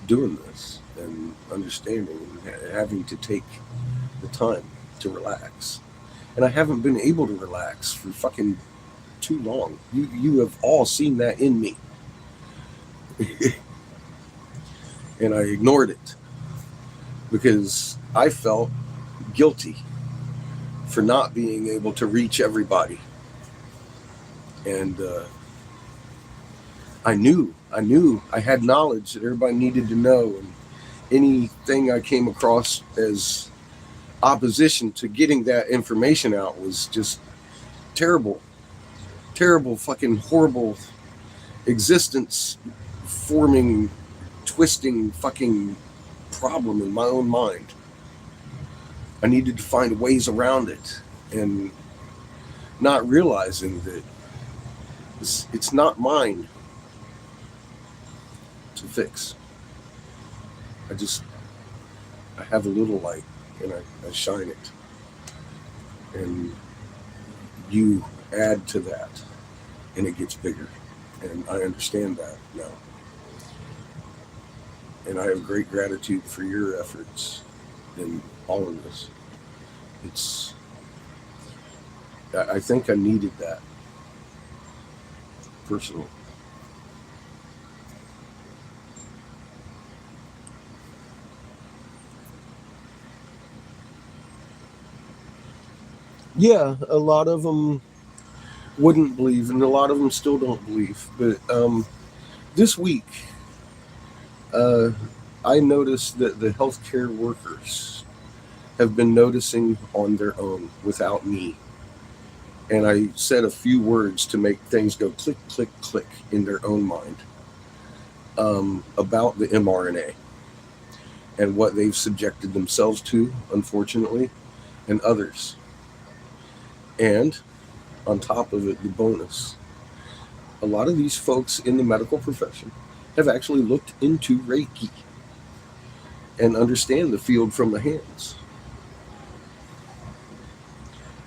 doing this and understanding and having to take the time to relax. And I haven't been able to relax for fucking too long. You have all seen that in me. And I ignored it because I felt guilty for not being able to reach everybody. And I knew I had knowledge that everybody needed to know, and anything I came across as opposition to getting that information out was just terrible, fucking horrible existence forming, twisting fucking problem in my own mind. I needed to find ways around it, and not realizing that it's not mine to fix. I have a little light, and I shine it, and you add to that, and it gets bigger, and I understand that now. And I have great gratitude for your efforts in all of this. I think I needed that. personal. Yeah, a lot of them wouldn't believe, and a lot of them still don't believe. But this week, I noticed that the healthcare workers have been noticing on their own without me. And I said a few words to make things go click, click, click in their own mind about the mRNA and what they've subjected themselves to, unfortunately, and others. And on top of it, the bonus, a lot of these folks in the medical profession have actually looked into Reiki and understand the field from the hands.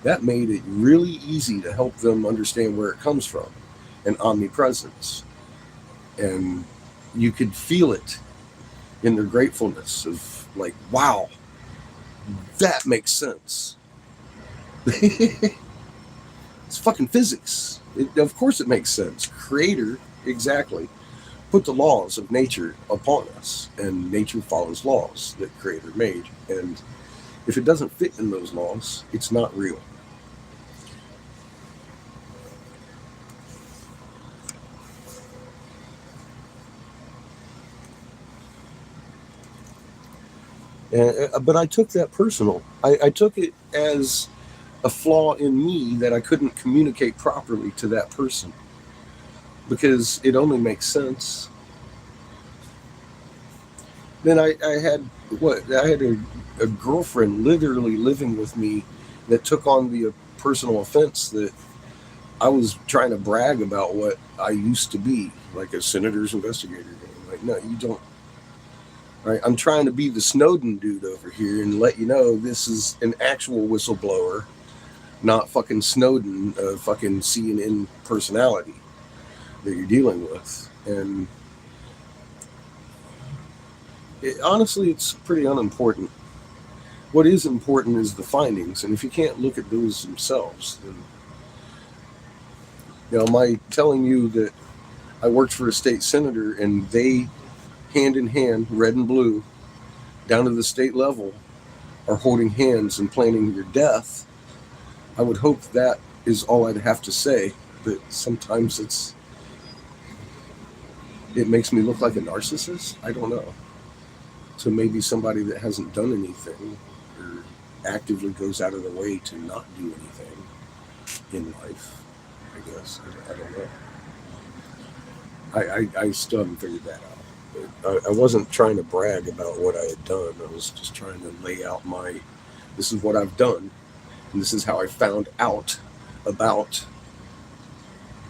That made it really easy to help them understand where it comes from and omnipresence. And you could feel it in their gratefulness of like, wow, that makes sense. It's fucking physics. Of course it makes sense. Creator, exactly, put the laws of nature upon us, and nature follows laws that Creator made. And if it doesn't fit in those laws, it's not real. But I took that personal. I took it as a flaw in me that I couldn't communicate properly to that person, because it only makes sense. Then I had a girlfriend literally living with me that took on the personal offense that I was trying to brag about what I used to be, like a senator's investigator. Like, no, you don't. Right? I'm trying to be the Snowden dude over here and let you know this is an actual whistleblower, not fucking Snowden, fucking CNN personality that you're dealing with. And honestly, it's pretty unimportant. What is important is the findings, and if you can't look at those themselves, then my telling you that I worked for a state senator and they, hand in hand, red and blue, down to the state level, are holding hands and planning your death, I would hope that is all I'd have to say. But sometimes it makes me look like a narcissist. I don't know. So maybe somebody that hasn't done anything or actively goes out of their way to not do anything in life, I guess. I don't know. I still haven't figured that out. I wasn't trying to brag about what I had done. I was just trying to lay out this is what I've done, and this is how I found out about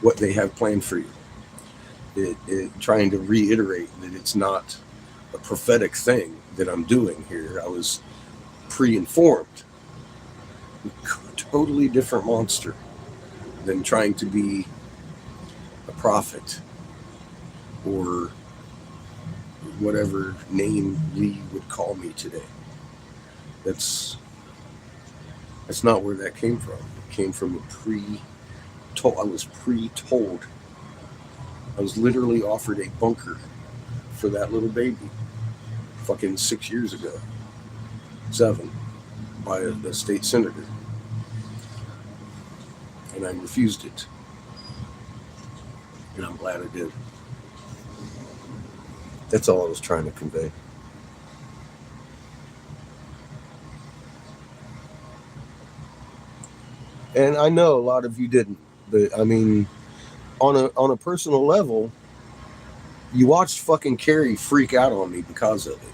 what they have planned for you. Trying to reiterate that it's not a prophetic thing that I'm doing here. I was pre-informed. A totally different monster than trying to be a prophet or whatever name Lee would call me today. That's not where that came from. It came from I was pre-told. I was literally offered a bunker for that little baby fucking 6 years ago. 7, by a state senator. And I refused it. And I'm glad I did. That's all I was trying to convey. And I know a lot of you didn't, but I mean, on a personal level, you watched fucking Carrie freak out on me because of it.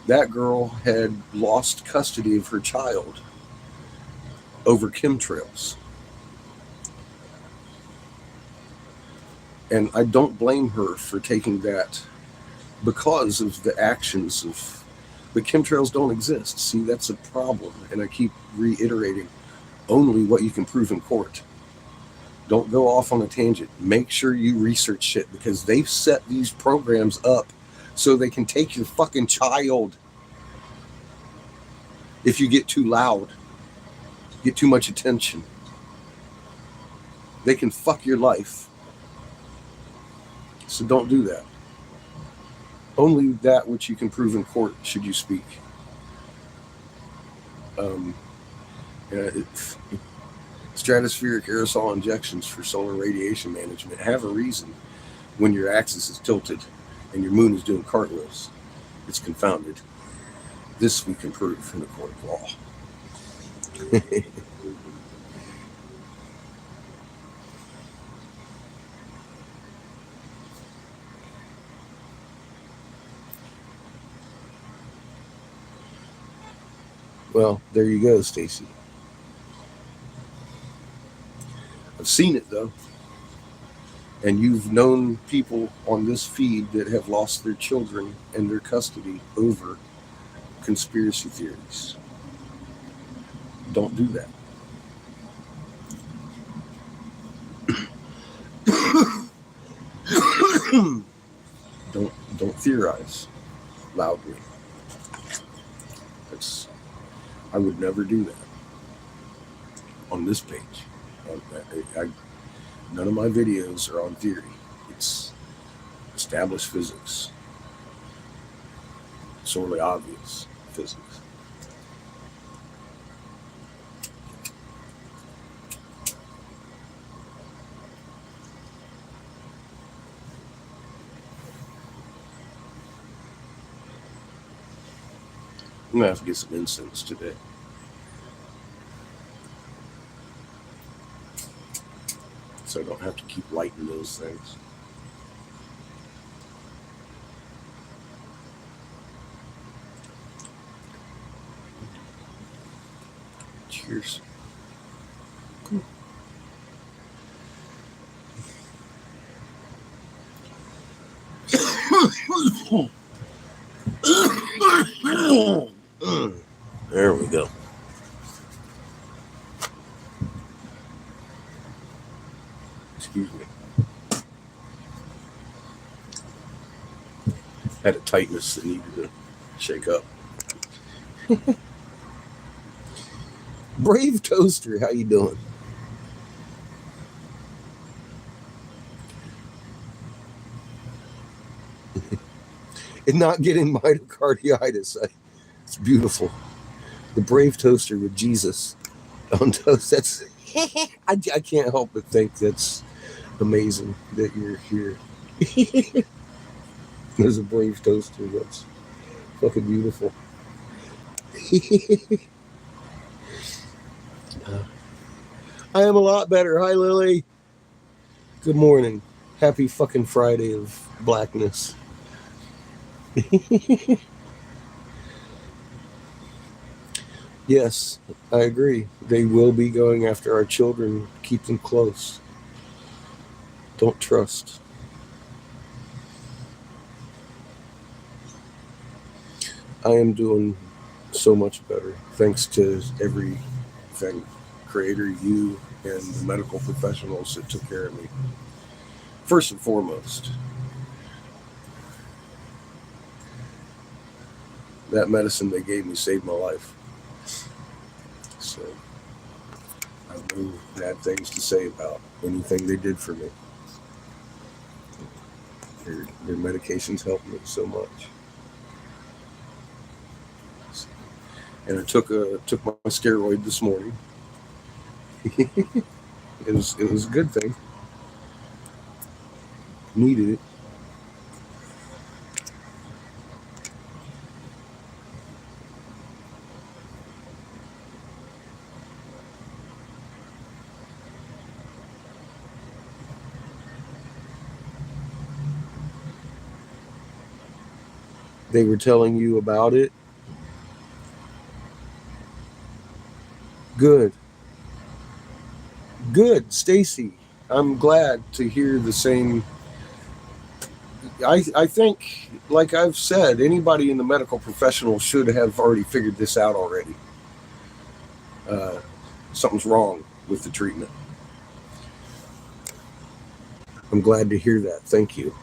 That girl had lost custody of her child over chemtrails. And I don't blame her for taking that because of the actions of the chemtrails don't exist. See, that's a problem. And I keep reiterating only what you can prove in court. Don't go off on a tangent. Make sure you research shit, because they've set these programs up so they can take your fucking child. If you get too loud, get too much attention, they can fuck your life So don't do that. Only that which you can prove in court should you speak. Stratospheric aerosol injections for solar radiation management have a reason when your axis is tilted and your moon is doing cartwheels. It's confounded. This we can prove in a court of law. Well, there you go, Stacy. I've seen it though. And you've known people on this feed that have lost their children and their custody over conspiracy theories. Don't do that. Don't theorize loudly. I would never do that on this page. None of my videos are on theory. It's established physics. Sorely obvious physics. I'm gonna have to get some incense today. So I don't have to keep lighting those things. Cheers. There we go. Excuse me. Had a tightness that needed to shake up. Brave Toaster, how you doing? And not getting myocarditis. It's beautiful. The Brave Toaster with Jesus on toast. That's I can't help but think that's amazing that you're here. There's a Brave Toaster. That's fucking beautiful. I am a lot better. Hi, Lily. Good morning. Happy fucking Friday of blackness. Yes, I agree. They will be going after our children. Keep them close. Don't trust. I am doing so much better thanks to everything. Creator, you, and the medical professionals that took care of me. First and foremost, that medicine they gave me saved my life. So I have no bad things to say about anything they did for me. Their medications helped me so much. And I took my steroid this morning. It was a good thing. Needed it. They were telling you about it. Good. Good, Stacy. I'm glad to hear the same. I think, like I've said, anybody in the medical professional should have already figured this out already. Something's wrong with the treatment. I'm glad to hear that. Thank you.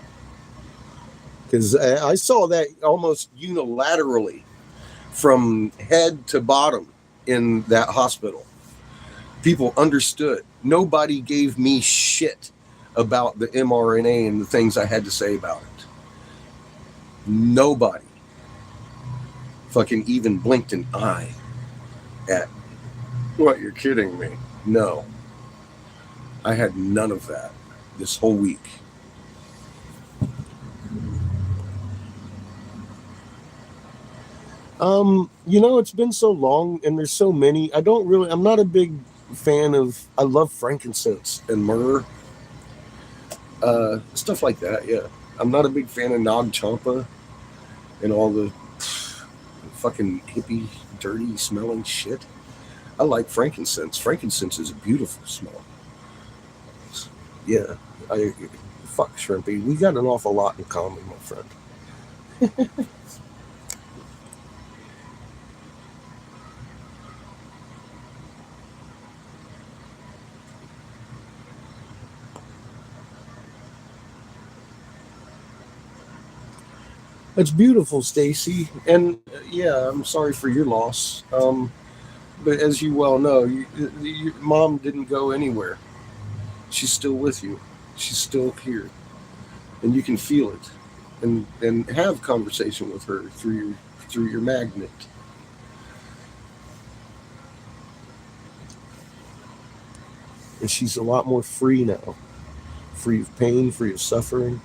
Because I saw that almost unilaterally from head to bottom in that hospital. People understood. Nobody gave me shit about the mRNA and the things I had to say about it. Nobody fucking even blinked an eye at, what, you're kidding me? No. I had none of that this whole week. It's been so long and there's so many. I'm not a big fan of, I love frankincense and myrrh. Stuff like that, yeah. I'm not a big fan of Nag Champa and all the fucking hippie, dirty smelling shit. I like frankincense. Frankincense is a beautiful smell. Yeah, fuck Shrimpy. We got an awful lot in common, my friend. It's beautiful, Stacy, and yeah, I'm sorry for your loss. But as you well know, your mom didn't go anywhere. She's still with you. She's still here, and you can feel it, and have conversation with her through your magnet. And she's a lot more free now, free of pain, free of suffering.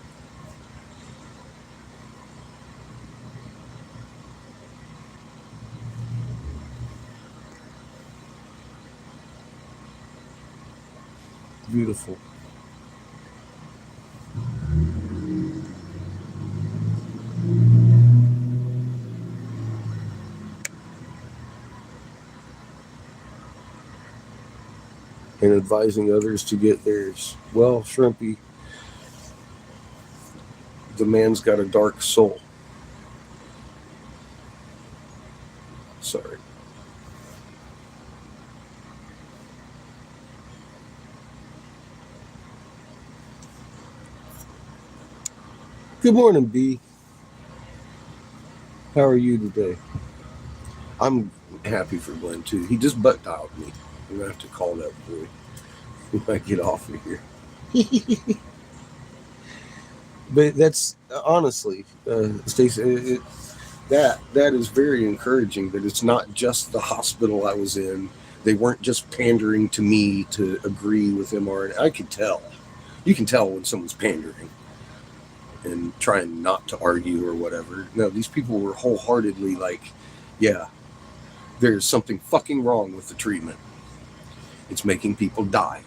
Beautiful. And advising others to get theirs. Well, Shrimpy, the man's got a dark soul. Sorry. Good morning, B. How are you today? I'm happy for Glenn, too. He just butt dialed me. I'm going to have to call that boy when I get off of here. But that's, honestly, Stacey, that is very encouraging that it's not just the hospital I was in. They weren't just pandering to me to agree with mRNA. I could tell. You can tell when someone's pandering and trying not to argue or whatever. No, these people were wholeheartedly like, yeah, there's something fucking wrong with the treatment. It's making people die.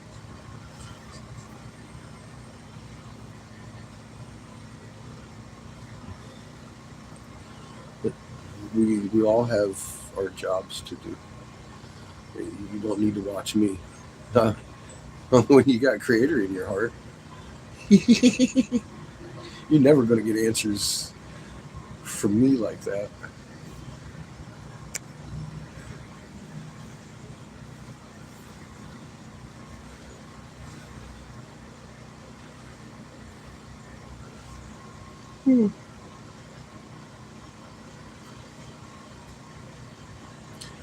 But we all have our jobs to do. You don't need to watch me. When you got Creator in your heart. You're never going to get answers from me like that.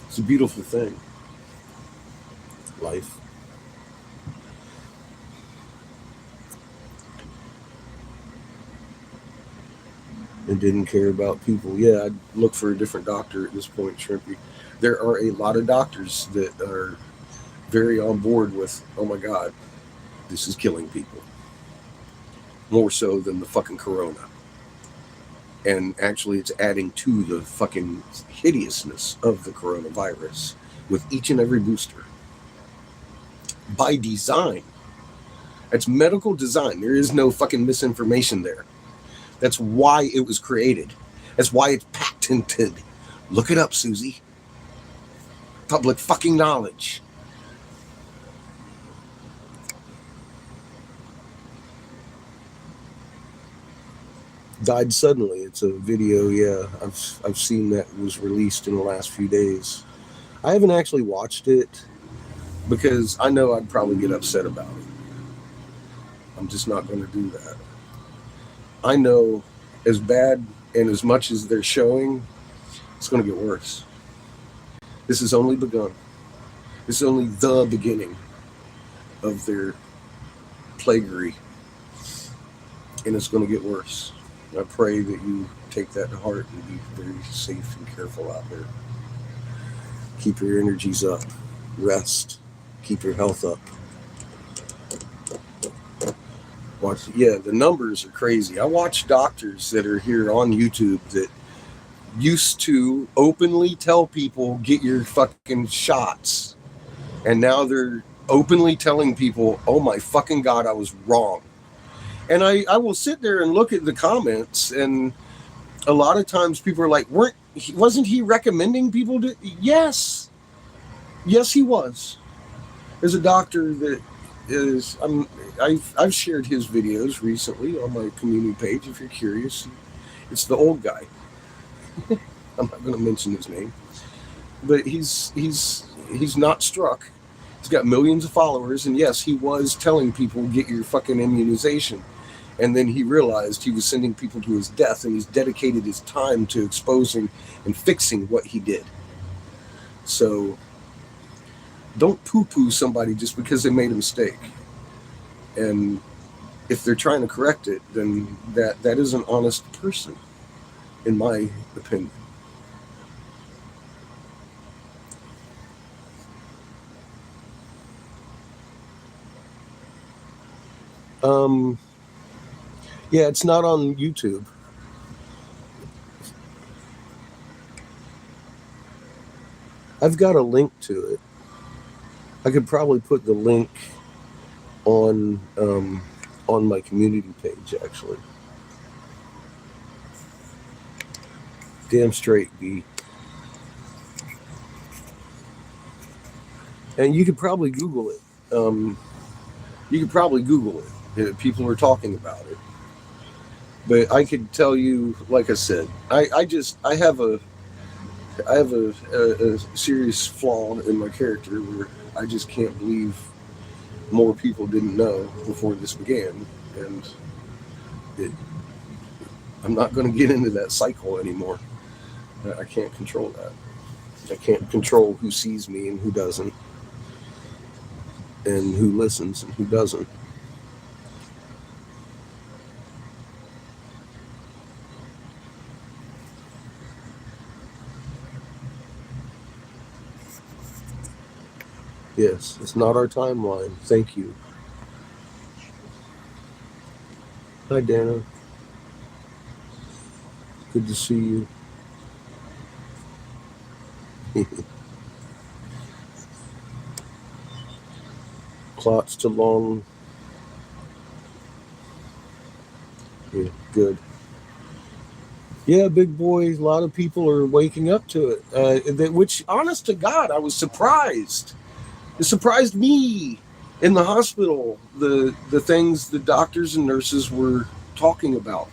It's a beautiful thing. Life. And didn't care about people. Yeah, I'd look for a different doctor at this point, Shrimpy. There are a lot of doctors that are very on board with, oh my God, this is killing people. More so than the fucking corona. And actually it's adding to the fucking hideousness of the coronavirus with each and every booster. By design. It's medical design. There is no fucking misinformation there. That's why it was created. That's why it's patented. Look it up, Susie. Public fucking knowledge. Died suddenly. It's a video, yeah. I've seen that was released in the last few days. I haven't actually watched it because I know I'd probably get upset about it. I'm just not going to do that. I know as bad and as much as they're showing, it's going to get worse. This has only begun. This is only the beginning of their plaguery. and it's going to get worse. I pray that you take that to heart and be very safe and careful out there. Keep your energies up. Rest. Keep your health up. Watch. Yeah, the numbers are crazy. I watch doctors that are here on YouTube that used to openly tell people, get your fucking shots. And now they're openly telling people, oh my fucking God, I was wrong. And I will sit there and look at the comments, and a lot of times people are like, wasn't he recommending people to? Yes, he was. There's a doctor that is, I've shared his videos recently on my community page. If you're curious, it's the old guy. I'm not going to mention his name, but he's not struck. He's got millions of followers, and yes, he was telling people, get your fucking immunization. And then he realized he was sending people to his death, and he's dedicated his time to exposing and fixing what he did. So don't poo-poo somebody just because they made a mistake. And if they're trying to correct it, then that is an honest person, in my opinion. Yeah, it's not on YouTube. I've got a link to it. I could probably put the link on my community page, actually. Damn straight, B. And you could probably Google it. People are talking about it. But I could tell you, like I said, I have a serious flaw in my character where I just can't believe more people didn't know before this began, and I'm not going to get into that cycle anymore. I can't control that. I can't control who sees me and who doesn't, and who listens and who doesn't. Yes, it's not our timeline. Thank you. Hi, Dana. Good to see you. Clots to long. Yeah, good. Yeah, big boy. A lot of people are waking up to it. Which, honest to God, I was surprised. It surprised me in the hospital, the things the doctors and nurses were talking about,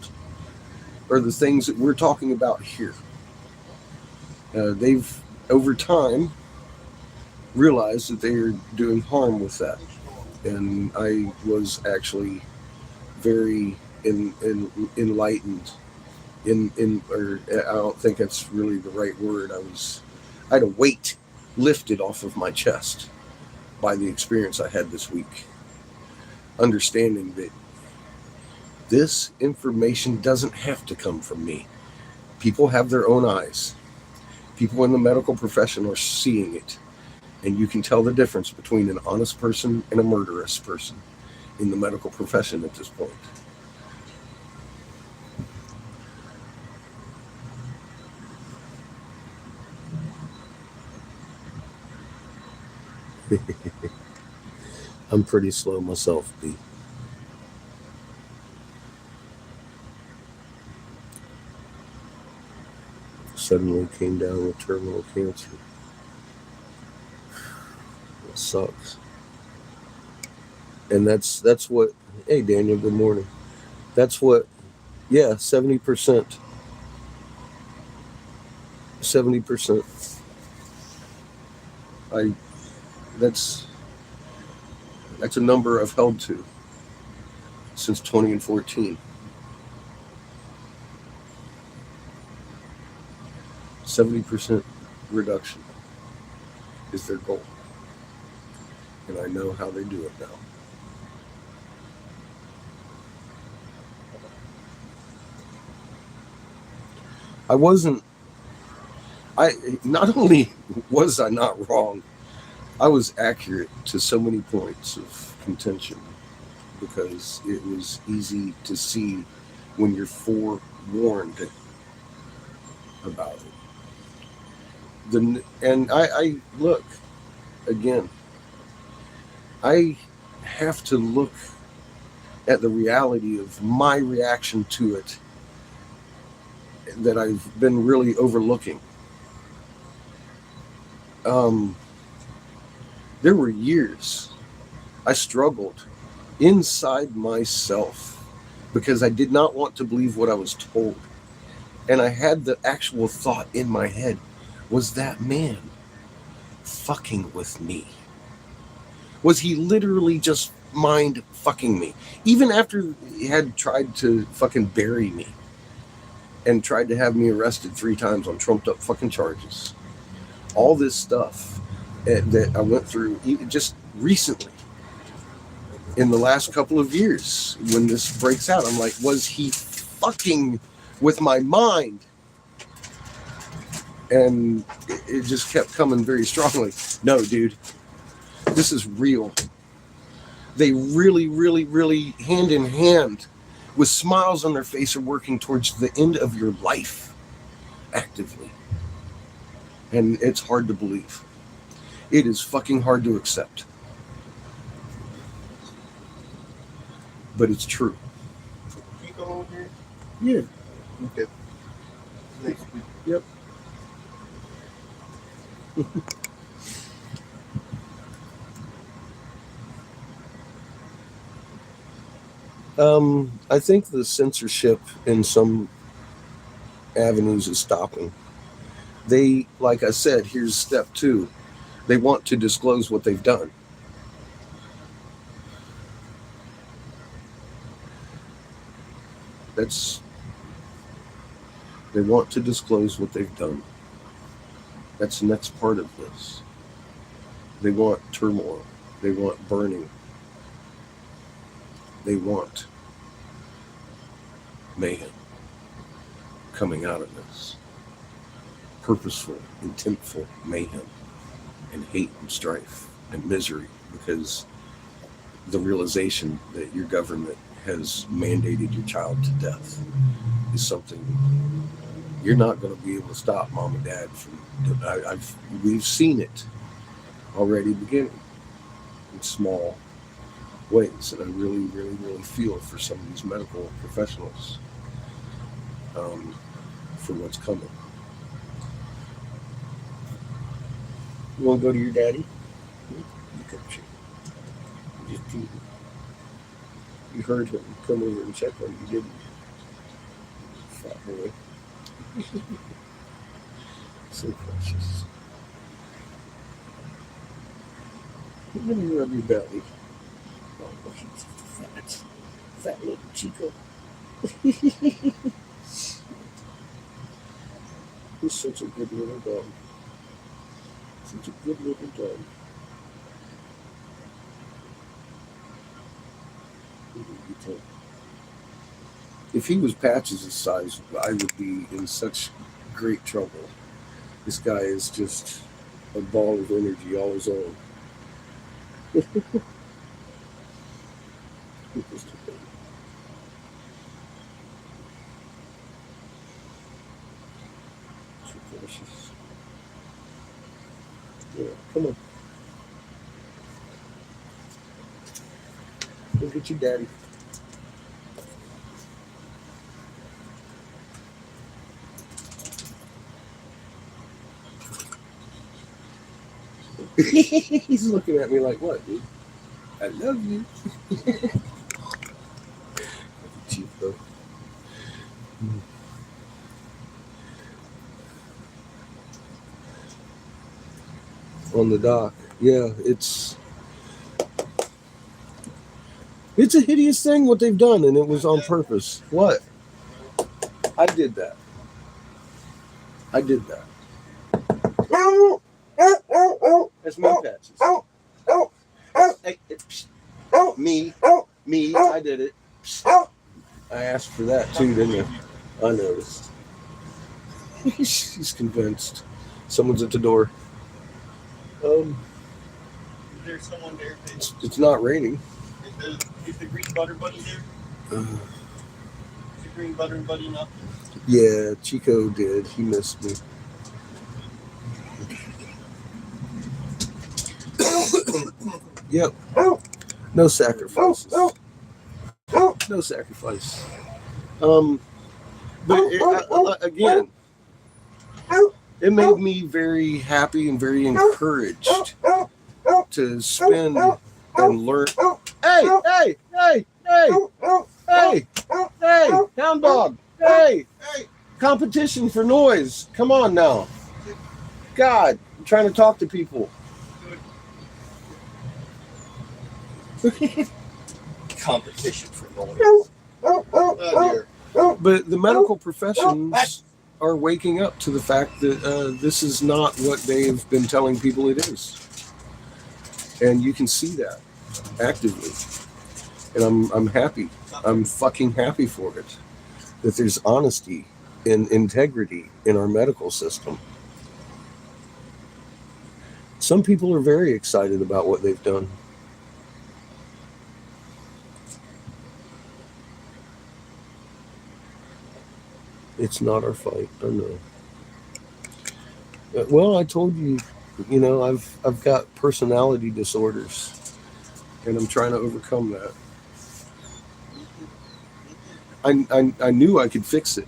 or the things that we're talking about here. They've, over time, realized that they are doing harm with that. And I was actually very enlightened. Or I don't think that's really the right word. I had a weight lifted off of my chest by the experience I had this week. Understanding that this information doesn't have to come from me. People have their own eyes. People in the medical profession are seeing it. And you can tell the difference between an honest person and a murderous person in the medical profession at this point. I'm pretty slow myself, B. Suddenly came down with terminal cancer. It sucks. And that's what, hey Daniel, good morning. That's what, yeah, 70%. 70%. That's a number I've held to since 2014. 70% reduction is their goal. And I know how they do it now. not only was I not wrong, I was accurate to so many points of contention because it was easy to see when you're forewarned about it. And I look again. I have to look at the reality of my reaction to it that I've been really overlooking. There were years I struggled inside myself because I did not want to believe what I was told. And I had the actual thought in my head, was that man fucking with me? Was he literally just mind fucking me? Even after he had tried to fucking bury me and tried to have me arrested 3 times on trumped up fucking charges. All this stuff that I went through even just recently in the last couple of years when this breaks out, I'm like, was he fucking with my mind? And it just kept coming very strongly. No, dude, this is real. They really, really, really hand in hand with smiles on their face are working towards the end of your life actively. And it's hard to believe. It is fucking hard to accept. But it's true. Can you go over here? Yeah. Okay. Next week. Yep. I think the censorship in some avenues is stopping. They, like I said, here's step 2. They want to disclose what they've done. They want to disclose what they've done. That's the next part of this. They want turmoil. They want burning. They want mayhem coming out of this. Purposeful, intentful mayhem and hate and strife and misery because the realization that your government has mandated your child to death is something you're not going to be able to stop mom and dad from. We've seen it already beginning in small ways, and I really, really, really feel for some of these medical professionals for what's coming. You want to go to your daddy? Look at you. You heard him come over and check on you, didn't you? Fat boy. So precious. Let me rub your belly. Oh, he's fat little Chico. He's such a good little dog. Such a good little dog. If he was Patches' size, I would be in such great trouble. This guy is just a ball of energy all his own. So precious. Yeah, come on. Go get your daddy. He's looking at me like, what, dude? I love you. Cheap, though. On the dock. Yeah, it's a hideous thing what they've done, and it was on purpose. What? I did that. That's my Patches. Hey, me, I did it. I asked for that too, didn't you? I noticed. She's convinced. Someone's at the door. Is there someone there? It's not raining. Is the green butter buddy there? Uh, Is the green butter buddy not? yeah, Chico did. He missed me. Yep. No sacrifices. No sacrifice. But again, it made me very happy and very encouraged to spend and learn. Hey, hound dog. Hey, competition for noise. Come on now. God, I'm trying to talk to people. Competition for noise. Oh dear. But the medical professions are waking up to the fact that this is not what they've been telling people it is. And you can see that actively. And I'm happy. I'm fucking happy for it. That there's honesty and integrity in our medical system. Some people are very excited about what they've done. It's not our fight. I know. Well, I told you, I've got personality disorders, and I'm trying to overcome that. I knew I could fix it.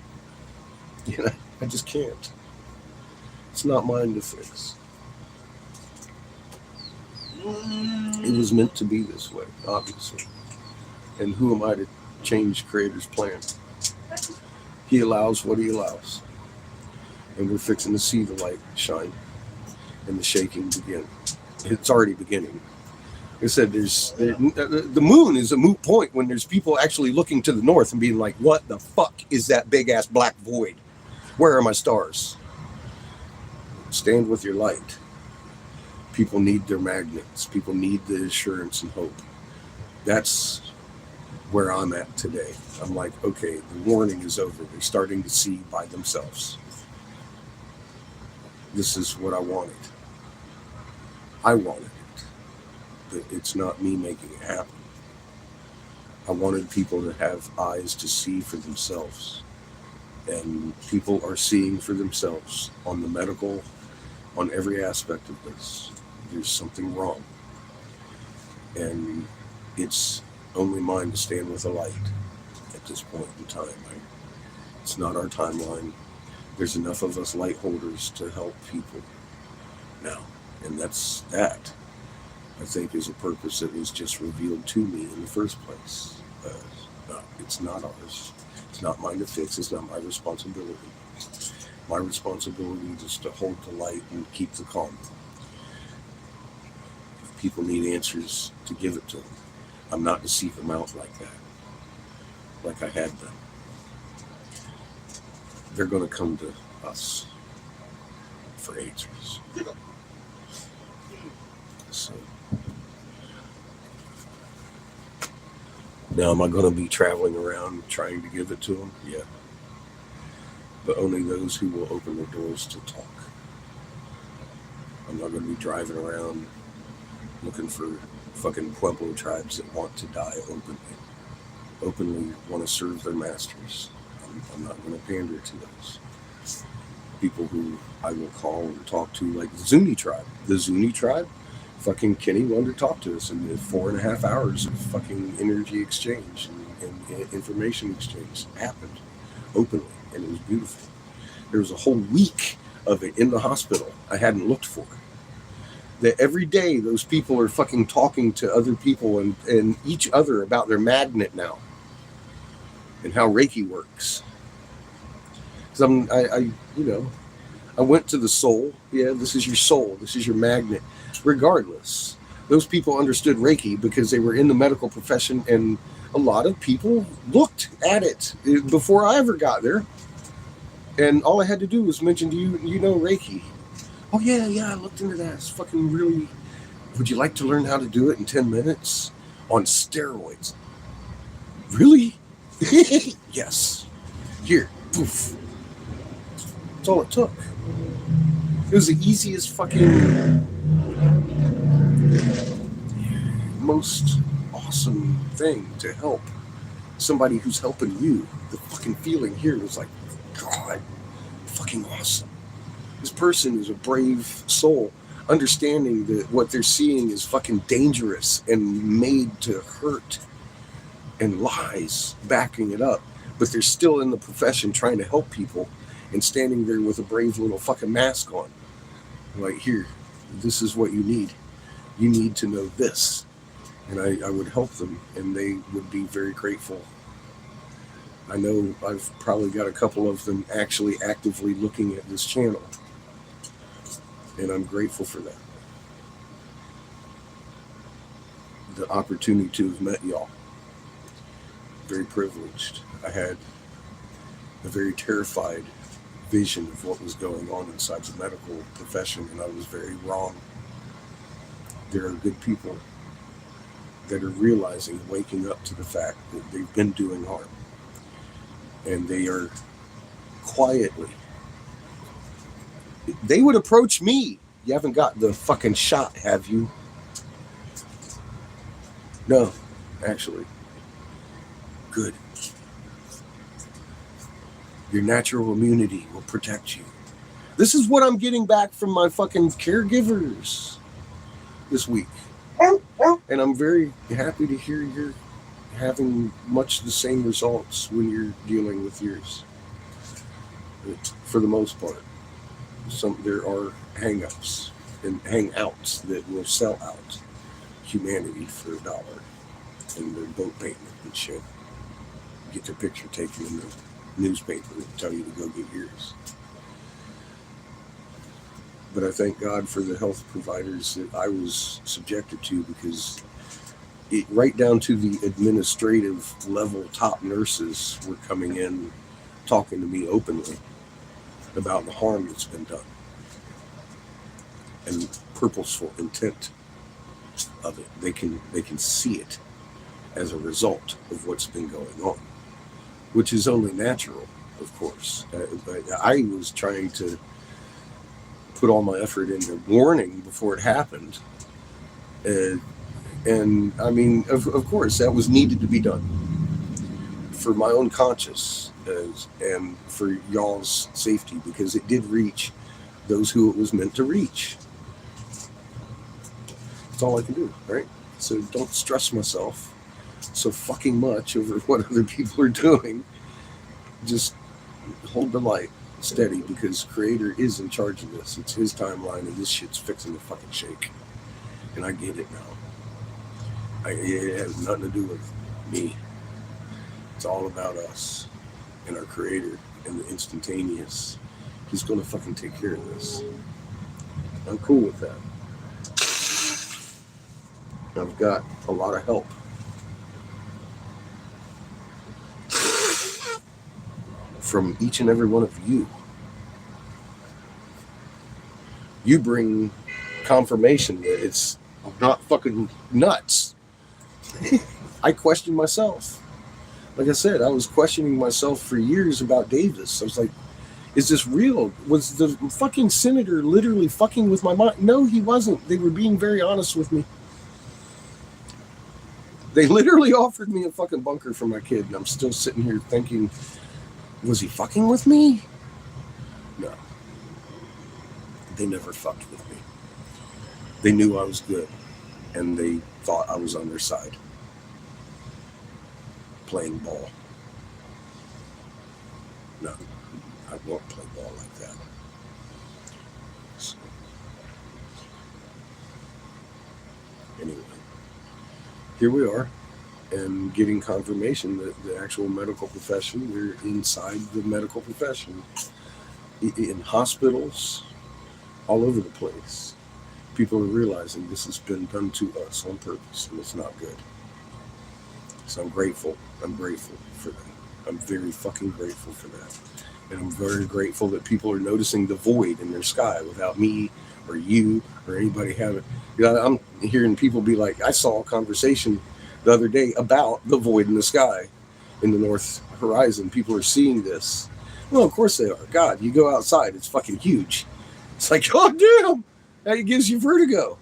I just can't. It's not mine to fix. It was meant to be this way, obviously. And who am I to change Creator's plan? He allows what he allows. And we're fixing to see the light shine and the shaking begin. It's already beginning. Like I said, the moon is a moot point when there's people actually looking to the north and being like, what the fuck is that big ass black void? Where are my stars? Stand with your light. People need their magnets. People need the assurance and hope. That's where I'm at today. I'm like, okay, the warning is over. They're starting to see by themselves. This is what I wanted. I wanted it. But it's not me making it happen. I wanted people to have eyes to see for themselves. And people are seeing for themselves on the medical, on every aspect of this. There's something wrong. And it's only mine to stand with the light at this point in time. It's not our timeline. There's enough of us light holders to help people now. And that's that, I think, is a purpose that was just revealed to me in the first place. No, it's not ours. It's not mine to fix. It's not my responsibility. My responsibility is to hold the light and keep the calm. If people need answers, to give it to them. I'm not to seek them out like that, like I had done. They're going to come to us for answers. So now, am I going to be traveling around trying to give it to them? Yeah. But only those who will open their doors to talk. I'm not going to be driving around looking for fucking Pueblo tribes that want to die openly want to serve their masters. I'm not going to pander to those people who I will call and talk to, like the Zuni tribe. The Zuni tribe, fucking Kenny wanted to talk to us, and 4.5 hours of fucking energy exchange and information exchange happened openly, and it was beautiful. There was a whole week of it in the hospital I hadn't looked for. That every day those people are fucking talking to other people and each other about their magnet now and how Reiki works. Because I went to the soul. Yeah, this is your soul. This is your magnet. Regardless, those people understood Reiki because they were in the medical profession, and a lot of people looked at it before I ever got there. And all I had to do was mention to you, Reiki. Oh, yeah, I looked into that. It's fucking really... Would you like to learn how to do it in 10 minutes? On steroids. Really? Yes. Here. Poof. That's all it took. It was the easiest fucking, most awesome thing to help somebody who's helping you. The fucking feeling here was like, God, fucking awesome. This person is a brave soul, understanding that what they're seeing is fucking dangerous and made to hurt, and lies backing it up. But they're still in the profession trying to help people and standing there with a brave little fucking mask on. Like, here, this is what you need. You need to know this. And I would help them, and they would be very grateful. I know I've probably got a couple of them actually actively looking at this channel, and I'm grateful for that. The opportunity to have met y'all. Very privileged. I had a very terrified vision of what was going on inside the medical profession, and I was very wrong. There are good people that are realizing, waking up to the fact that they've been doing harm. And they are quietly, they would approach me. You haven't got the fucking shot, have you? No, actually. Good. Your natural immunity will protect you. This is what I'm getting back from my fucking caregivers this week. And I'm very happy to hear you're having much the same results when you're dealing with yours. For the most part. There are hang-ups and hang-outs that will sell out humanity for $1. And they're boat painting and shit. Get their picture taken in the newspaper and tell you to go get yours. But I thank God for the health providers that I was subjected to, because right down to the administrative level top nurses were coming in talking to me openly about the harm that's been done and purposeful intent of it. They can see it as a result of what's been going on, which is only natural, of course. But I was trying to put all my effort into warning before it happened. And I mean, of course, that was needed to be done for my own conscience and for y'all's safety, because it did reach those who it was meant to reach. That's all I can do, right? So don't stress myself so fucking much over what other people are doing. Just hold the light steady, because Creator is in charge of this. It's his timeline, and this shit's fixing to fucking shake. And I get it now. It has nothing to do with me. It's all about us and our Creator and the instantaneous. He's gonna fucking take care of this. I'm cool with that. I've got a lot of help. From each and every one of you. You bring confirmation that it's not fucking nuts. I question myself. Like I said, I was questioning myself for years about Davis. I was like, is this real? Was the fucking senator literally fucking with my mind? No, he wasn't. They were being very honest with me. They literally offered me a fucking bunker for my kid, and I'm still sitting here thinking, was he fucking with me? No. They never fucked with me. They knew I was good, and they thought I was on their side. Playing ball. No, I won't play ball like that. So, anyway, here we are. And getting confirmation that the actual medical profession, we're inside the medical profession, in hospitals, all over the place. People are realizing this has been done to us on purpose, and it's not good. So I'm grateful. I'm grateful for that. I'm very fucking grateful for that. And I'm very grateful that people are noticing the void in their sky without me or you or anybody having. You know, I'm hearing people be like, I saw a conversation the other day about the void in the sky in the north horizon. People are seeing this. Well, of course they are. God, you go outside, it's fucking huge. It's like, oh damn, that gives you vertigo.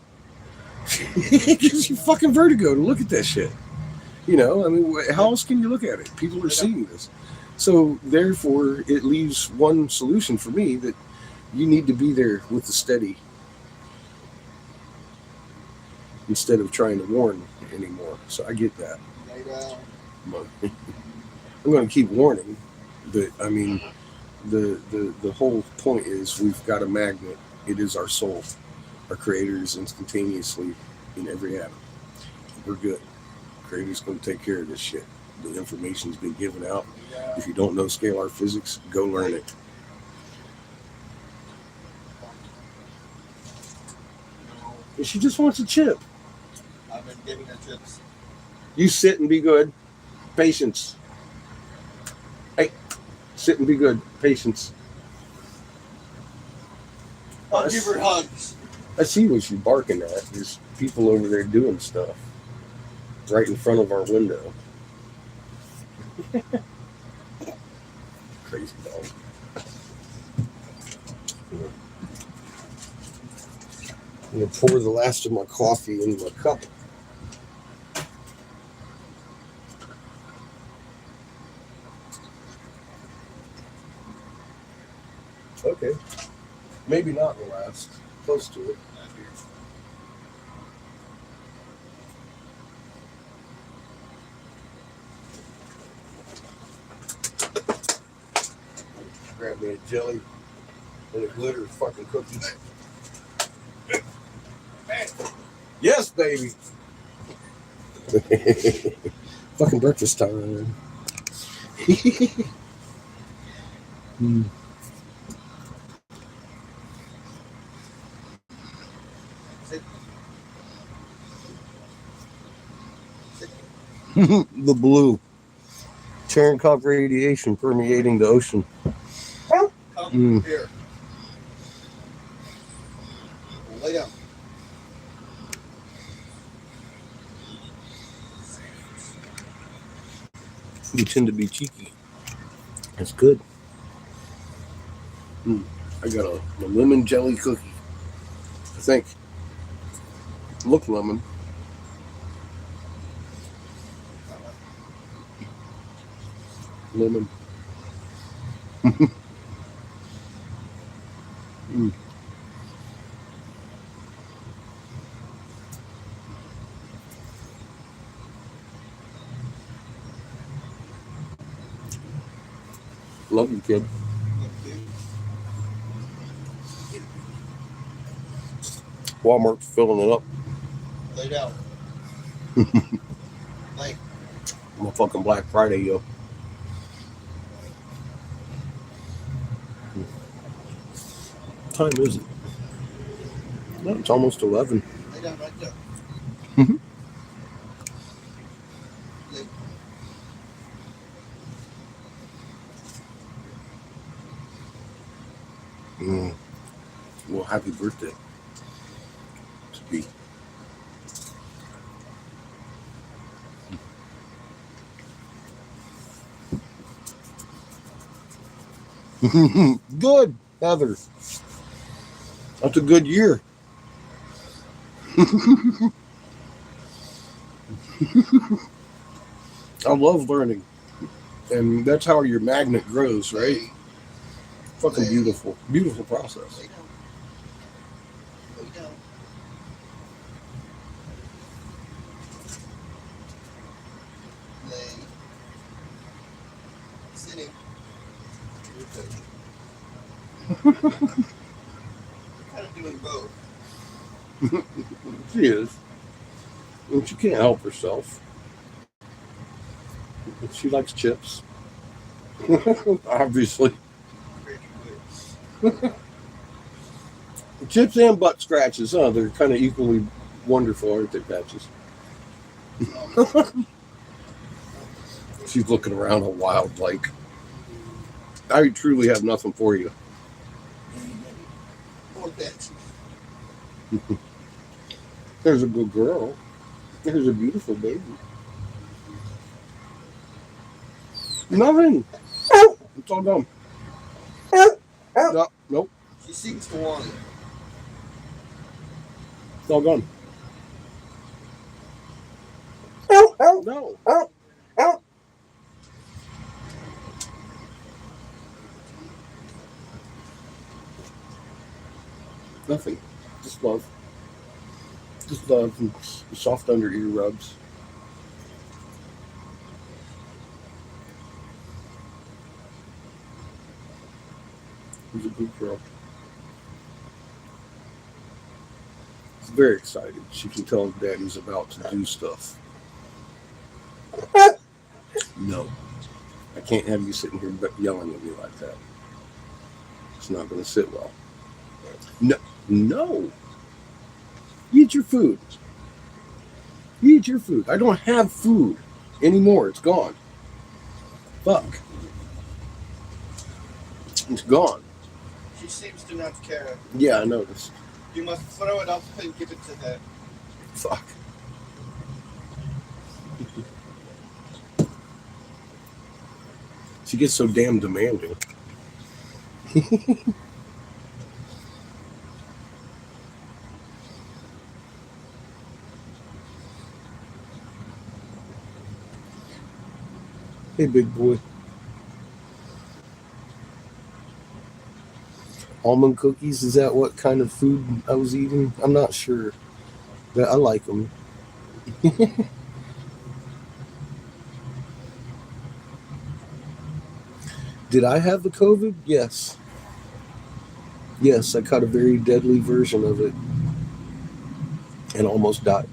It gives you fucking vertigo to look at that shit. You know, I mean, how else can you look at it? People are seeing this. So, therefore, it leaves one solution for me that you need to be there with the steady instead of trying to warn anymore. So, I get that. Lay down. But I'm going to keep warning. But, I mean, the whole point is we've got a magnet. It is our soul. Our creator is instantaneously in every atom. We're good. Creator's going to take care of this shit. The information's been given out. If you don't know scalar physics, go learn it. And she just wants a chip. I've been giving her chips. You sit and be good. Patience. Hey, sit and be good. Patience. I'll give her hugs. I see what you're barking at. There's people over there doing stuff right in front of our window. Crazy dog. I'm going to pour the last of my coffee in my cup. Okay. Maybe not the last. Close to it. Grab me a jelly and a glitter fucking cookie. Yes, baby. Fucking breakfast time. The blue. Cherenkov radiation permeating the ocean. Come here. Lay down. You tend to be cheeky. That's good. I got a lemon jelly cookie. I think. Look lemon. Lemon. Love you, kid. Walmart's filling it up. Lay down. Lay. My fucking Black Friday, yo. What time is it? No, it's almost 11. Lay down right there. Mhm. Lay. Well, happy birthday to be. Good, Heather. That's a good year. I love learning. And that's how your magnet grows, right? Fucking beautiful. Beautiful process. Lay down. Lay down. Lay. Sitting. You're kind of doing both. She is. And she can't help herself. She likes chips. Obviously. Chips and butt scratches, huh? They're kind of equally wonderful, aren't they, Patches? She's looking around all wild like. I truly have nothing for you. Poor bitch. There's a good girl. There's a beautiful baby. Nothing. It's all done. No, nope. She seems to want it. It's all gone. No. Nothing. Just love. Just love and soft under ear rubs. She's a good girl. She's very excited. She can tell Daddy's about to do stuff. No. I can't have you sitting here yelling at me like that. It's not going to sit well. No. No. Eat your food. Eat your food. I don't have food anymore. It's gone. Fuck. It's gone. She seems to not care. Yeah, I noticed. You must throw it up and give it to her. Fuck. She gets so damn demanding. Hey, big boy. Almond cookies, is that what kind of food I was eating? I'm not sure. But I like them. Did I have the COVID? Yes. Yes, I caught a very deadly version of it and almost died.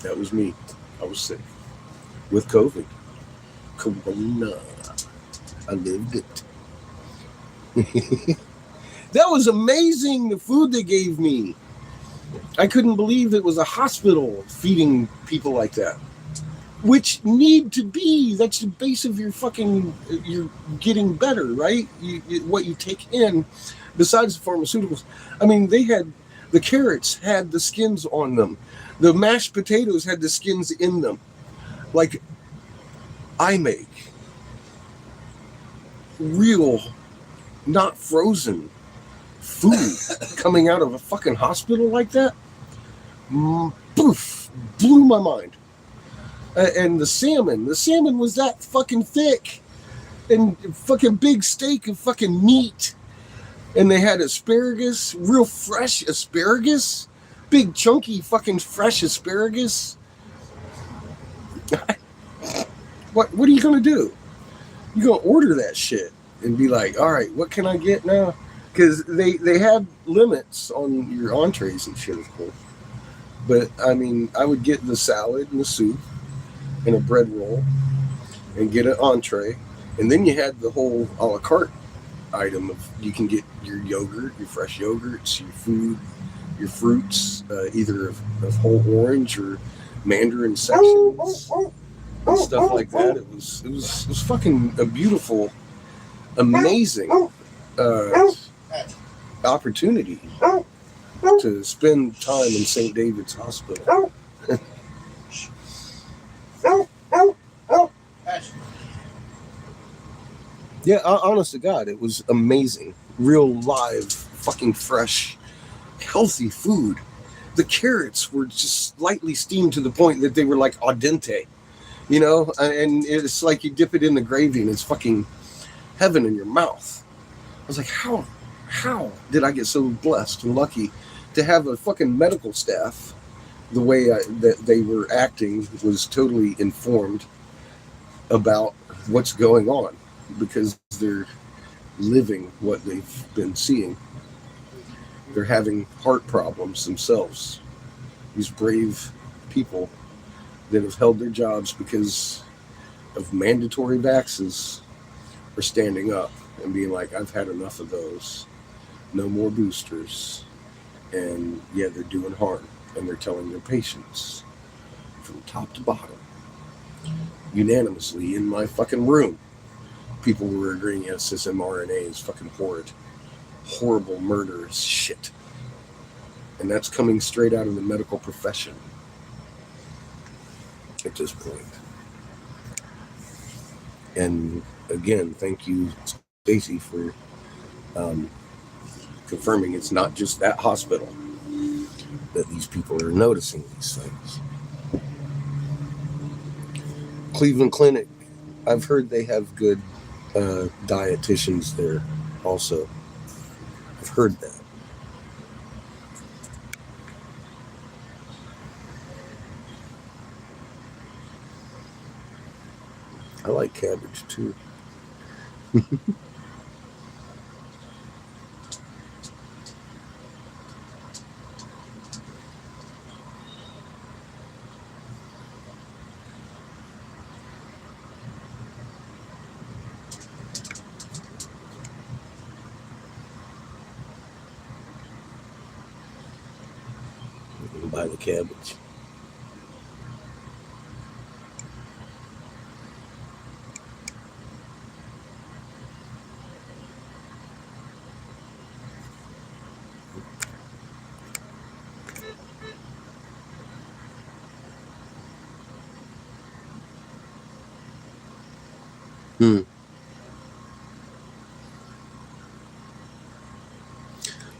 That was me. I was sick with COVID. Corona. I lived it. That was amazing, the food they gave me. I couldn't believe it was a hospital feeding people like that. Which need to be. That's the base of your fucking, you're getting better, right? What you take in, besides the pharmaceuticals. I mean, they had, the carrots had the skins on them. The mashed potatoes had the skins in them. Like, I make real, not frozen food coming out of a fucking hospital like that. Poof, blew my mind. And the salmon was that fucking thick, and fucking big steak of fucking meat. And they had asparagus, real fresh asparagus, big chunky fucking fresh asparagus. What are you gonna do? You gonna order that shit and be like, all right, what can I get now? Because they had limits on your entrees and shit, of course. But I mean, I would get the salad and the soup and a bread roll and get an entree, and then you had the whole a la carte item of, you can get your yogurt, your fresh yogurts, your food, your fruits, either of whole orange or mandarin sections and stuff like that. It was fucking a beautiful, amazing opportunity to spend time in St. David's Hospital. Yeah, honest to God, it was amazing. Real live, fucking fresh, healthy food. The carrots were just slightly steamed to the point that they were like al dente, you know? And it's like you dip it in the gravy and it's fucking heaven in your mouth. I was like, how did I get so blessed and lucky to have a fucking medical staff? The way that they were acting was totally informed about what's going on, because they're living what they've been seeing. They're having heart problems themselves. These brave people that have held their jobs because of mandatory vaccines are standing up and being like, I've had enough of those. No more boosters. And yeah, they're doing harm. And they're telling their patients from top to bottom, unanimously in my fucking room, people were agreeing, yes, this mRNA is fucking horrid, horrible, murderous shit. And that's coming straight out of the medical profession. at this point. And again, thank you, Stacy, for confirming it's not just that hospital that these people are noticing these things. Cleveland Clinic, I've heard they have good dietitians there also. I've heard that. I like cabbage too. Buy the cabbage.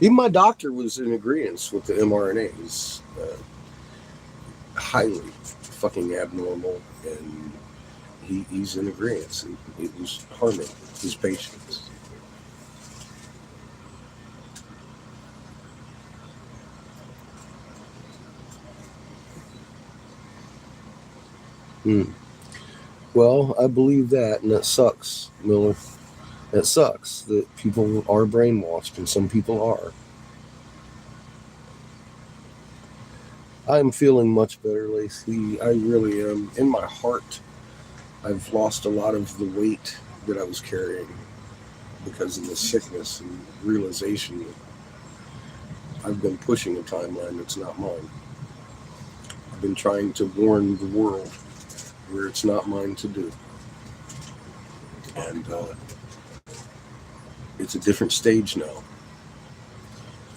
Even my doctor was in agreement with the mRNAs. Highly fucking abnormal, and he's in agreement, and it was harming his patients. Well, I believe that, and that sucks, Miller. That sucks that people are brainwashed, and some people are. I'm feeling much better, Lacey. I really am. In my heart, I've lost a lot of the weight that I was carrying because of the sickness and realization that I've been pushing a timeline that's not mine. I've been trying to warn the world where it's not mine to do. And it's a different stage now.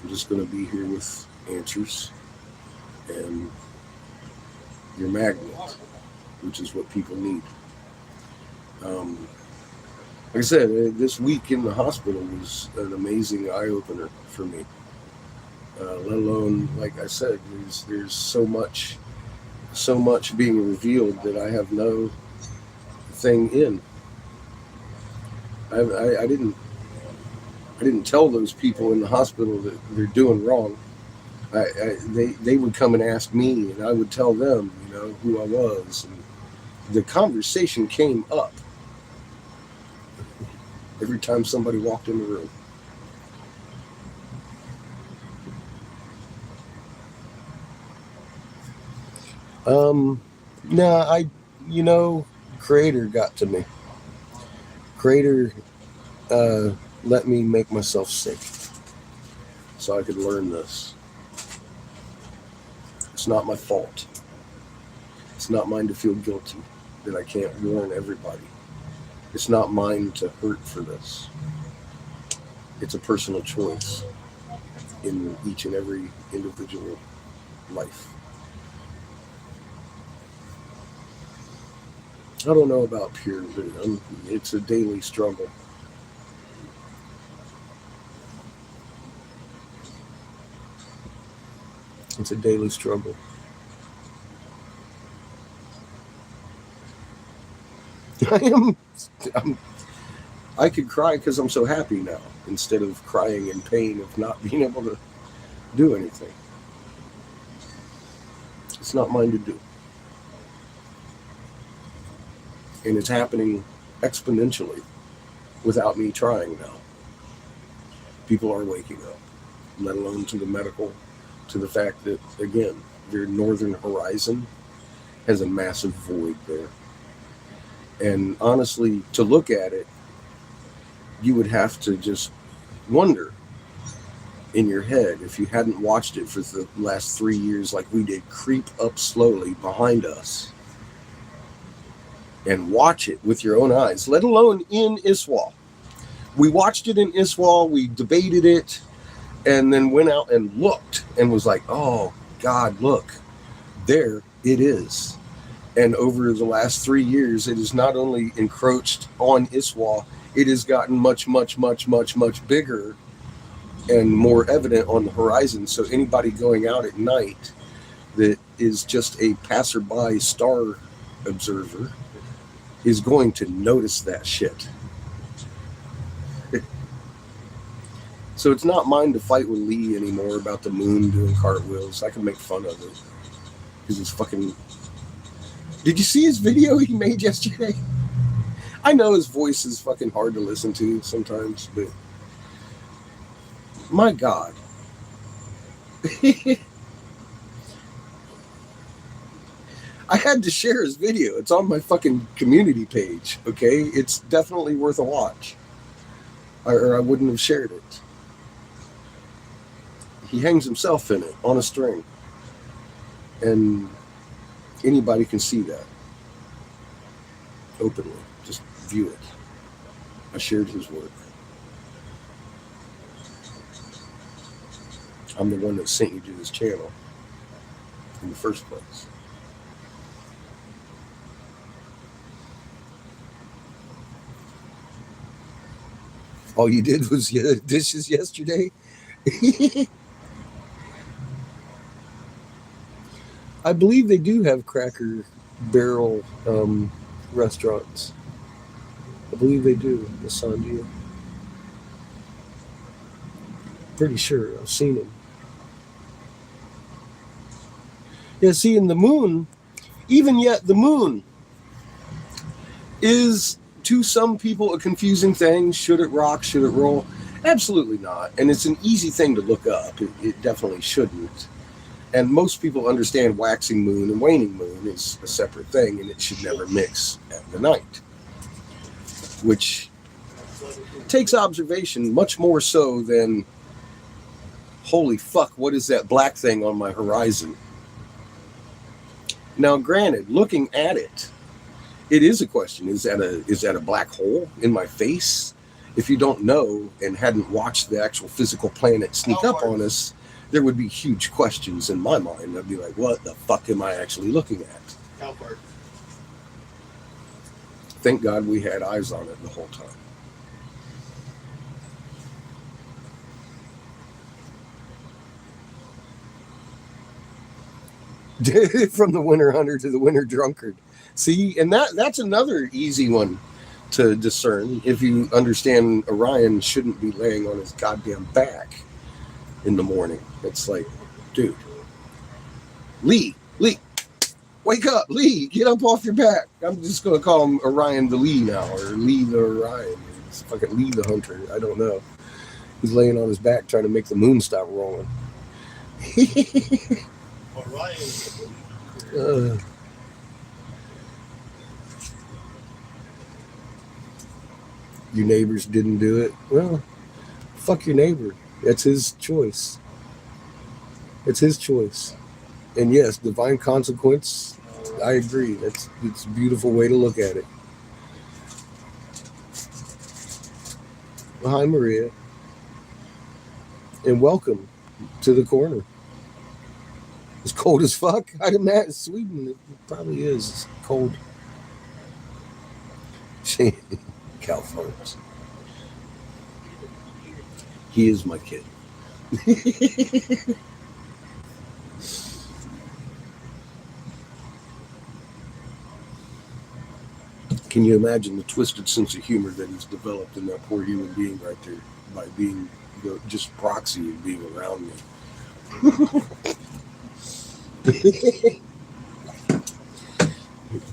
I'm just going to be here with answers and your magnet, which is what people need. Like I said, this week in the hospital was an amazing eye-opener for me. Let alone, like I said, there's so much being revealed that I have no thing in. I didn't tell those people in the hospital that they're doing wrong. They would come and ask me, and I would tell them, who I was. And the conversation came up every time somebody walked in the room. Creator got to me. Creator let me make myself sick so I could learn this. It's not my fault. It's not mine to feel guilty that I can't warn everybody. It's not mine to hurt for this. It's a personal choice in each and every individual life. I don't know about Pure, but it's a daily struggle. It's a daily struggle. I could cry because I'm so happy now, instead of crying in pain of not being able to do anything. It's not mine to do. And it's happening exponentially without me trying now. People are waking up, let alone to the medical, to the fact that, again, their northern horizon has a massive void there. And honestly, to look at it, you would have to just wonder in your head, if you hadn't watched it for the last 3 years like we did, creep up slowly behind us and watch it with your own eyes, let alone in ISWA. We watched it in ISWA, we debated it, and then went out and looked and was like, oh God, look, there it is. And over the last 3 years, it has not only encroached on Issawa, it has gotten much, much, much, much, much bigger and more evident on the horizon. So anybody going out at night that is just a passerby star observer is going to notice that shit. So it's not mine to fight with Lee anymore about the moon doing cartwheels. I can make fun of it because it's fucking. Did you see his video he made yesterday? I know his voice is fucking hard to listen to sometimes, but my God. I had to share his video. It's on my fucking community page, okay? It's definitely worth a watch. Or I wouldn't have shared it. He hangs himself in it on a string. And anybody can see that. Openly. Just view it. I shared his work. I'm the one that sent you to this channel in the first place. All you did was dishes yesterday? I believe they do have Cracker Barrel restaurants. I believe they do, the Sandia. Pretty sure. I've seen them. Yeah, see, in the moon, even yet the moon is, to some people, a confusing thing. Should it rock? Should it roll? Absolutely not. And it's an easy thing to look up. It definitely shouldn't. And most people understand waxing moon and waning moon is a separate thing, and it should never mix at the night. Which takes observation much more so than, holy fuck, what is that black thing on my horizon? Now, granted, looking at it, it is a question. Is that a black hole in my face? If you don't know and hadn't watched the actual physical planet sneak up on us, there would be huge questions in my mind. I'd be like, what the fuck am I actually looking at? Cowpart. Thank God we had eyes on it the whole time. From the winter hunter to the winter drunkard. See, and that's another easy one to discern. If you understand Orion shouldn't be laying on his goddamn back in the morning. It's like, dude, Lee, wake up, Lee, get up off your back. I'm just going to call him Orion the Lee now, or Lee the Orion. It's fucking Lee the Hunter. I don't know. He's laying on his back trying to make the moon stop rolling. Orion. Your neighbors didn't do it. Well, fuck your neighbor. That's his choice. It's his choice. And yes, divine consequence, I agree. It's a beautiful way to look at it. Well, hi, Maria. And welcome to the corner. It's cold as fuck. I'd imagine Sweden, it probably is. It's cold. California. He is my kid. Can you imagine the twisted sense of humor that he's developed in that poor human being right there by being just proxy of being around me?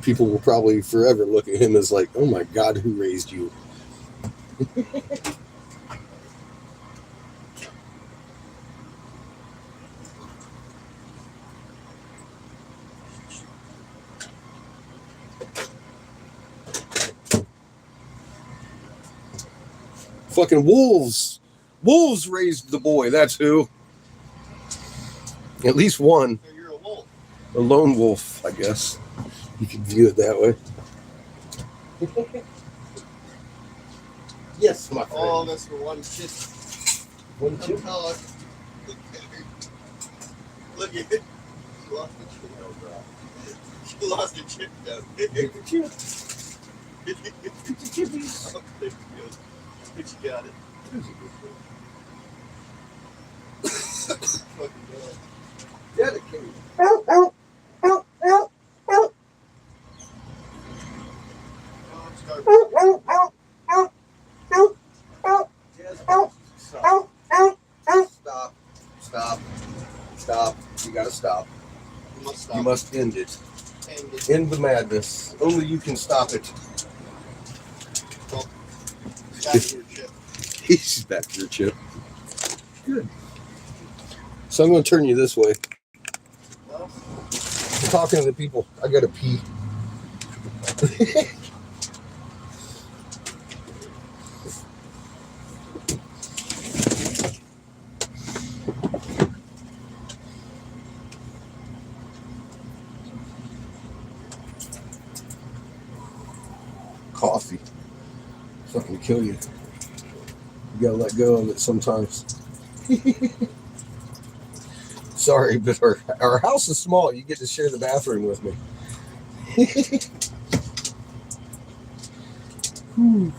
People will probably forever look at him as like, oh my God, who raised you? Fucking wolves. Wolves raised the boy. That's who. At least one. So you're a wolf. A lone wolf, I guess. You could view it that way. Yes, my friend. All this for one shit. One chip. Look at her. Look at it. She lost the shit. Lost a chip though. Get the chip. Get Get the chippies. Oh, there you go. But you got it. Fucking God. Dedicated. Oh, Stop. Stop. Stop. You gotta stop. you must stop. You must end it. End it. End the madness. Only you can stop it. Back to your chip. He's back to your chip. Good. So I'm going to turn you this way. Well, I'm talking to the people. I gotta pee. Coffee. Fucking kill you. You gotta let go of it sometimes. Sorry, but our house is small. You get to share the bathroom with me. Whew.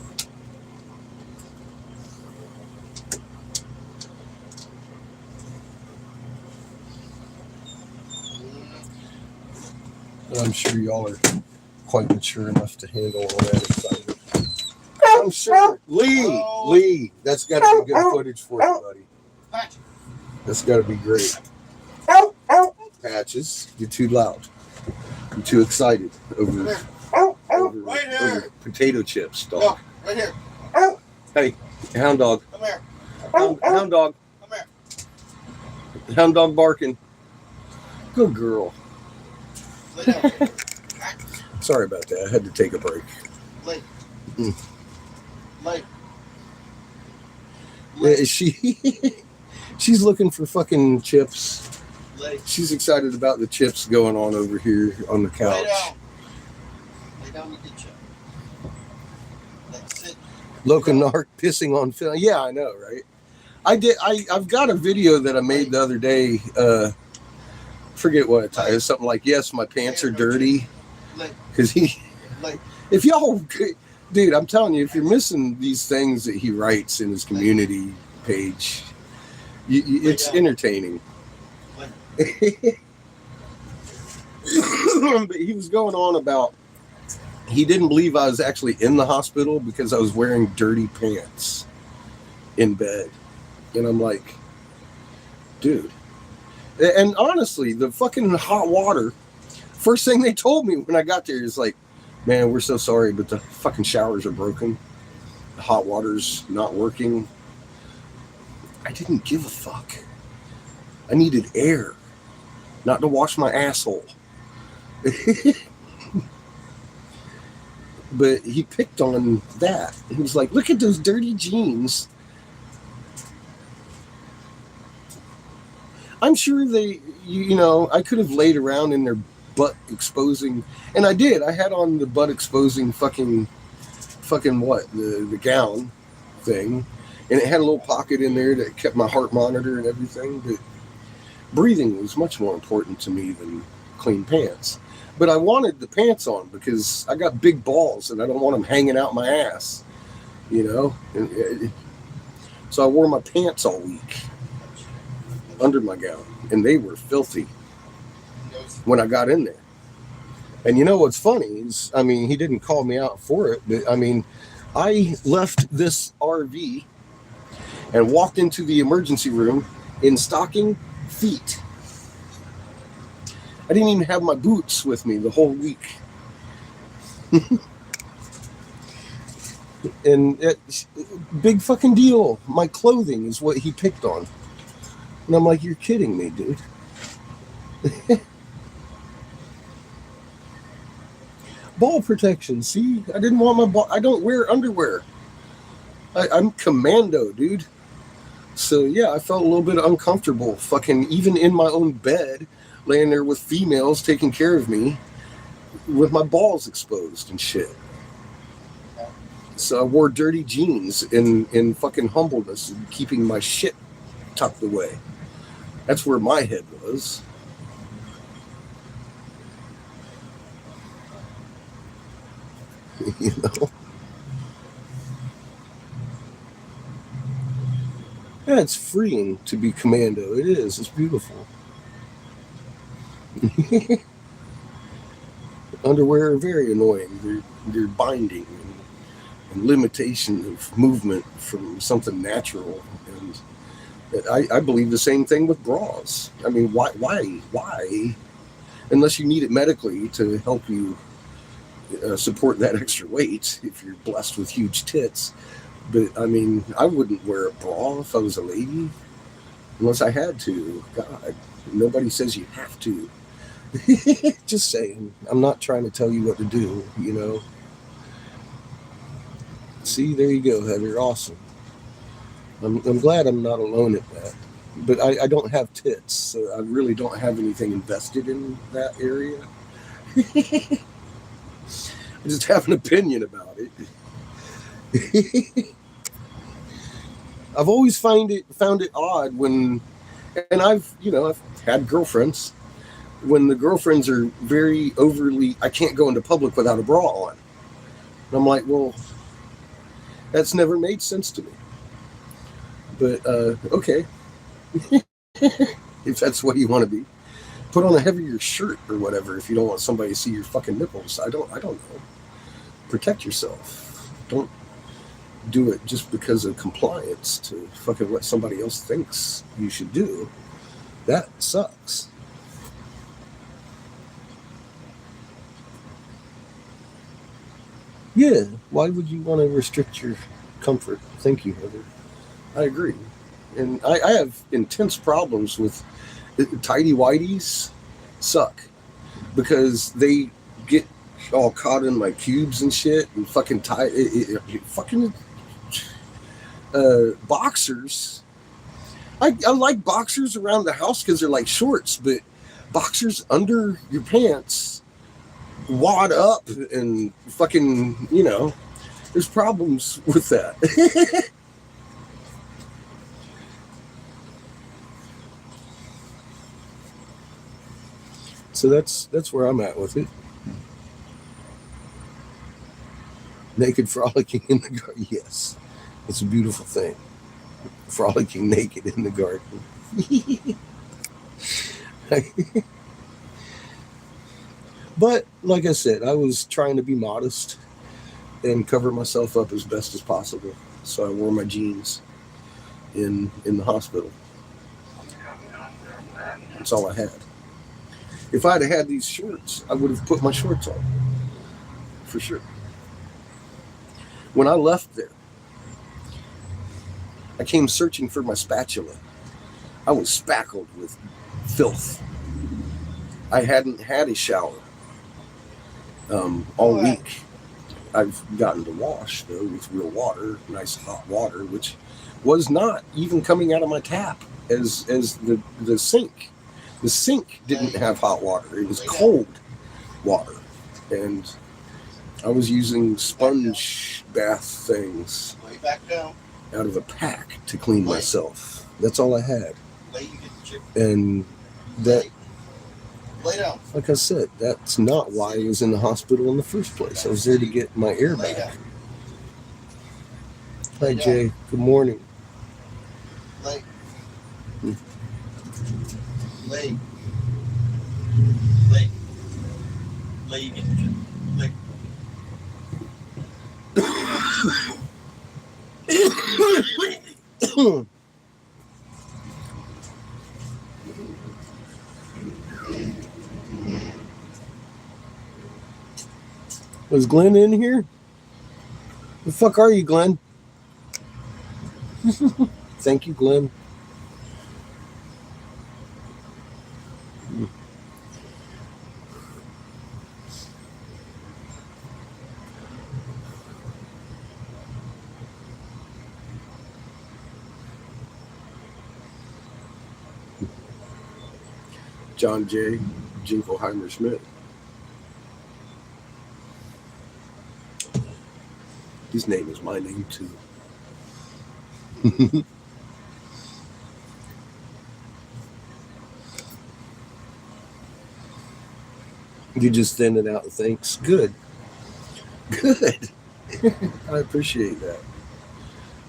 I'm sure y'all are quite mature enough to handle all that excitement. I'm sure. Lee, that's got to be good footage for you, buddy. Patch. That's got to be great. Patches, you're too loud. You're too excited over Right here. over potato chips, dog. No, right here. Hey, hound dog. Come here. Hound dog. Come here. Hound dog barking. Good girl. Lay down. Sorry about that. I had to take a break. Lay. Mm. Lay. Yeah, she's looking for fucking chips. Lay. She's excited about the chips going on over here on the Lay couch. down. Lay down with the chip. That's it. Locanark pissing on film. Yeah, I know, right? I've got a video that I made the other day. Forget what it was. Something like, "Yes, my pants are dirty." Lay. Because Lay. if y'all, dude, I'm telling you, if you're missing these things that he writes in his community page, it's entertaining. But he was going on about he didn't believe I was actually in the hospital because I was wearing dirty pants in bed. And I'm like, dude. And honestly, the fucking hot water, first thing they told me when I got there is like, man, we're so sorry, but the fucking showers are broken. The hot water's not working. I didn't give a fuck. I needed air, not to wash my asshole. But he picked on that. He was like, look at those dirty jeans. I'm sure I could have laid around in their butt exposing, and I did. I had on the butt exposing fucking what? The gown thing. And it had a little pocket in there that kept my heart monitor and everything. But breathing was much more important to me than clean pants. But I wanted the pants on because I got big balls and I don't want them hanging out my ass, so I wore my pants all week under my gown, and they were filthy when I got in there. And you know what's funny is, he didn't call me out for it, but I left this RV and walked into the emergency room in stocking feet. I didn't even have my boots with me the whole week. And big fucking deal. My clothing is what he picked on. And I'm like, you're kidding me, dude. Ball protection. See, I didn't want my ball. I don't wear underwear. I'm commando, dude. So yeah, I felt a little bit uncomfortable fucking even in my own bed, laying there with females taking care of me with my balls exposed and shit. So I wore dirty jeans in fucking humbleness and keeping my shit tucked away. That's where my head was. You know? Yeah, it's freeing to be commando. It is. It's beautiful. Underwear are very annoying. They're binding and limitation of movement from something natural. And I believe the same thing with bras. I mean, why? Unless you need it medically to help you support that extra weight if you're blessed with huge tits. But I mean, I wouldn't wear a bra if I was a lady unless I had to. God, nobody says you have to. Just saying. I'm not trying to tell you what to do, you know. See, there you go, Heather. Awesome. I'm glad I'm not alone at that. But I don't have tits, so I really don't have anything invested in that area. I just have an opinion about it. I've always found it odd when, and I've had girlfriends, when the girlfriends are very overly, I can't go into public without a bra on. And I'm like, well, that's never made sense to me. But okay, if that's what you want to be, put on a heavier shirt or whatever if you don't want somebody to see your fucking nipples. I don't know. Protect yourself. Don't do it just because of compliance to fucking what somebody else thinks you should do. That sucks. Yeah, why would you want to restrict your comfort? Thank you, Heather. I agree. And I have intense problems with tidy whities. Suck. Because they get all caught in my cubes and shit and fucking fucking boxers. I like boxers around the house because they're like shorts, but boxers under your pants wad up and fucking, there's problems with that. So that's where I'm at with it. Naked frolicking in the garden. Yes, it's a beautiful thing. Frolicking naked in the garden. But like I said, I was trying to be modest and cover myself up as best as possible. So I wore my jeans in the hospital. That's all I had. If I'd have had these shorts, I would have put my shorts on. For sure. When I left there, I came searching for my spatula. I was spackled with filth. I hadn't had a shower all week. I've gotten to wash, though, with real water, nice hot water, which was not even coming out of my tap as the sink. The sink didn't have hot water. It was cold water. And I was using sponge bath things Lay back down. out of a pack to clean myself. That's all I had. Lay, you get the chip. And that, Lay down. like I said, that's not why I was in the hospital in the first place. I was there to get my air Lay back. down. Hi, Jay. Good morning. Lay. Lay. Lay. Lay, you get the chip. Lay. Was Glenn in here? The fuck are you, Glenn? Thank you, Glenn. John J. Jingleheimer Schmidt. His name is my name too. You just send it out. Thanks. Good. Good. I appreciate that.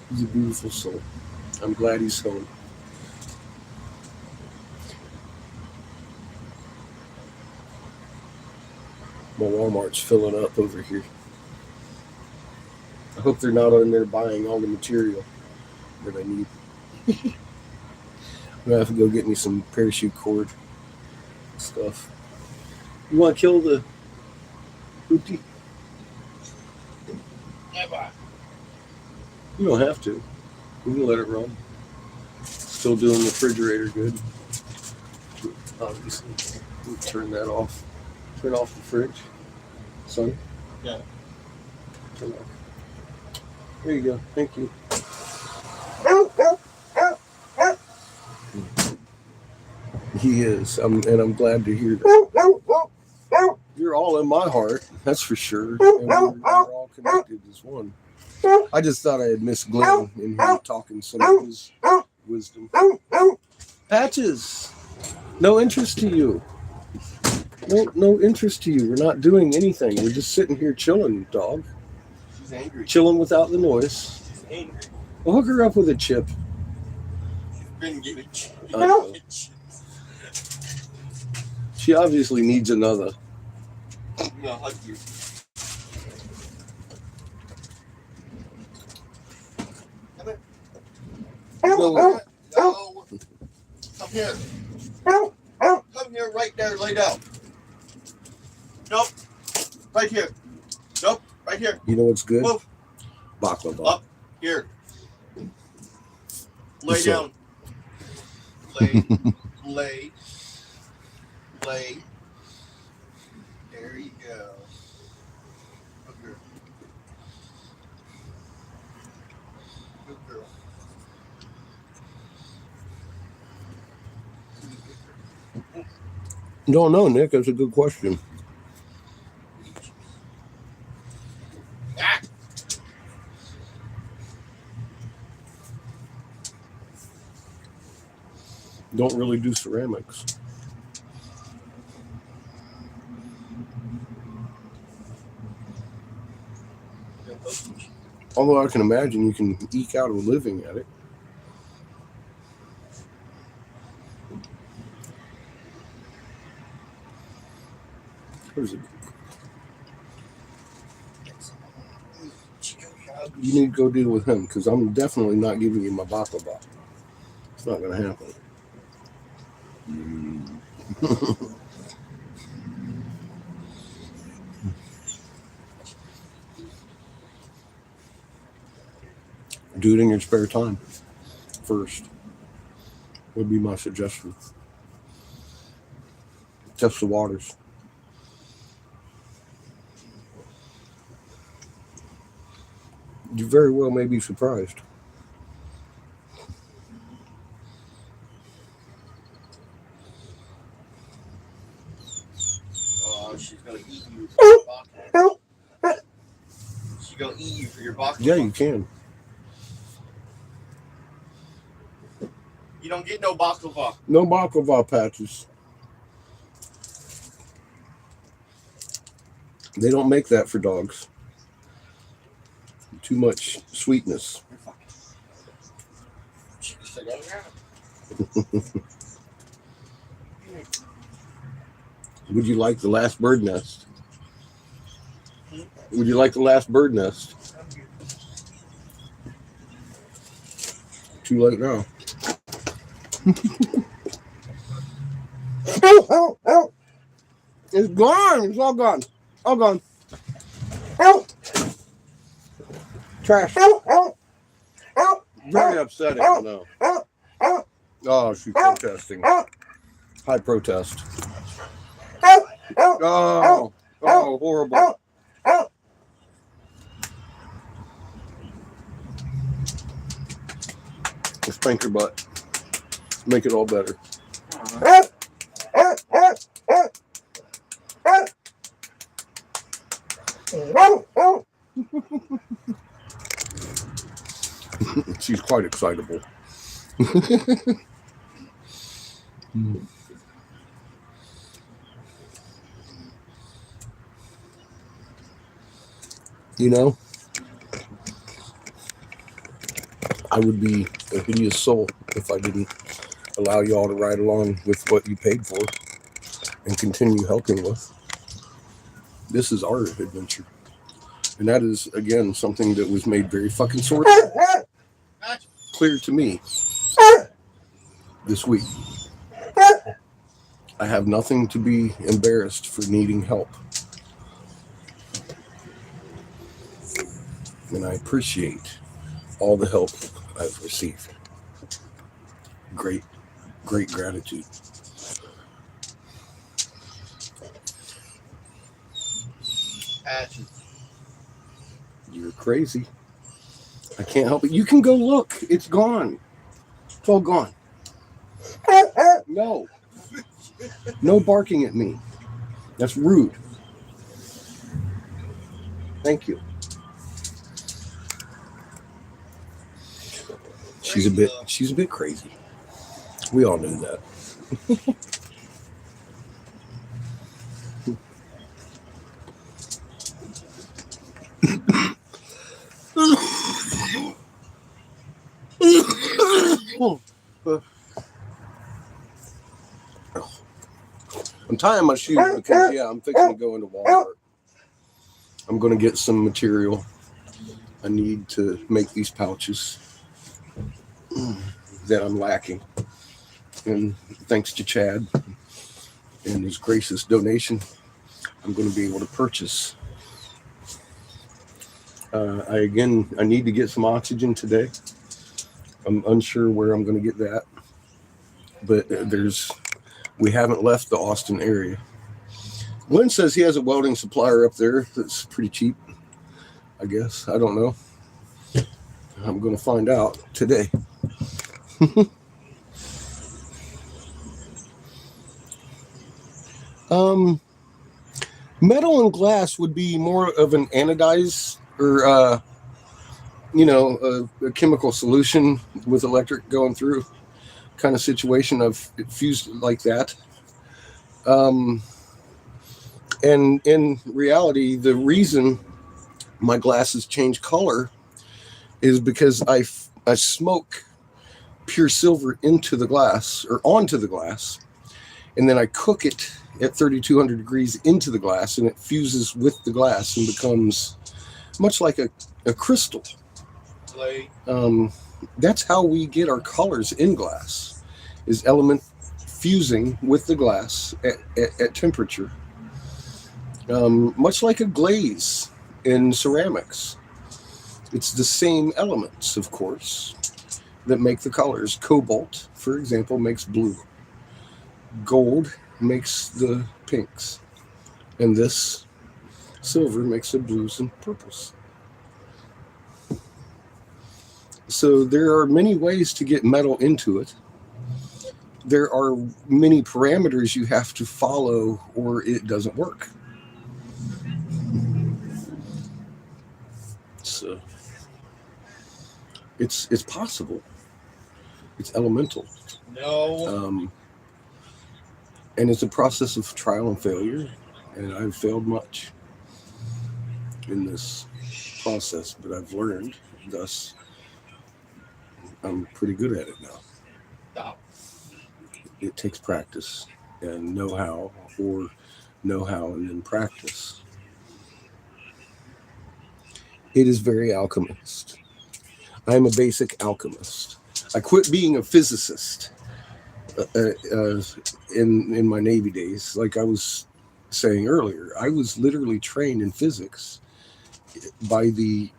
He's a beautiful soul. I'm glad he's home. My Walmart's filling up over here. I hope they're not in there buying all the material that I need. I'm gonna have to go get me some parachute cord stuff. You want to kill the hoopty? You don't have to. We can let it run. Still doing the refrigerator good. Obviously. We'll turn that off. Turn off the fridge. Son? Yeah. Turn off. There you go. Thank you. He is. And I'm glad to hear that. You're all in my heart, that's for sure. And we're all connected as one. I just thought I had missed Glenn in here talking some of his wisdom. Patches, no interest to you. No interest to you. We're not doing anything. We're just sitting here chilling, dog. She's angry. Chilling without the noise. She's angry. We'll hook her up with a chip. She's been giving Uh-oh. She obviously needs another. I'm gonna hug you. Come here. No, No. Come here. Come here, right there. Lay down. Nope. Right here. Nope. Right here. you know what's good? Move. Baklava. Up. Here. Lay So- down. Lay. Lay. Lay. There you go. Good girl. Good girl. Don't know, Nick. That's a good question. Ah! Don't really do ceramics. Although I can imagine you can eke out a living at it. Where's it? You need to go deal with him because I'm definitely not giving you my baklava. It's not going to happen. Do it in your spare time first. Would be my suggestion. Test the waters. You very well may be surprised. Oh, she's gonna eat you for your baklava. She's gonna eat you for your baklava. Yeah, you can. You don't get no baklava. No baklava patches. They don't make that for dogs. Too much sweetness. Would you like the last bird nest? Would you like the last bird nest? Too late now. It's gone. It's all gone. All gone. Trash. Very upsetting. I know. Oh, she's protesting. High protest. Oh, horrible. Let's spank her butt. Make it all better. She's quite excitable. You know, I would be a hideous soul if I didn't allow y'all to ride along with what you paid for and continue helping with. This is our adventure. And that is, again, something that was made very fucking sort of clear to me this week. I have nothing to be embarrassed for needing help. And I appreciate all the help I've received. Great gratitude. Passion. You're crazy. I can't help it. You can go look. It's gone. It's all gone. No. No barking at me. That's rude. Thank you. She's a bit crazy. We all knew that. I'm tying my shoes because, I'm fixing to go into Walmart. I'm going to get some material. I need to make these pouches that I'm lacking. And thanks to Chad and his gracious donation, I'm going to be able to purchase. I need to get some oxygen today. I'm unsure where I'm going to get that. But we haven't left the Austin area. Glenn says he has a welding supplier up there that's pretty cheap, I guess. I don't know. I'm going to find out today. Metal and glass would be more of an anodized or, a chemical solution with electric going through kind of situation of it fused like that. And in reality, the reason my glasses change color is because I smoke pure silver into the glass or onto the glass, and then I cook it at 3,200 degrees into the glass, and it fuses with the glass and becomes much like a crystal. That's how we get our colors in glass, is element fusing with the glass at temperature. Much like a glaze in ceramics. It's the same elements, of course, that make the colors. Cobalt, for example, makes blue. Gold makes the pinks. And this silver makes the blues and purples. So there are many ways to get metal into it. There are many parameters you have to follow or it doesn't work. So it's possible. It's elemental. No. And it's a process of trial and failure, and I've failed much in this process, but I've learned, thus I'm pretty good at it now. Stop. It takes practice and know-how, or know-how and then practice. It is very alchemist. I am a basic alchemist. I quit being a physicist in my Navy days. Like I was saying earlier, I was literally trained in physics by the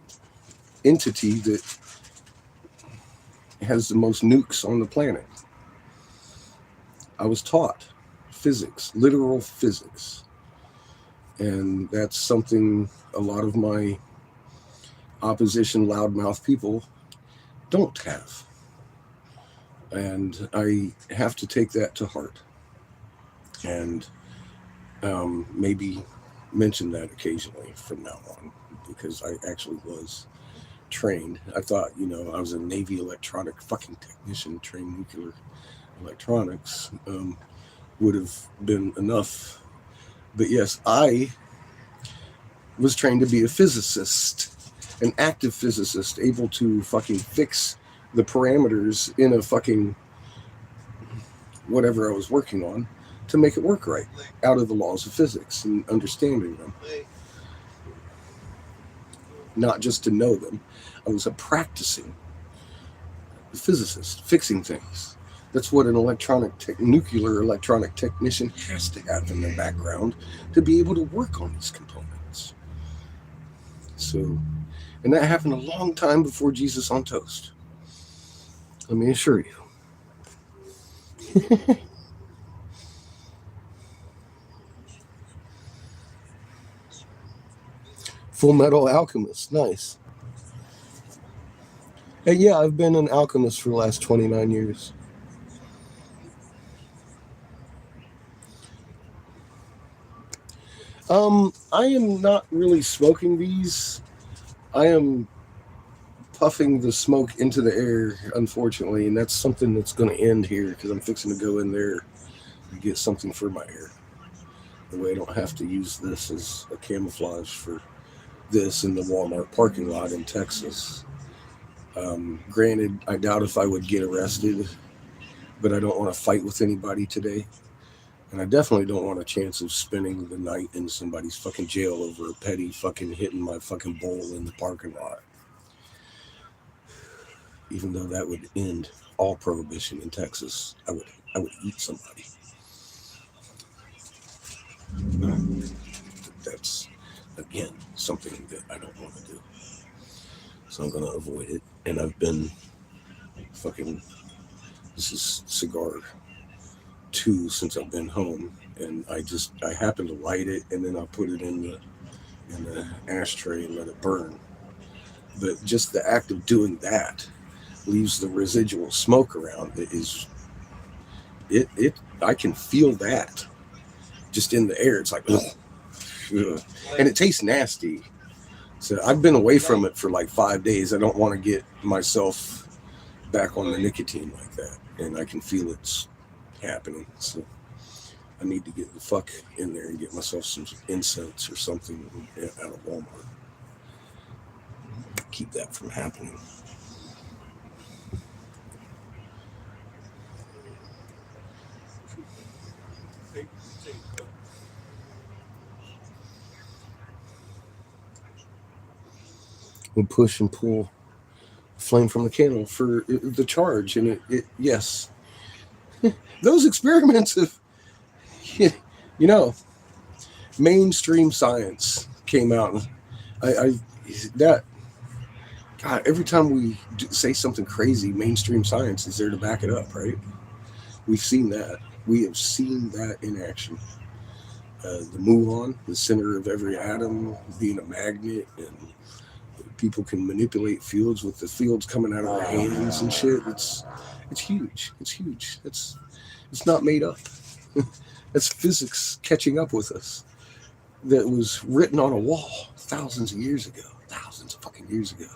entity that has the most nukes on the planet. I was taught physics, literal physics. And that's something a lot of my opposition loudmouth people don't have. And I have to take that to heart and maybe mention that occasionally from now on, because I actually was trained. I thought, I was a Navy electronic fucking technician, trained nuclear electronics, would have been enough. But yes, I was trained to be a physicist, an active physicist, able to fucking fix the parameters in a fucking whatever I was working on to make it work right out of the laws of physics and understanding them, not just to know them. I was a practicing physicist, fixing things. That's what an nuclear electronic technician has to have in the background to be able to work on these components. So, and that happened a long time before Jesus on Toast. Let me assure you. Full Metal Alchemist, nice. And yeah, I've been an alchemist for the last 29 years. I am not really smoking these. I am puffing the smoke into the air, unfortunately, and that's something that's going to end here because I'm fixing to go in there and get something for my air. The way I don't have to use this as a camouflage for this in the Walmart parking lot in Texas. Granted, I doubt if I would get arrested, but I don't want to fight with anybody today. And I definitely don't want a chance of spending the night in somebody's fucking jail over a petty fucking hitting my fucking bowl in the parking lot. Even though that would end all prohibition in Texas, I would eat somebody. That's, again, something that I don't want to do. So I'm going to avoid it. And I've been fucking, this is cigar 2 since I've been home, and I happen to light it and then I put it in the ashtray and let it burn. But just the act of doing that leaves the residual smoke around. I can feel that just in the air. It's like, ugh, ugh. And it tastes nasty. So I've been away from it for like 5 days. I don't want to get myself back on the nicotine like that, and I can feel it's happening. So I need to get the fuck in there and get myself some incense or something out of Walmart. Keep that from happening. We'll push and pull flame from the candle for the charge, and it yes. Those experiments have, mainstream science came out. God, every time we say something crazy, mainstream science is there to back it up, right? We've seen that. We have seen that in action. The muon, the center of every atom, being a magnet, and people can manipulate fields with the fields coming out of their hands and shit. It's huge. It's huge. It's not made up. That's physics catching up with us. That was written on a wall thousands of years ago. Thousands of fucking years ago.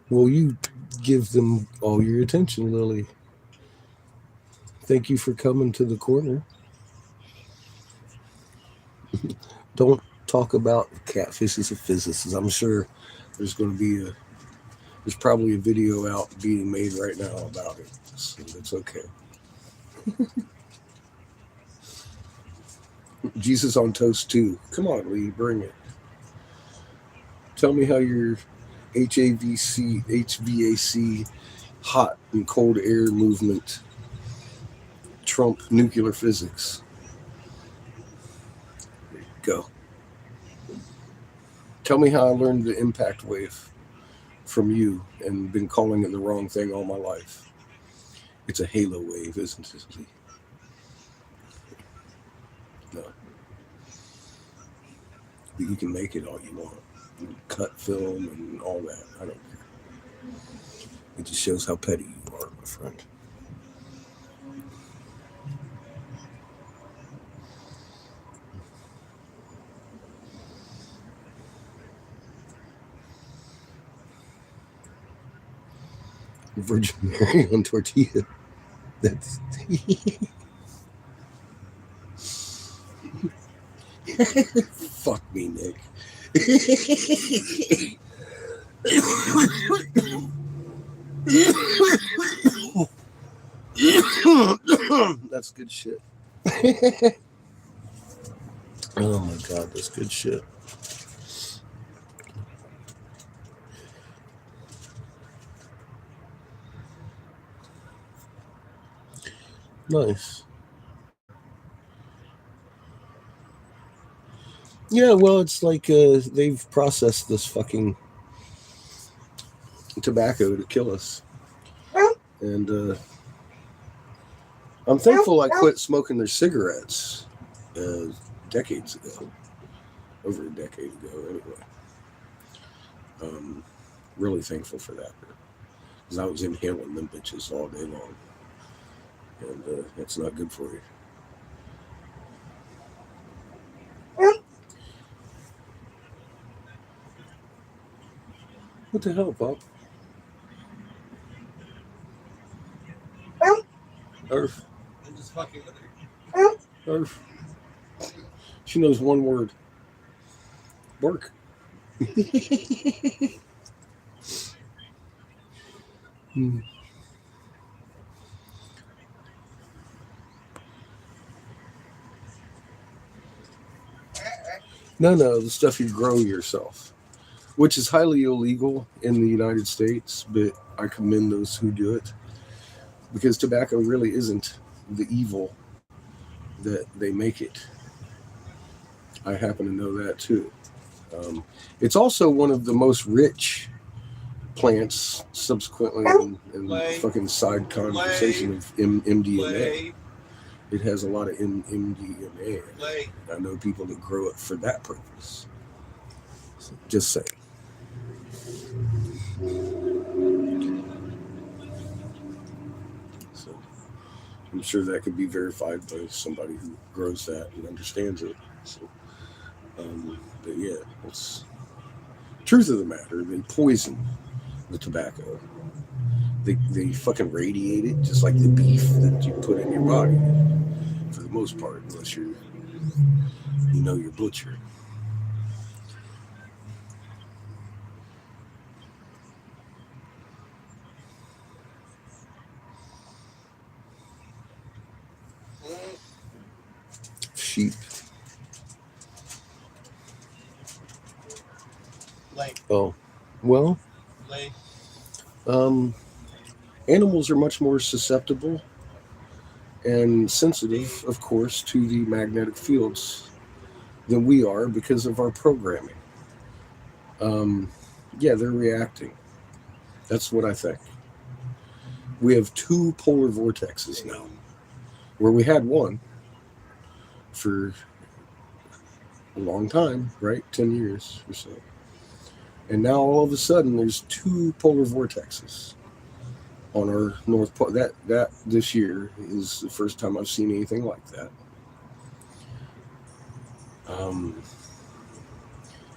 Well, you give them all your attention, Lily. Thank you for coming to the corner. Don't talk about catfishes of physicists. I'm sure there's probably a video out being made right now about it. So it's okay. Jesus on Toast 2. Come on, Lee, bring it. Tell me how your HVAC, hot and cold air movement, trump nuclear physics. There you go. Tell me how I learned the impact wave from you and been calling it the wrong thing all my life. It's a halo wave, isn't it, Lee? No. But you can make it all you want. You cut film and all that. I don't care. It just shows how petty you are, my friend. Virgin Mary on tortilla. That's fuck me, Nick. That's good shit. Oh my god, that's good shit. Nice. Yeah, well, it's like they've processed this fucking tobacco to kill us. And I'm thankful I quit smoking their cigarettes decades ago. Over a decade ago, anyway. Really thankful for that. Because I was inhaling them bitches all day long. And that's not good for you. What the hell, Bob? Earth. I'm just fucking with her. Earth. She knows one word. Work. No, the stuff you grow yourself, which is highly illegal in the United States, but I commend those who do it, because tobacco really isn't the evil that they make it. I happen to know that too. It's also one of the most rich plants, subsequently in fucking side conversation of MDMA. It has a lot of MDMA. I know people that grow it for that purpose. So just saying. So I'm sure that could be verified by somebody who grows that and understands it. So, but yeah, it's truth of the matter. They poison the tobacco. They fucking radiate it just like the beef that you put in your body, for the most part, unless you know your butcher. Sheep. Oh, well. Animals are much more susceptible and sensitive, of course, to the magnetic fields than we are because of our programming. Yeah, they're reacting. That's what I think. We have 2 polar vortexes now, where we had one for a long time, right? 10 years or so. And now all of a sudden there's 2 polar vortexes on our North Pole. That this year is the first time I've seen anything like that.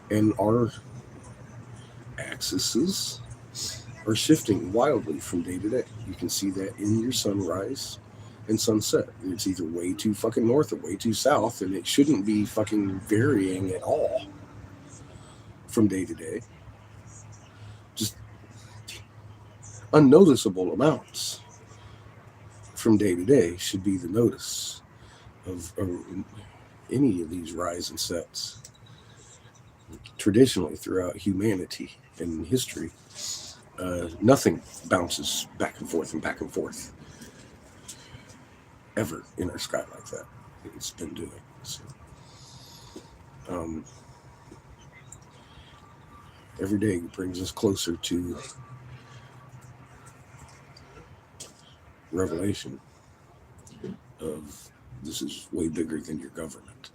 And our axes are shifting wildly from day to day. You can see that in your sunrise and sunset. It's either way too fucking north or way too south, and it shouldn't be fucking varying at all from day to day. Just unnoticeable amounts from day to day should be the notice of any of these rise and sets. Traditionally, throughout humanity and history, nothing bounces back and forth ever in our sky like that. It's been doing. So, every day brings us closer to revelation of this is way bigger than your government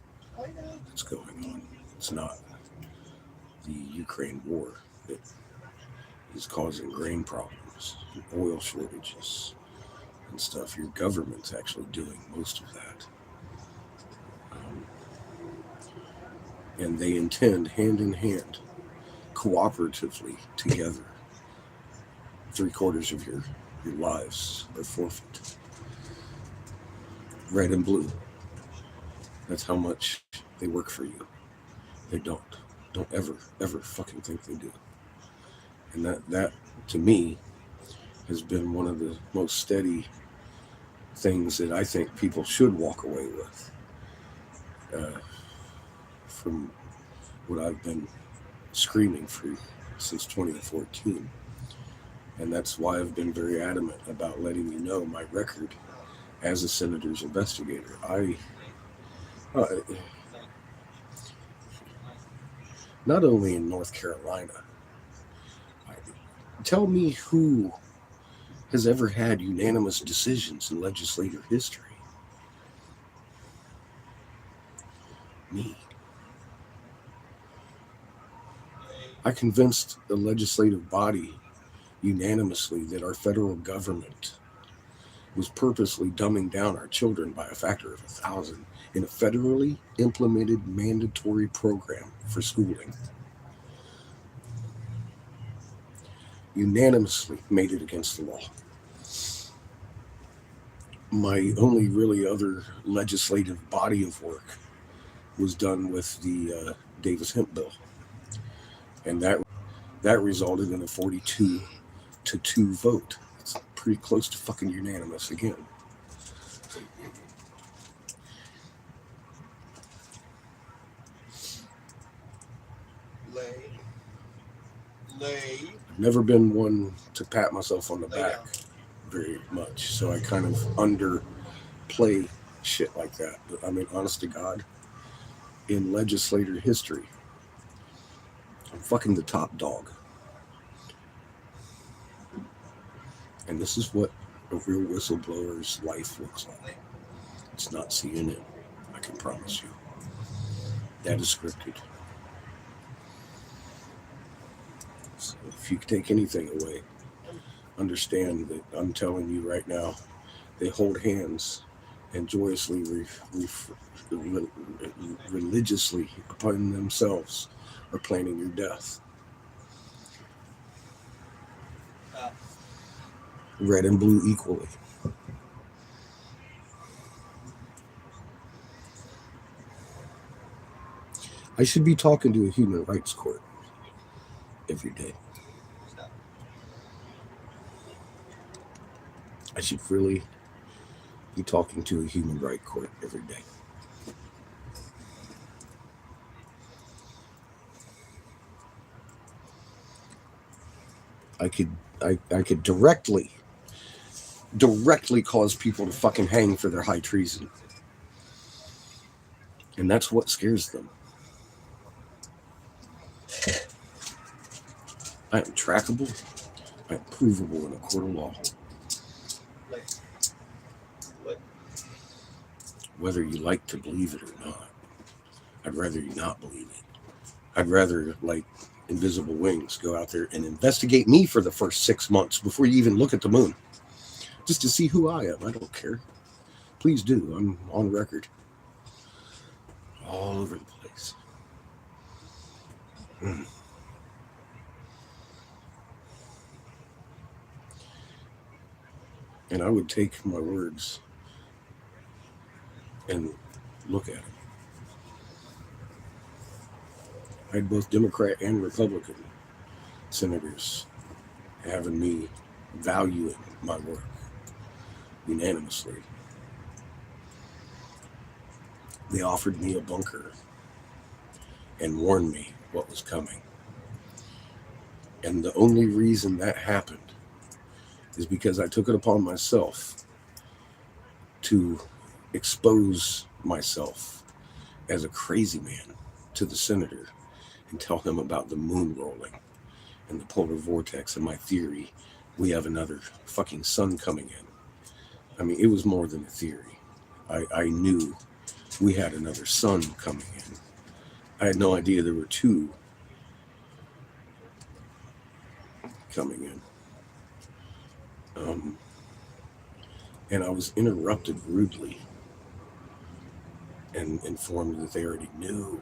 that's going on. It's not the Ukraine war that is causing grain problems, oil shortages, and stuff. Your government's actually doing most of that. And they intend, hand in hand, cooperatively together, 3/4 of your lives are forfeit. Red and blue. That's how much they work for you. They don't. Don't ever fucking think they do. And that to me has been one of the most steady things that I think people should walk away with from what I've been screaming for since 2014. And that's why I've been very adamant about letting you know my record as a senator's investigator. Not only in North Carolina, tell me who has ever had unanimous decisions in legislative history. Me. I convinced the legislative body unanimously that our federal government was purposely dumbing down our children by a factor of 1,000 in a federally implemented mandatory program for schooling. Unanimously made it against the law. My only really other legislative body of work was done with the Davis-Hemp bill. And that resulted in a 42-2 vote. It's pretty close to fucking unanimous again. Lay. Never been one to pat myself on the back very much, so I kind of underplay shit like that. But I mean, honest to God, in legislator history, I'm fucking the top dog. And this is what a real whistleblower's life looks like. It's not CNN, I can promise you. That is scripted. So if you take anything away, understand that I'm telling you right now, they hold hands and joyously, religiously upon themselves are planning your death. Red and blue equally. I should be talking to a human rights court every day. I should really be talking to a human rights court every day. I could directly cause people to fucking hang for their high treason. And that's what scares them. I am trackable. I am provable in a court of law. Whether you like to believe it or not, I'd rather you not believe it. I'd rather, like Invisible Wings, go out there and investigate me for the first 6 months before you even look at the moon. Just to see who I am. I don't care. Please do. I'm on record. All over the place. And I would take my words and look at them. I had both Democrat and Republican senators having me valuing my work unanimously. They offered me a bunker and warned me what was coming. And the only reason that happened is because I took it upon myself to expose myself as a crazy man to the senator and tell him about the moon rolling and the polar vortex and my theory we have another fucking sun coming in. I mean, it was more than a theory. I knew we had another sun coming in. I had no idea there were two coming in. And I was interrupted rudely and informed that they already knew.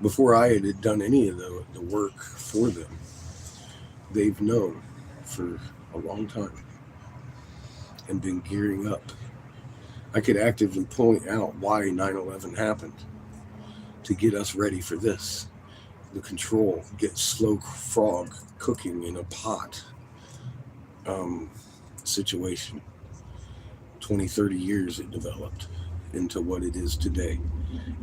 Before I had done any of the work for them, they've known for a long time and been gearing up. I could actively point out why 9/11 happened to get us ready for this. The control gets slow frog cooking in a pot situation. 20, 30 years it developed into what it is today.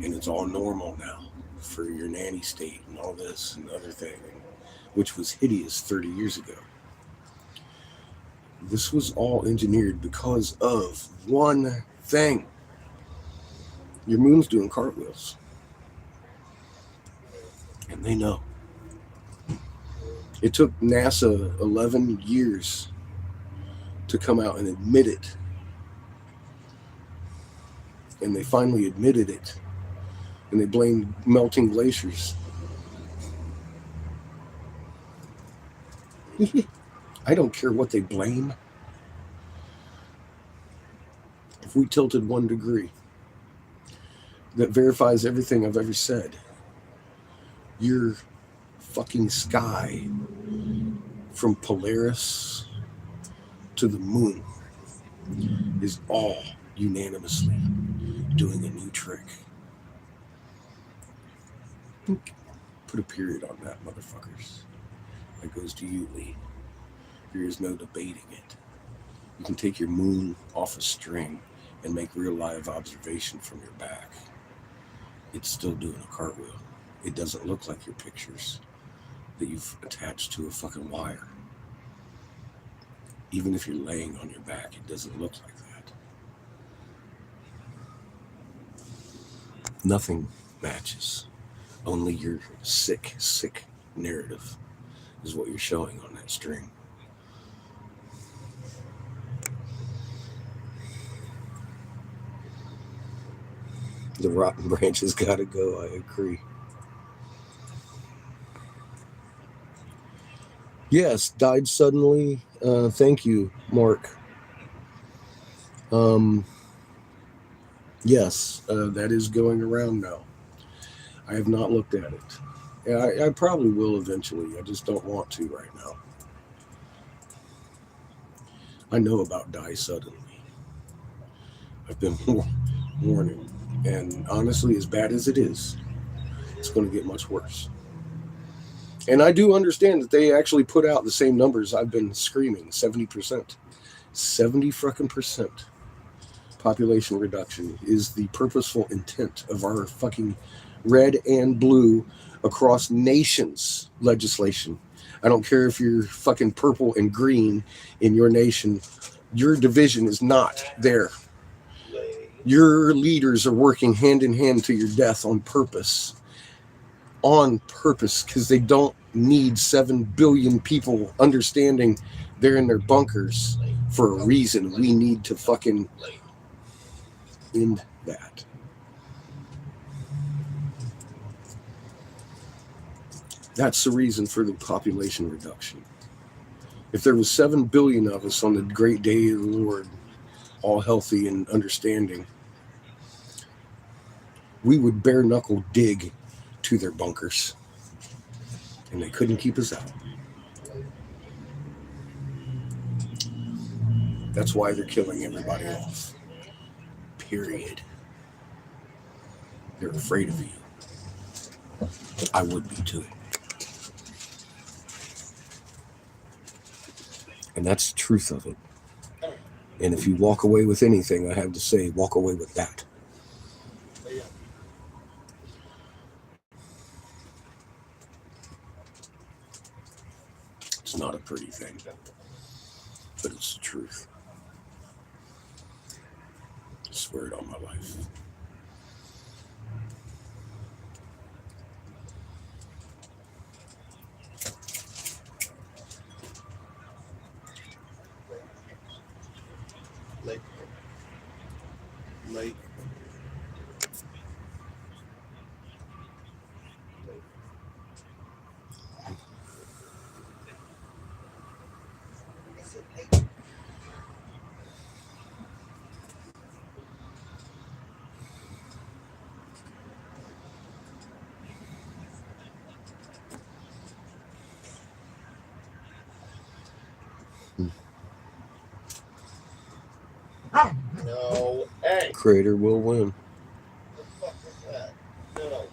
And it's all normal now for your nanny state and all this and other thing, which was hideous 30 years ago. This was all engineered because of one thing. Your moon's doing cartwheels. And they know. It took NASA 11 years to come out and admit it. And they finally admitted it. And they blamed melting glaciers. I don't care what they blame. If we tilted 1 degree, that verifies everything I've ever said. Your fucking sky from Polaris to the moon is all unanimously doing a new trick. Put a period on that, motherfuckers. That goes to you, Lee. There is no debating it. You can take your moon off a string and make real live observation from your back. It's still doing a cartwheel. It doesn't look like your pictures that you've attached to a fucking wire. Even if you're laying on your back, it doesn't look like that. Nothing matches. Only your sick narrative is what you're showing on that string. The rotten branch has got to go, I agree. Yes, died suddenly. Thank you, Mark. Yes, that is going around now. I have not looked at it. Yeah, I probably will eventually. I just don't want to right now. I know about die suddenly. I've been warning. And honestly, as bad as it is, it's going to get much worse. And I do understand that they actually put out the same numbers I've been screaming, 70%. 70 frickin' percent population reduction is the purposeful intent of our fucking red and blue across nations legislation. I don't care if you're fucking purple and green in your nation. Your division is not there. Your leaders are working hand in hand to your death on purpose. On purpose, because they don't need 7 billion people understanding they're in their bunkers for a reason. We need to fucking end that. That's the reason for the population reduction. If there was 7 billion of us on the great day of the Lord, all healthy and understanding, we would bare knuckle dig to their bunkers, and they couldn't keep us out. That's why they're killing everybody off. Period. They're afraid of you. I would be too. And that's the truth of it. And if you walk away with anything, I have to say, walk away with that. It's not a pretty thing, but it's the truth. I swear it on my life. Lake. No. Hey. Crater will win. What the fuck was that? No.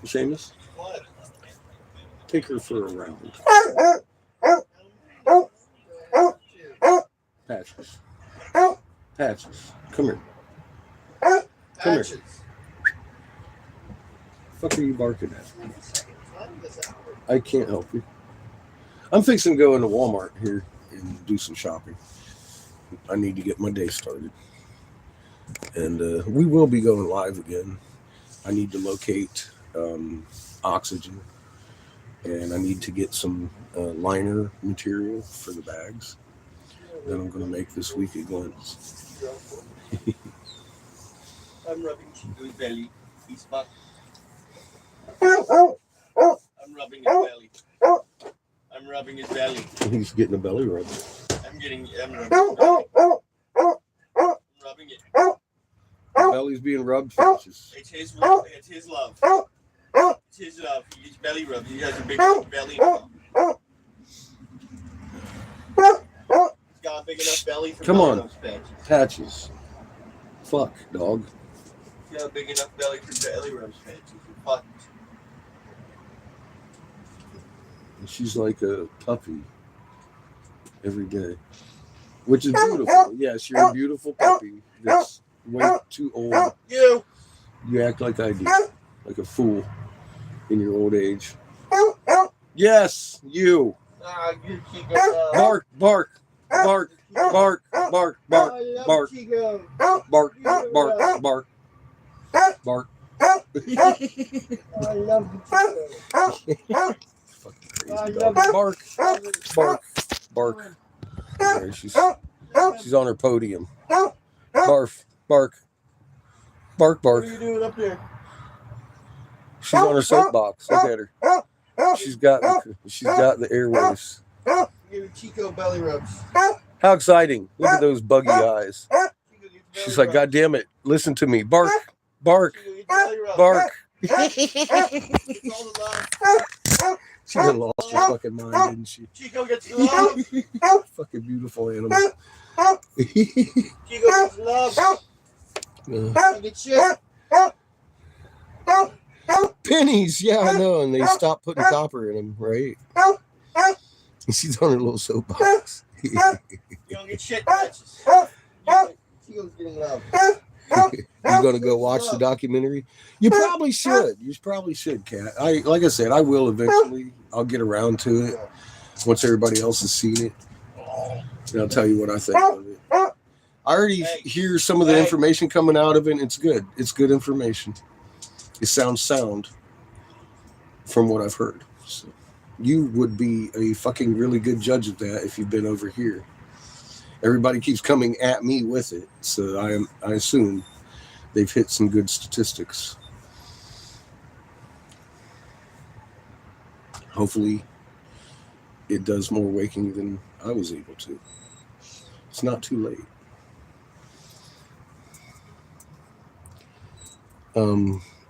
Seamus, What? take her for a round. Patches. Patches. Come here. Come here. Patches. Fuck are you barking at? I can't help you. I'm fixing to go into Walmart here and do some shopping. I need to get my day started. And we will be going live again. I need to locate oxygen. And I need to get some liner material for the bags that I'm going to make this week at Glenn's. I'm rubbing Chico's belly. He's fucked. I'm rubbing his belly. I'm rubbing his belly. He's getting a belly rub. I'm rubbing his belly. I'm rubbing it. His belly's being rubbed. Patches. It's his love. It's his love. It's his love. He gets belly rub. He has a big belly. He's got a big enough belly for Come belly on. rubs, Patches. Patches. Fuck, dog. He's got a big enough belly for belly rubs, Patches. You fucked. She's like a puppy every day, which is beautiful. Yes, you're a beautiful puppy that's way too old. You. You act like I do, like a fool in your old age. Yes, you. Ah, you Chico. Bark, bark, bark, bark, bark, bark, I love bark, Chico. bark, bark, bark, bark. I love Chico. Fucking crazy dog. Bark, bark, bark. There, she's on her podium. Barf, bark, bark, What bark. are you doing up there? She's on her soapbox. Look at her. She's got the airwaves. Give me Chico belly rubs. How exciting! Look at those buggy eyes. Chico gets belly She's like, rubs. God damn it! Listen to me. Bark, bark, Chico gets belly rubs. bark. It's all the love. She done lost her fucking mind, didn't she? Chico gets love. Fucking beautiful animal. Chico gets love. I get shit. Pennies, yeah, I know, and they stopped putting copper in them, right? She's on her little soapbox. You don't get shit, Patches. Chico's getting love. You gonna go watch the documentary? You probably should. You probably should, Kat. Like I said, I will eventually. I'll get around to it once everybody else has seen it, and I'll tell you what I think of it. I already hear some of the information coming out of it. And it's good. It's good information. It sounds sound from what I've heard. So you would be a fucking really good judge of that if you've been over here. Everybody keeps coming at me with it, so I assume they've hit some good statistics. Hopefully, it does more waking than I was able to. It's not too late.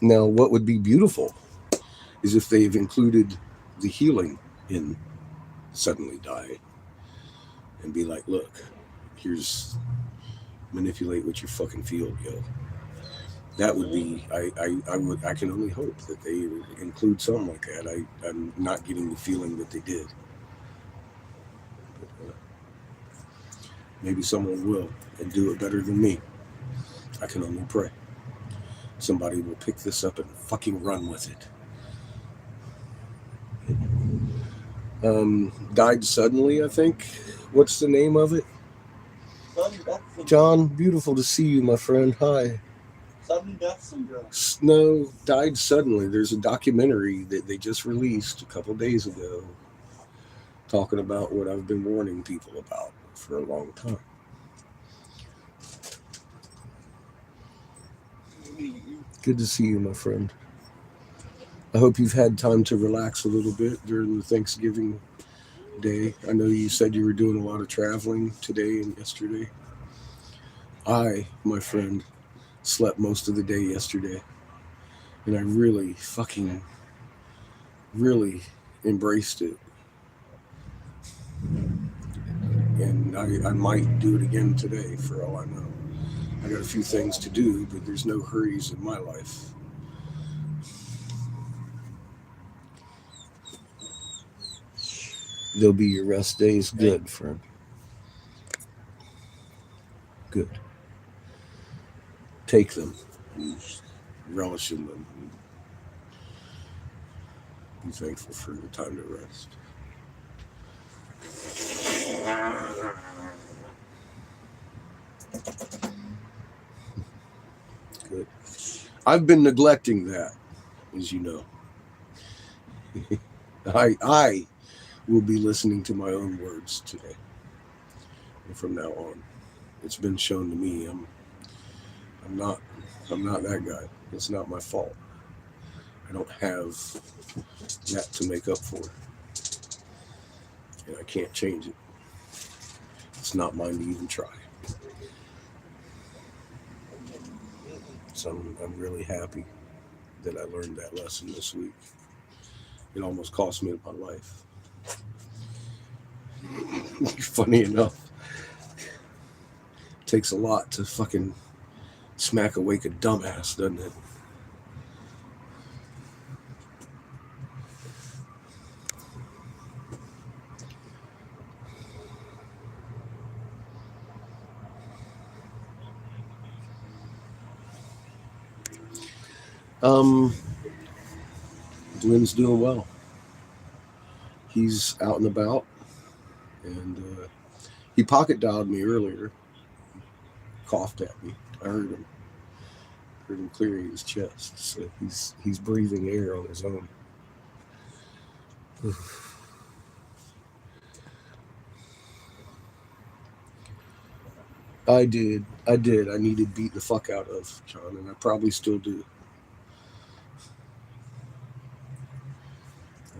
Now, what would be beautiful is if they've included the healing in Suddenly Die and be like, look, here's manipulate what you fucking feel, yo. That would be, I can only hope that they include something like that. I'm not getting the feeling that they did. But, maybe someone will and do it better than me. I can only pray. Somebody will pick this up and fucking run with it. Died suddenly, I think. What's the name of it? John, beautiful to see you, my friend. Hi. Sudden death syndrome. No, died suddenly. There's a documentary that they just released a couple days ago talking about what I've been warning people about for a long time. Good to see you, my friend. I hope you've had time to relax a little bit during the Thanksgiving day. I know you said you were doing a lot of traveling today and yesterday. I, my friend, slept most of the day yesterday. And I really embraced it. And I might do it again today for all I know. I got a few things to do, but there's no hurries in my life. They'll be your rest days. Good, friend. Good. Take them. Relish in them. Be thankful for the time to rest. Good. I've been neglecting that, as you know. I will be listening to my own words today. And from now on, it's been shown to me I'm not that guy. It's not my fault. I don't have that to make up for. And I can't change it. It's not mine to even try. So I'm really happy that I learned that lesson this week. It almost cost me my life. Funny enough, it takes a lot to fucking smack awake a dumbass, doesn't it? Dwynn's doing well. He's out and about, and he pocket dialed me earlier. Coughed at me. I heard him clearing his chest. So he's breathing air on his own. I did. I needed beat the fuck out of, John, and I probably still do.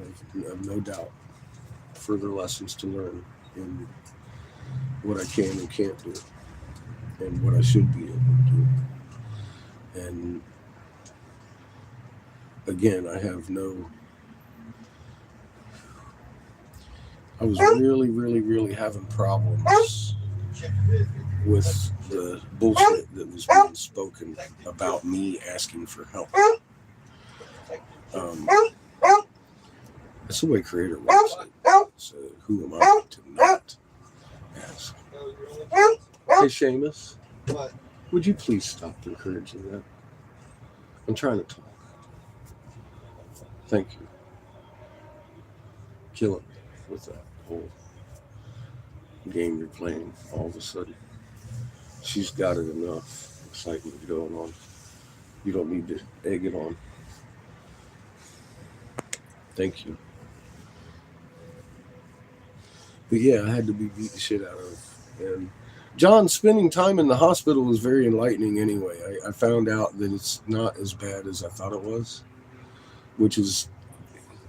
I have no doubt. Further lessons to learn in what I can and can't do, and what I should be able to do. And again, I was really having problems with the bullshit that was being spoken about me asking for help. That's the way Creator wants it. So who am I to not ask? Hey, Seamus, What? would you please stop encouraging that? I'm trying to talk. Thank you. Killing me with that whole game you're playing all of a sudden. She's got it enough excitement going on. You don't need to egg it on. Thank you. But yeah, I had to be beat the shit out of. And John, spending time in the hospital was very enlightening anyway. I found out that it's not as bad as I thought it was, which is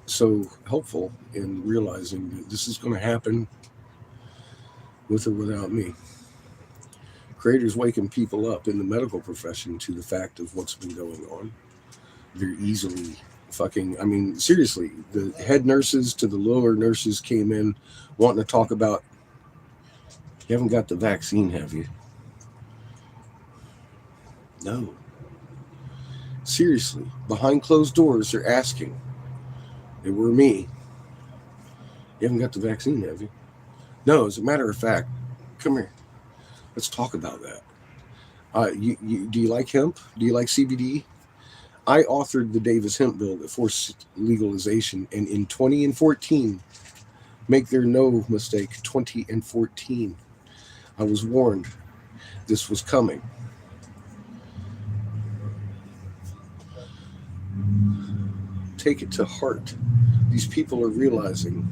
so helpful in realizing that this is going to happen with or without me. Creator's waking people up in the medical profession to the fact of what's been going on. They're easily seriously, the head nurses to the lower nurses came in wanting to talk about, you haven't got the vaccine, have you? No. Seriously, behind closed doors, they're asking. It were me. You haven't got the vaccine, have you? No, as a matter of fact, come here. Let's talk about that. Do you like hemp? Do you like CBD? I authored the Davis hemp bill that forced legalization, and in 2014, make there no mistake, 2014, I was warned this was coming. take it to heart. These people are realizing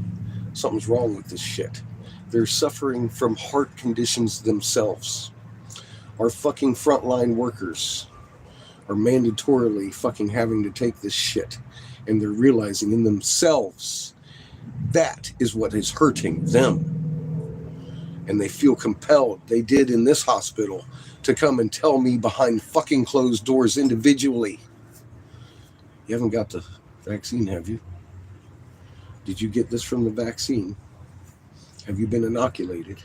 something's wrong with this shit. They're suffering from heart conditions themselves. Our fucking frontline workers are mandatorily fucking having to take this shit, and they're realizing in themselves that is what is hurting them. And they feel compelled, they did in this hospital, to come and tell me behind fucking closed doors individually. You haven't got the vaccine, have you? Did you get this from the vaccine? Have you been inoculated?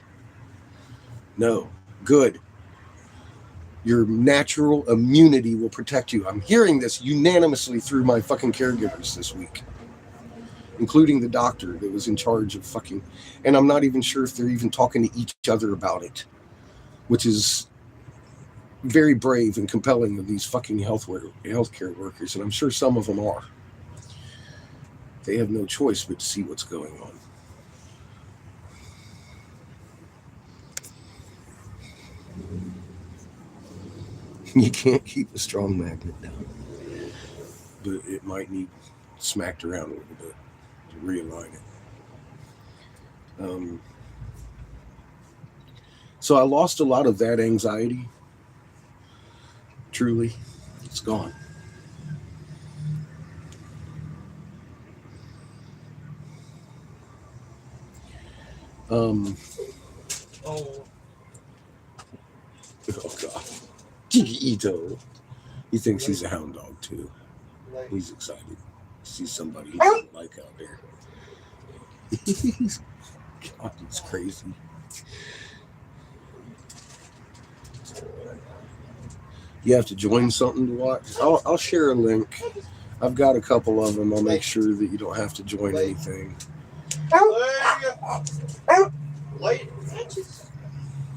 No. Good. Your natural immunity will protect you. I'm hearing this unanimously through my fucking caregivers this week, including the doctor that was in charge of fucking, and I'm not even sure if they're even talking to each other about it, which is very brave and compelling of these fucking healthcare workers, and I'm sure some of them are. They have no choice but to see what's going on. You can't keep a strong magnet down, but it might need smacked around a little bit to realign it. So I lost a lot of that anxiety. Truly, it's gone. Oh, Oh God, Ito. He thinks he's a hound dog too. He's excited to see somebody he doesn't like out there. God, it's crazy. You have to join something to watch. I'll share a link. I've got a couple of them. I'll make sure that you don't have to join anything. Light hatches.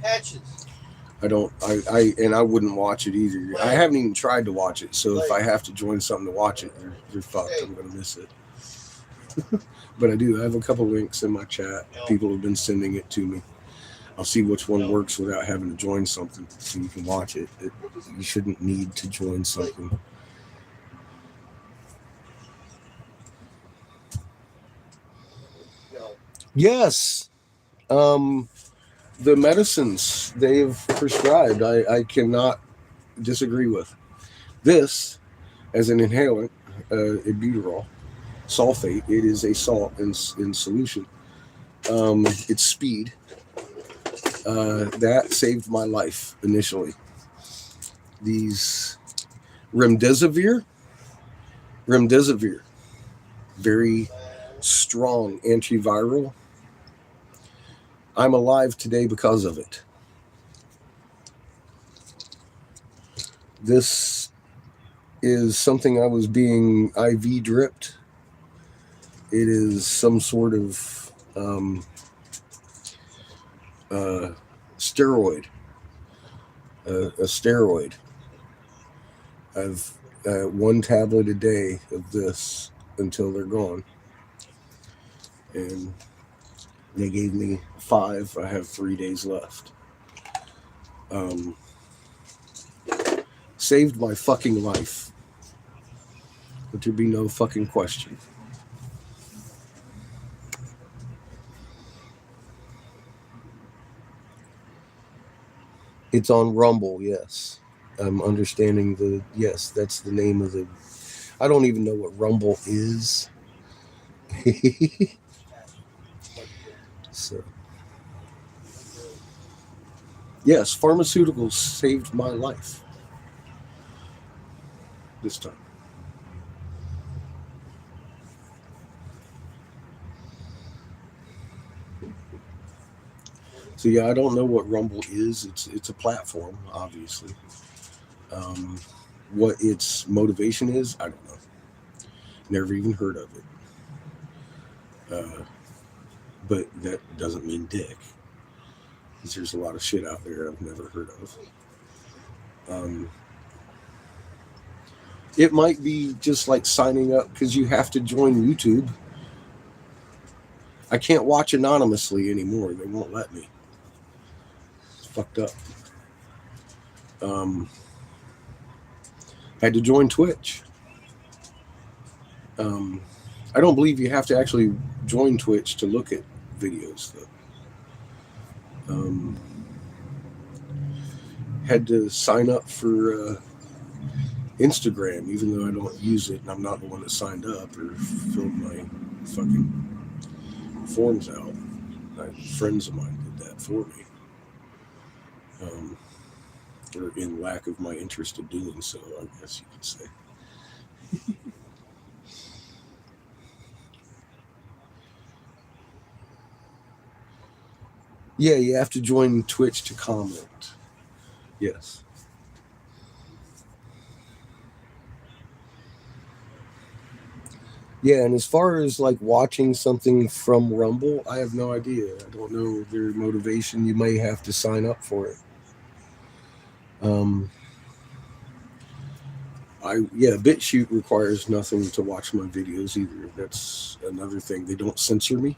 Hatches. I wouldn't watch it either. I haven't even tried to watch it. So if I have to join something to watch it, you're fucked. I'm gonna miss it. But I do. I have a couple links in my chat. People have been sending it to me. I'll see which one works without having to join something, so you can watch it. You shouldn't need to join something. Yes. The medicines they've prescribed, I cannot disagree with. This, as an inhalant, albuterol sulfate, it is a salt in solution. It's speed. That saved my life initially. These remdesivir, very strong antiviral. I'm alive today because of it. This is something I was being IV dripped. It is some sort of steroid. A steroid. I've one tablet a day of this until they're gone. And they gave me 5. I have 3 days left. Saved my fucking life. Let there be no fucking question. It's on Rumble, yes. I'm understanding yes, that's the name of the... I don't even know what Rumble is. So, yes, pharmaceuticals saved my life this time. So yeah, I don't know what Rumble is. It's a platform, obviously. What its motivation is, I don't know. Never even heard of it. But that doesn't mean dick. Because there's a lot of shit out there I've never heard of. It might be just like signing up because you have to join YouTube. I can't watch anonymously anymore. They won't let me. It's fucked up. Had to join Twitch. I don't believe you have to actually join Twitch to look at videos, though. Had to sign up for Instagram, even though I don't use it and I'm not the one that signed up or filled my fucking forms out. Friends of mine did that for me. Or in lack of my interest in doing so, I guess you could say. Yeah, you have to join Twitch to comment. Yes. Yeah, and as far as like watching something from Rumble, I have no idea. I don't know their motivation. You may have to sign up for it. BitChute requires nothing to watch my videos either. That's another thing. They don't censor me.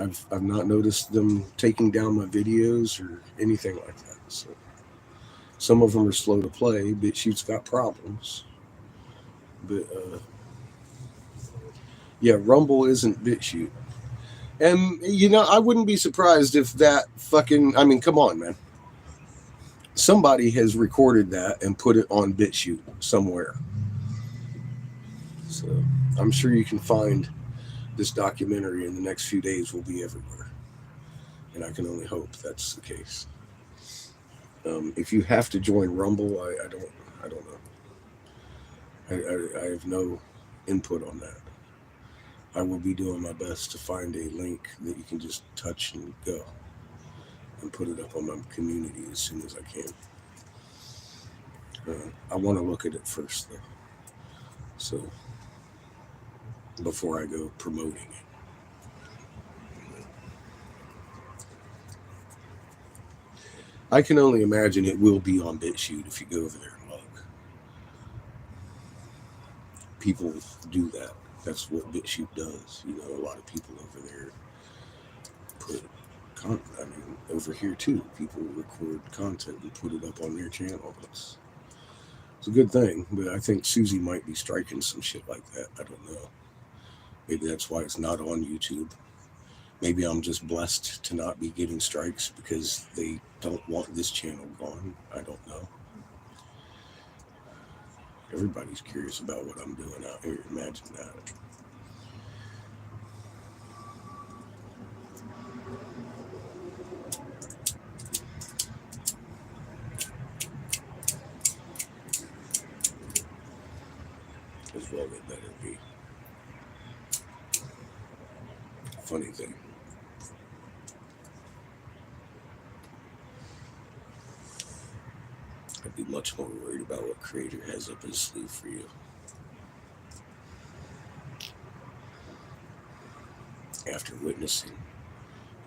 I've not noticed them taking down my videos or anything like that. So some of them are slow to play. BitChute's got problems, but Rumble isn't BitChute. And I wouldn't be surprised if that fucking. I mean, come on, man. Somebody has recorded that and put it on BitChute somewhere. So I'm sure you can find this documentary in the next few days. Will be everywhere, and I can only hope that's the case. If you have to join Rumble, I don't know. I have no input on that. I will be doing my best to find a link that you can just touch and go, and put it up on my community as soon as I can. I want to look at it first, though. So before I go promoting it. I can only imagine it will be on BitChute if you go over there and look. People do that. That's what BitChute does. A lot of people over there put content. I mean, over here too, people record content and put it up on their channels. It's a good thing, but I think Susie might be striking some shit like that. I don't know. Maybe that's why it's not on YouTube. Maybe I'm just blessed to not be getting strikes because they don't want this channel gone. I don't know. Everybody's curious about what I'm doing out here. Imagine that. As well, they better be. Funny thing. I'd be much more worried about what Creator has up his sleeve for you. After witnessing,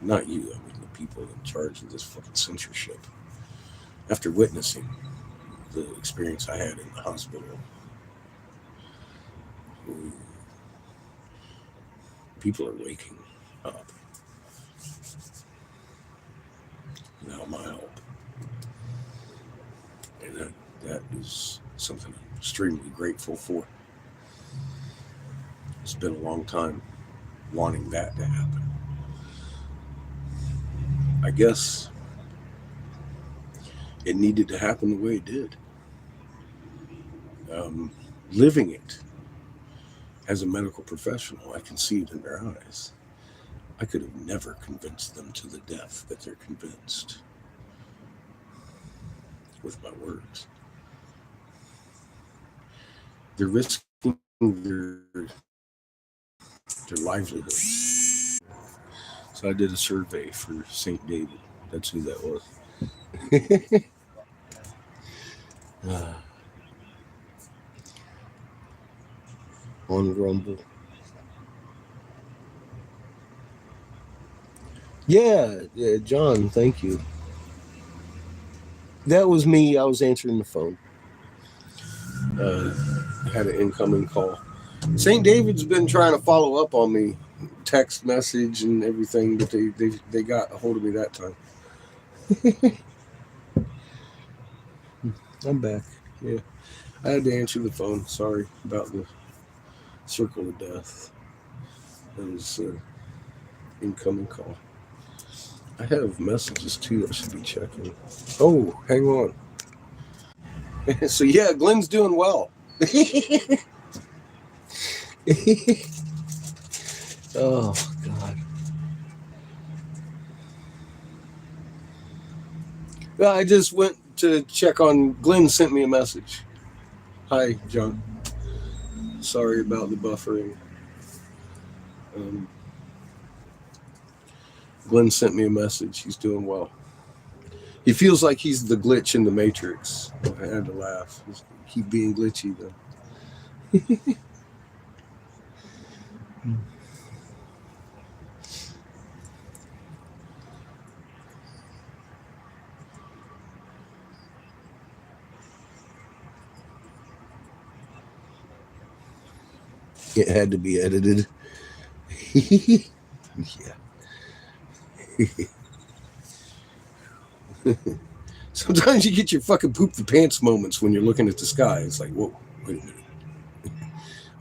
not you, I mean the people in charge of this fucking censorship. After witnessing the experience I had in the hospital, people are waking up without my help. And that is something I'm extremely grateful for. It's been a long time wanting that to happen. I guess it needed to happen the way it did. Living it as a medical professional, I can see it in their eyes. I could have never convinced them to the death that they're convinced with my words. They're risking their livelihoods. So I did a survey for St. David. That's who that was. On Rumble. Yeah, John, thank you. That was me. I was answering the phone. Had an incoming call. St. David's been trying to follow up on me, text message and everything, but they got a hold of me that time. I'm back. Yeah, I had to answer the phone. Sorry about the Circle of Death. That was incoming call. I have messages too I should be checking. Oh, hang on. So yeah, Glenn's doing well. Oh God. Yeah, I just went to check on Glenn sent me a message. Hi, John. Sorry about the buffering. Glenn sent me a message. He's doing well. He feels like he's the glitch in the Matrix. I had to laugh. Keep being glitchy though. It had to be edited. Yeah. Sometimes you get your fucking poop the pants moments when you're looking at the sky. It's like, whoa, wait a minute.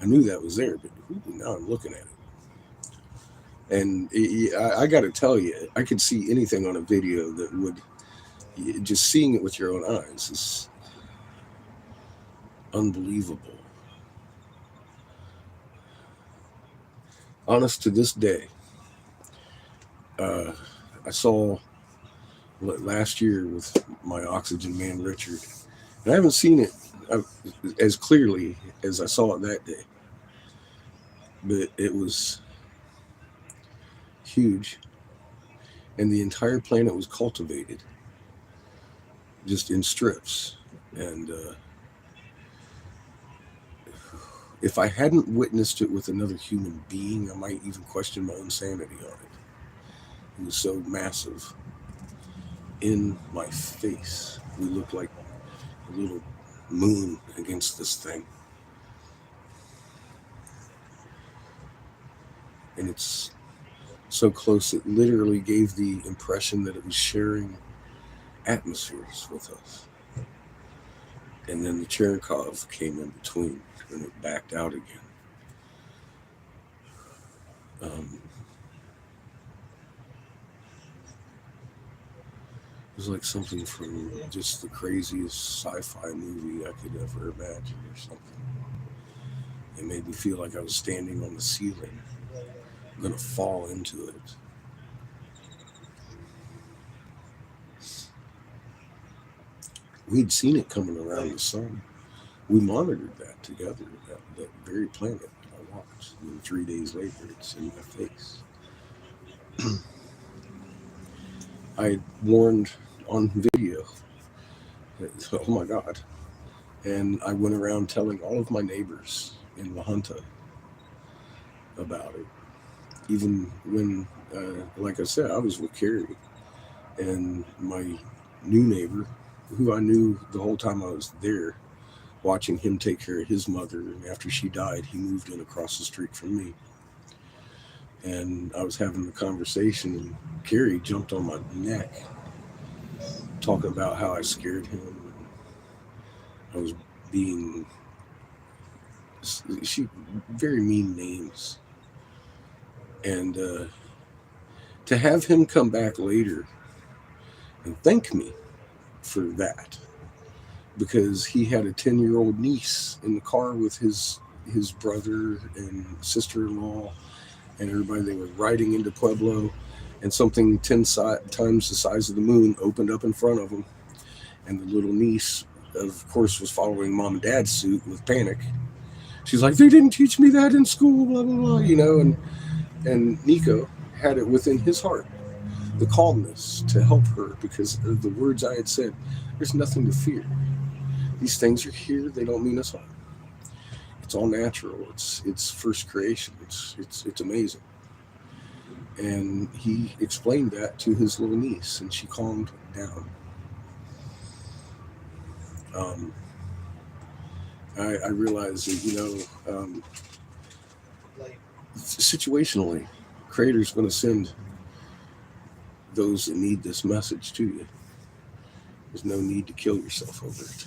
I knew that was there, but now I'm looking at it. And I got to tell you, I could see anything on a video that would, just seeing it with your own eyes is unbelievable. Honest to this day, I saw last year with my Oxygen Man Richard, and I haven't seen it as clearly as I saw it that day, but it was huge, and the entire planet was cultivated just in strips. And if I hadn't witnessed it with another human being, I might even question my own sanity on it. It was so massive in my face. We looked like a little moon against this thing. And it's so close, it literally gave the impression that it was sharing atmospheres with us. And then the Cherenkov came in between, and it backed out again. It was like something from just the craziest sci-fi movie I could ever imagine or something. It made me feel like I was standing on the ceiling, gonna fall into it. We'd seen it coming around the sun. We monitored that together, that very planet that I watched. And 3 days later, it's in my face. I warned on video. Oh my God. And I went around telling all of my neighbors in La Junta about it. Even when, like I said, I was with Carrie, and my new neighbor, who I knew the whole time I was there, watching him take care of his mother. And after she died, he moved in across the street from me. And I was having the conversation, and Carrie jumped on my neck, talking about how I scared him. I was being, very mean names. And to have him come back later and thank me for that, because he had a 10-year-old niece in the car with his brother and sister-in-law and everybody. They were riding into Pueblo, and something 10 times the size of the moon opened up in front of them, and the little niece, of course, was following mom and dad's suit with panic. She's like, they didn't teach me that in school, blah blah blah, and Nico had it within his heart, the calmness to help her, because of the words I had said. There's nothing to fear. These things are here. They don't mean us harm. It's all natural. It's first creation. It's amazing. And he explained that to his little niece, and she calmed down. I realized that, situationally, Creator's going to send those that need this message to you. There's no need to kill yourself over it.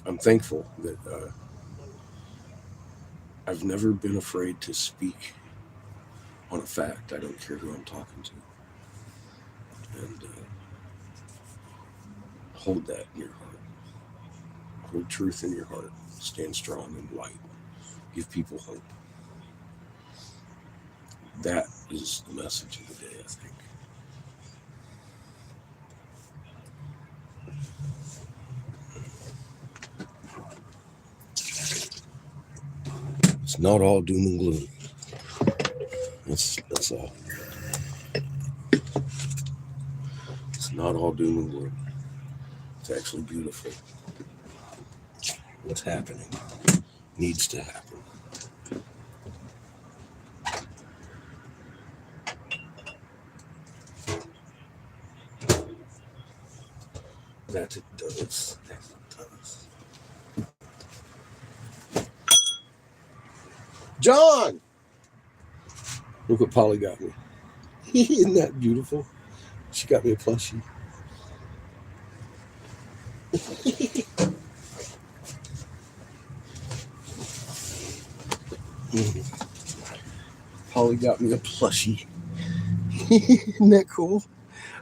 I'm thankful that I've never been afraid to speak on a fact. I don't care who I'm talking to. And hold that in your heart. Hold truth in your heart. Stand strong in light. Give people hope. That is the message of the day, I think. It's not all doom and gloom. That's all. It's not all doom and gloom. It's actually beautiful. What's happening needs to happen. That it does. That it does. John! Look what Polly got me. Isn't that beautiful? She got me a plushie. Polly got me a plushie. Isn't that cool?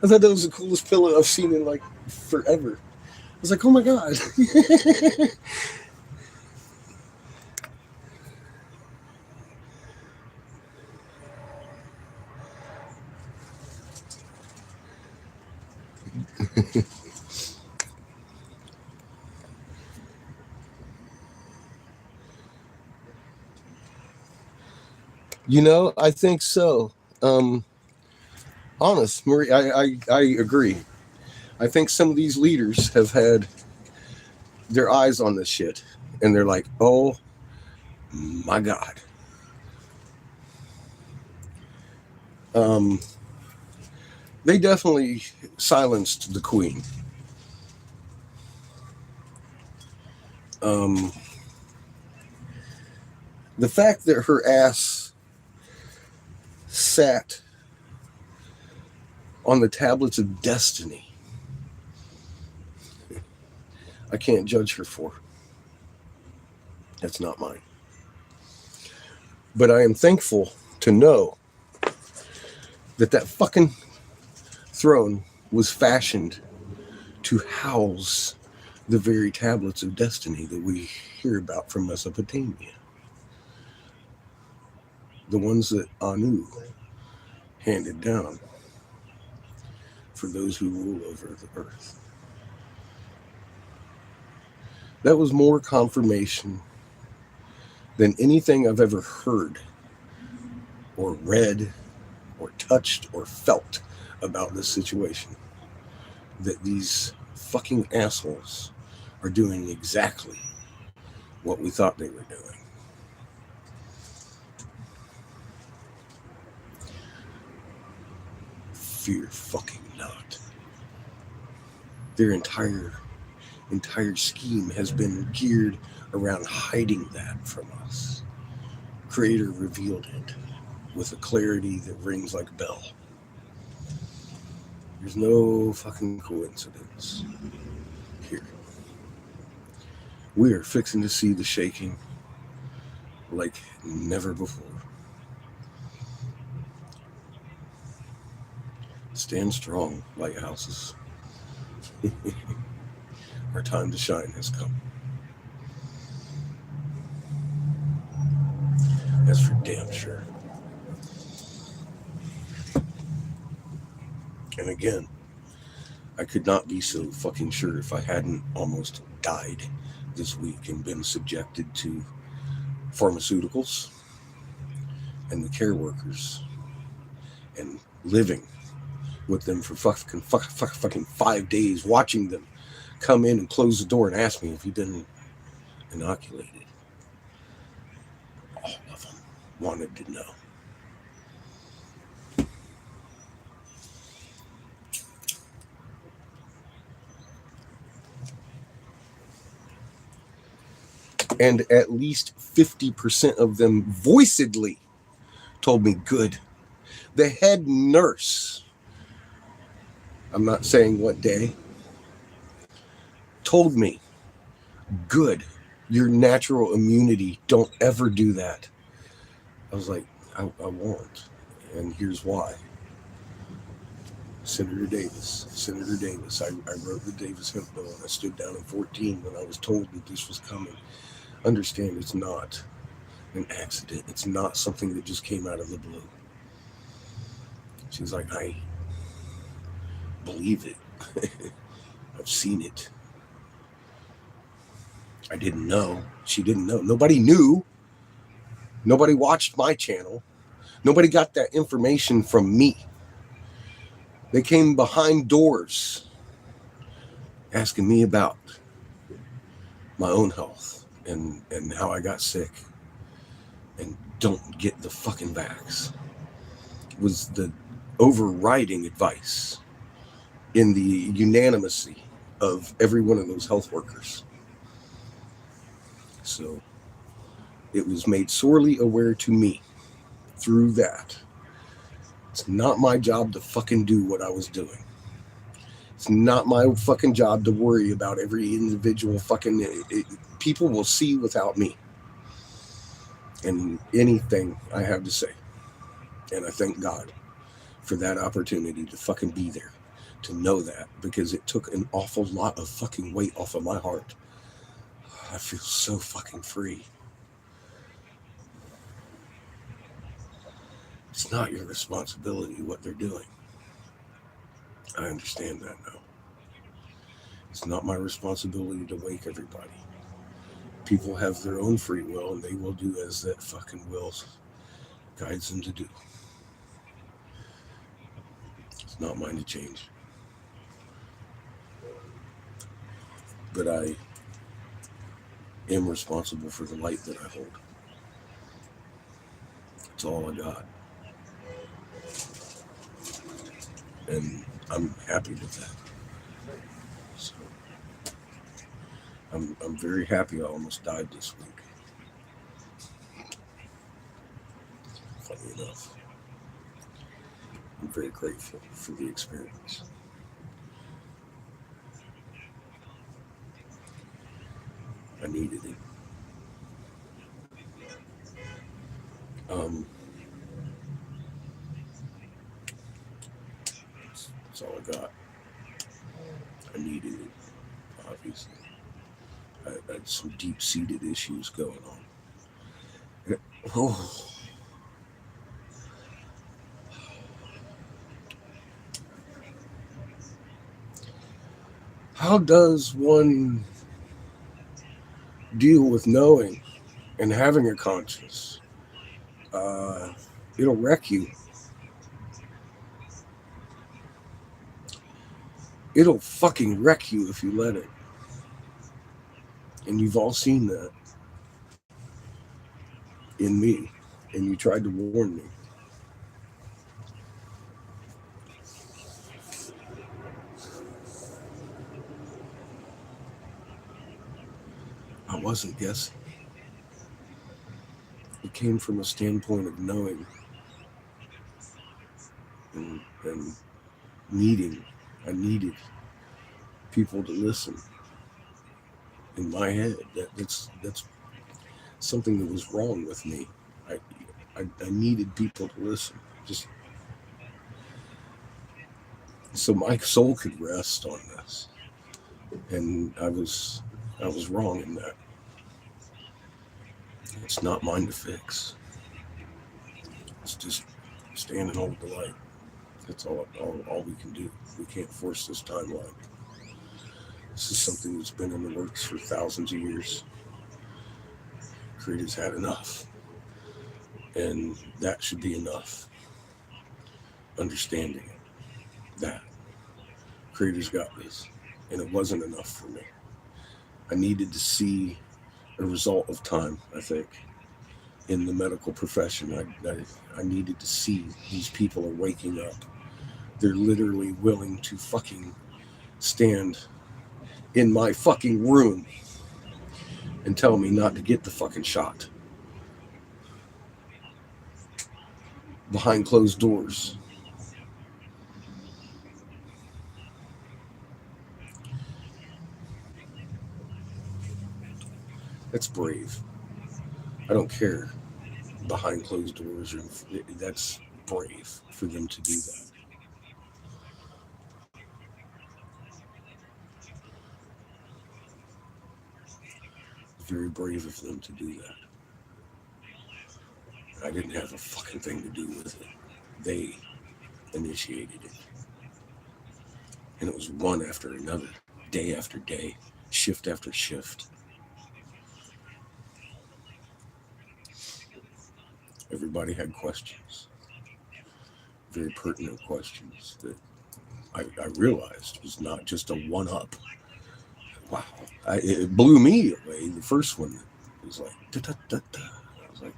I thought that was the coolest pillow I've seen in like forever. I was like, oh my God. You know, I think so. Honest, Marie, I agree. I think some of these leaders have had their eyes on this shit, and they're like, oh my God. They definitely silenced the Queen. The fact that her ass sat on the tablets of destiny, I can't judge her for. That's not mine. But I am thankful to know that that fucking throne was fashioned to house the very tablets of destiny that we hear about from Mesopotamia. The ones that Anu handed down for those who rule over the earth. That was more confirmation than anything I've ever heard or read or touched or felt about this situation. That these fucking assholes are doing exactly what we thought they were doing. Fear fucking not. Their entire scheme has been geared around hiding that from us. Creator revealed it with a clarity that rings like a bell. There's no fucking coincidence here. We are fixing to see the shaking like never before. Stand strong, lighthouses. Our time to shine has come. That's for damn sure. And again, I could not be so fucking sure if I hadn't almost died this week and been subjected to pharmaceuticals and the care workers and living with them for fucking 5 days, watching them come in and close the door and ask me if you've been inoculated. All of them wanted to know. And at least 50% of them voicedly told me good. The head nurse, I'm not saying what day, told me Good. Your natural immunity. Don't ever do that. I was like, I won't. And here's why. Senator Davis. I wrote the Davis hemp bill, and I stood down in 14 when I was told that this was coming. Understand, it's not an accident. It's not something that just came out of the blue. She's like, I believe it. I've seen it. I didn't know. She didn't know. Nobody knew. Nobody watched my channel. Nobody got that information from me. They came behind doors asking me about my own health and how I got sick. And don't get the fucking vax. Was the overriding advice in the unanimity of every one of those health workers. So it was made sorely aware to me through that. It's not my job to fucking do what I was doing. It's not my fucking job to worry about every individual fucking... people will see without me. And anything I have to say. And I thank God for that opportunity to fucking be there. To know that. Because it took an awful lot of fucking weight off of my heart. I feel so fucking free. It's not your responsibility what they're doing. I understand that now. It's not my responsibility to wake everybody. People have their own free will, and they will do as that fucking will guides them to do. It's not mine to change. But I am responsible for the light that I hold. That's all I got. And I'm happy with that. So I'm very happy I almost died this week. Funny enough. I'm very grateful for the experience. I needed it. That's all I got. I needed it, obviously. I had some deep-seated issues going on. Oh. How does one deal with knowing and having a conscience? It'll wreck you. It'll fucking wreck you if you let it. And you've all seen that in me. And you tried to warn me. I wasn't guessing. It came from a standpoint of knowing and needing. I needed people to listen. In my head, that's something that was wrong with me. I needed people to listen, just so my soul could rest on this. And I was wrong in that. It's not mine to fix. It's just stand and hold the light. That's all we can do. We can't force this timeline. This is something that's been in the works for thousands of years. Creator's had enough. And that should be enough. Understanding it. That. Creator's got this. And it wasn't enough for me. I needed to see a result of time, I think, in the medical profession. I needed to see these people are waking up. They're literally willing to fucking stand in my fucking room and tell me not to get the fucking shot. Behind closed doors. That's brave. I don't care behind closed doors, or that's brave for them to do that. Very brave of them to do that. I didn't have a fucking thing to do with it. They initiated it. And it was one after another, day after day, shift after shift. Everybody had questions, very pertinent questions that I realized was not just a one-up. Wow, it blew me away. The first one was like, da, da, da, da. I was like,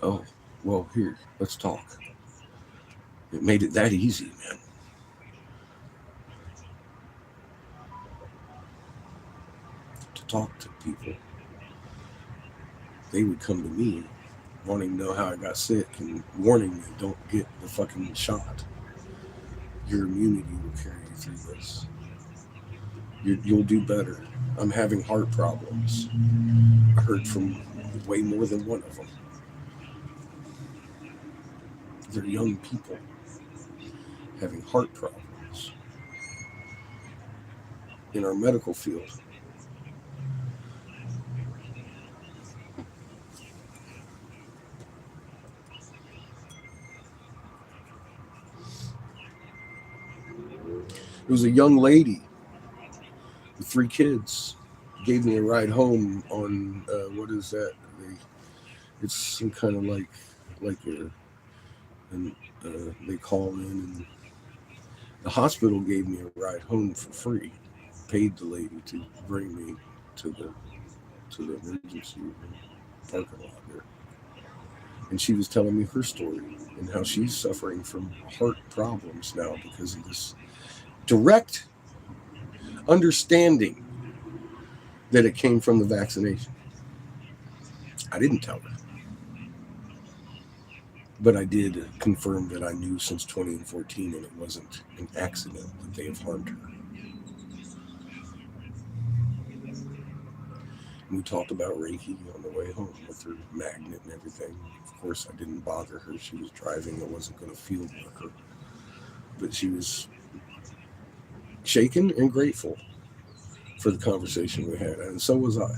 oh, well, here, let's talk. It made it that easy, man. To talk to people. They would come to me wanting to know how I got sick and warning me, don't get the fucking shot. Your immunity will carry you through this. You'll do better. I'm having heart problems. I heard from way more than one of them. They're young people having heart problems in our medical field. It was a young lady with 3 kids. Gave me a ride home on what is that? It's some kind of like they call in, and the hospital gave me a ride home for free. Paid the lady to bring me to the emergency parking lot there. And she was telling me her story and how she's suffering from heart problems now because of this direct understanding that it came from the vaccination. I didn't tell her. But I did confirm that I knew since 2014 and it wasn't an accident that they have harmed her. And we talked about Reiki on the way home with her magnet and everything. Of course, I didn't bother her. She was driving. I wasn't going to field work her. But she was shaken and grateful for the conversation we had. And so was I.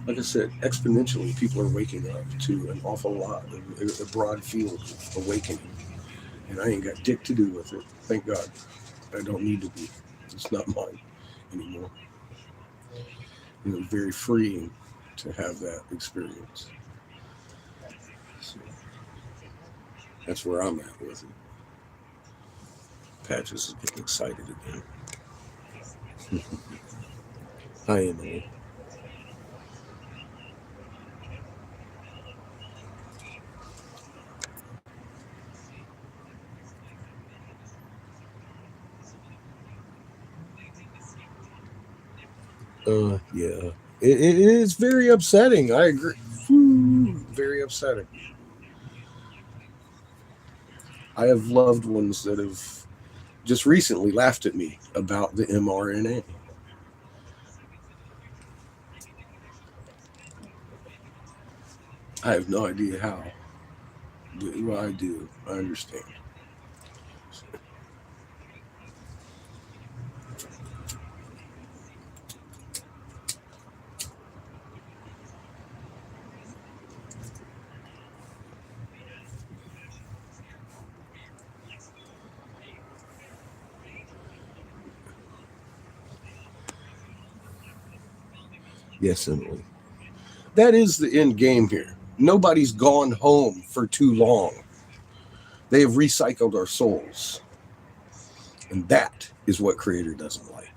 Like I said, exponentially, people are waking up to an awful lot, a broad field of awakening. And I ain't got dick to do with it. Thank God. I don't need to be. It's not mine anymore. And it was very freeing to have that experience. So that's where I'm at with it. Patches is getting excited again. Hi, Emily. Yeah. It is very upsetting. I agree. Very upsetting. I have loved ones that have just recently laughed at me about the mRNA. I have no idea how. But well, I do. I understand. Yes, Emily. That is the end game here. Nobody's gone home for too long. They have recycled our souls. And that is what Creator doesn't like.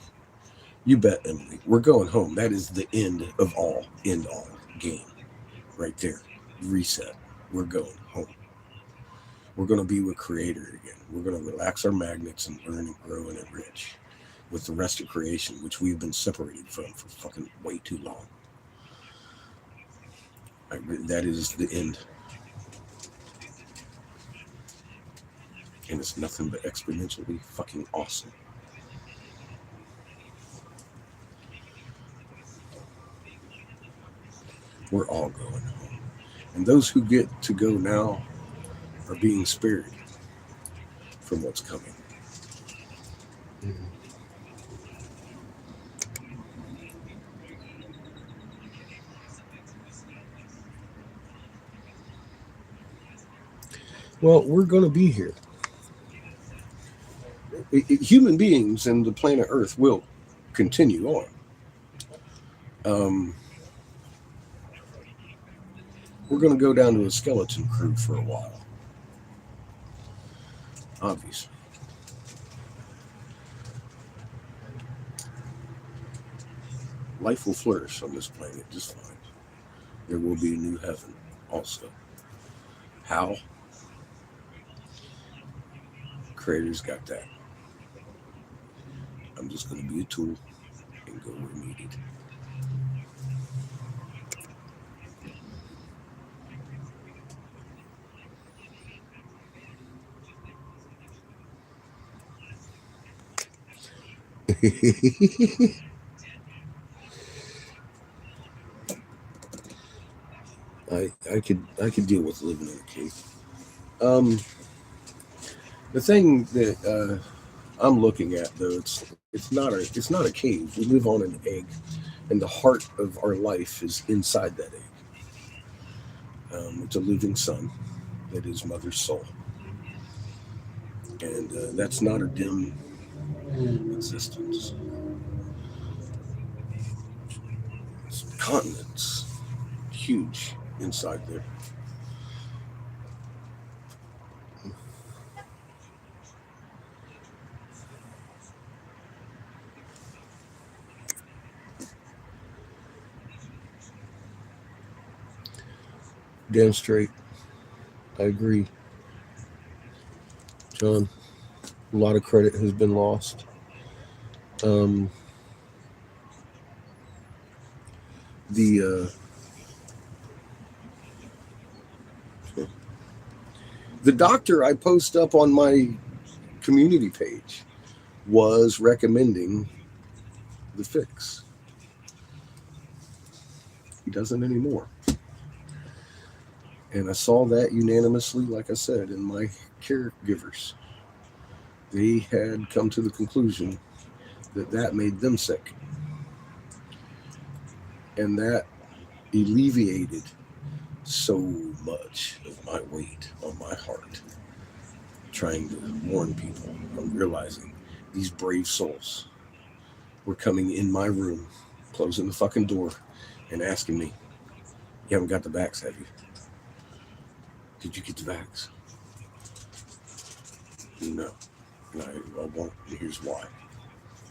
You bet, Emily. We're going home. That is the end all game. Right there. Reset. We're going home. We're going to be with Creator again. We're going to relax our magnets and learn and grow and enrich with the rest of creation, which we've been separated from for fucking way too long. That is the end. And it's nothing but exponentially fucking awesome. We're all going home. And those who get to go now are being spared from what's coming. Well, we're going to be here. Human beings and the planet Earth will continue on. We're going to go down to a skeleton crew for a while. Obviously. Life will flourish on this planet just fine. There will be a new heaven also. How? Creator's got that. I'm just going to be a tool and go where needed. I could deal with living in a cave. The thing that I'm looking at though, it's not a cave. We live on an egg, and the heart of our life is inside that egg. It's a living sun that is Mother's soul, and that's not a dim existence. It's continents, huge inside there. Damn straight. I agree. John, a lot of credit has been lost. The doctor I post up on my community page was recommending the fix. He doesn't anymore. And I saw that unanimously, like I said, in my caregivers. They had come to the conclusion that that made them sick. And that alleviated so much of my weight on my heart, trying to warn people. I'm realizing these brave souls were coming in my room, closing the fucking door, and asking me, "You haven't got the vax, have you? Did you get the vax?" No. And I won't, and here's why.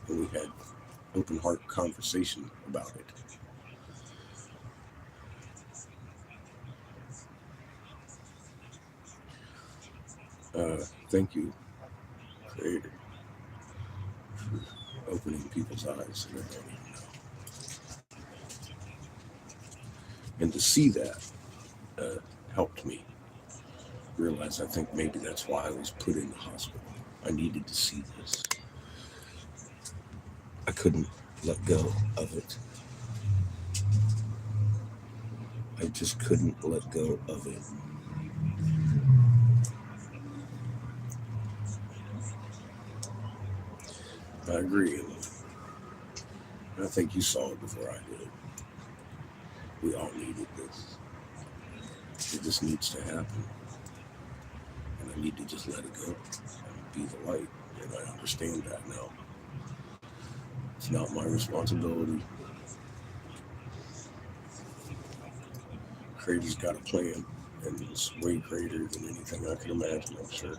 And we had open heart conversation about it. Thank you, Creator, for opening people's eyes that I don't even know. And to see that helped me realize, I think maybe that's why I was put in the hospital. I needed to see this. I couldn't let go of it. I just couldn't let go of it. I agree. I think you saw it before I did. We all needed this. It just needs to happen. And I need to just let it go and be the light. And I understand that now. It's not my responsibility. Creator's got a plan, and it's way greater than anything I could imagine, I'm sure.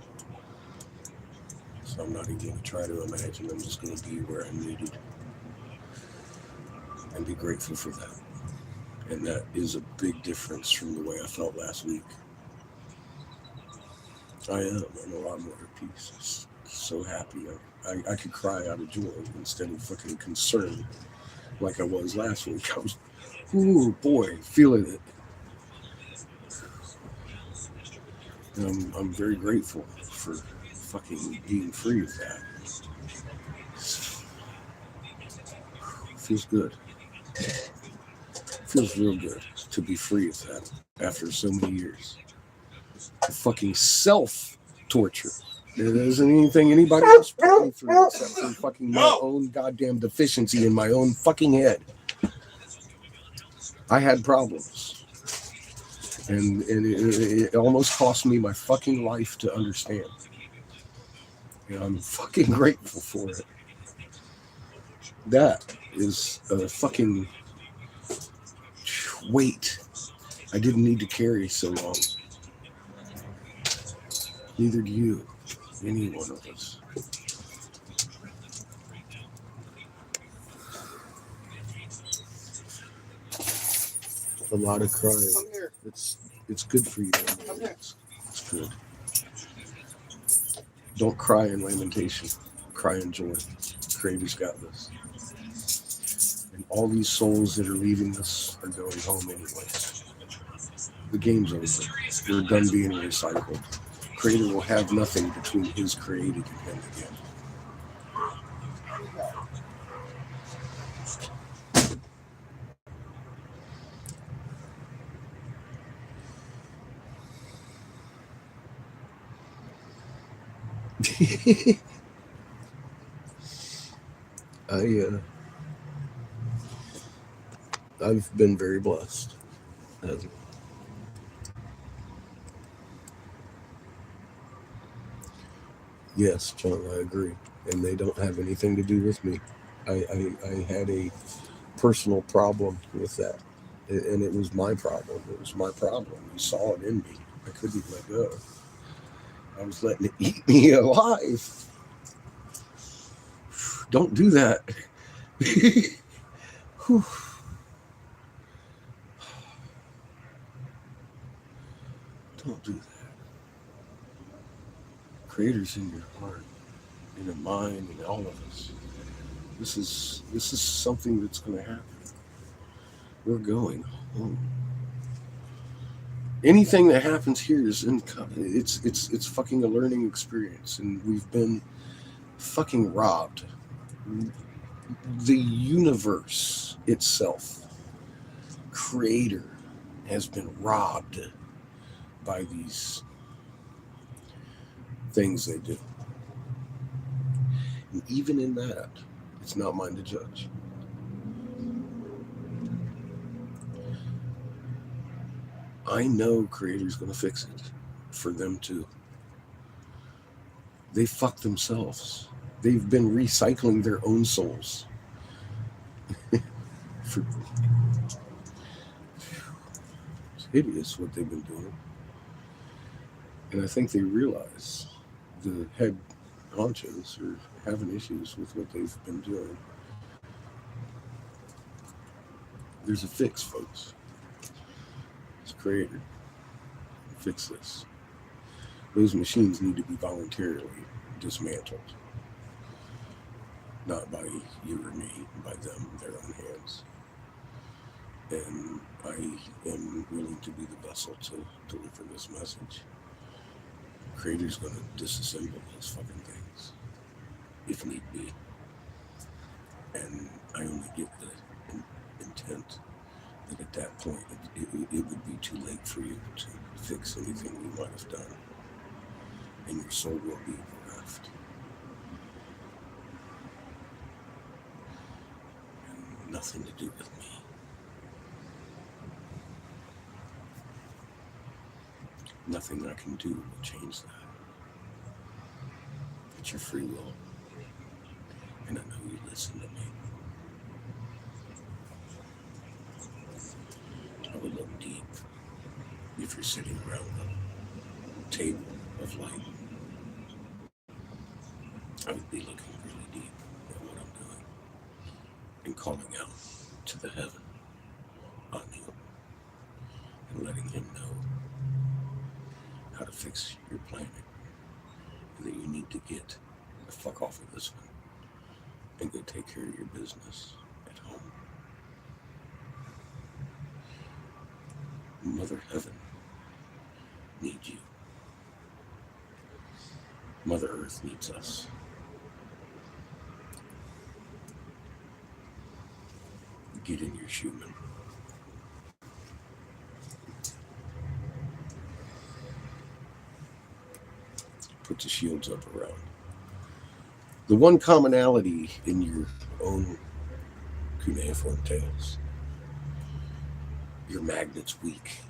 So I'm not even going to try to imagine. I'm just going to be where I'm needed and be grateful for that. And that is a big difference from the way I felt last week. I'm a lot more at peace. So happy. I could cry out of joy instead of fucking concern like I was last week. I was, ooh boy, feeling it. And I'm very grateful for fucking being free of that. Feels good. Feels real good to to be free of that after so many years. Fucking self-torture. There isn't anything anybody else put me through except for fucking my own goddamn deficiency in my own fucking head. I had problems. And it almost cost me my fucking life to understand. And I'm fucking grateful for it. That is a fucking weight I didn't need to carry so long. Neither do you, any one of us. A lot of crying. Come here. It's good for you. Come here. It's good. Don't cry in lamentation. Cry in joy. Creator's got this. And all these souls that are leaving us are going home anyway. The game's over. We're done being recycled. Creator will have nothing between his created and him again. I've been very blessed. Yes, John, I agree. And they don't have anything to do with me. I had a personal problem with that. And it was my problem. It was my problem. You saw it in me. I couldn't let go. I was letting it eat me alive. Don't do that. Whew. Don't do that. Creator's in your heart, in your mind, in all of us. This is something that's going to happen. We're going home. Anything that happens here is it's fucking a learning experience, and we've been fucking robbed. The universe itself, Creator, has been robbed by these things they do. And even in that, it's not mine to judge. I know Creator's going to fix it for them too. They fuck themselves. They've been recycling their own souls. It's hideous what they've been doing. And I think they realize the head honchos are having issues with what they've been doing. There's a fix, folks. It's Creator. Fix this. Those machines need to be voluntarily dismantled. Not by you or me, by them, their own hands. And I am willing to be the vessel to deliver this message. Creator's going to disassemble those fucking things, if need be. And I only get the intent that at that point it would be too late for you to fix anything you might have done, and your soul will be bereft. And nothing to do with me. Nothing I can do will change that. It's your free will. And I know you listen to me. I would look deep if you're sitting around a table of light. I would be looking really deep at what I'm doing and calling out to the heaven on you and letting him know how to fix your planet, and that you need to get the fuck off of this one and go take care of your business at home. Mother Heaven needs you. Mother Earth needs us. Get in your human. put the shields up around. The one commonality in your own cuneiform tales, your magnet's weak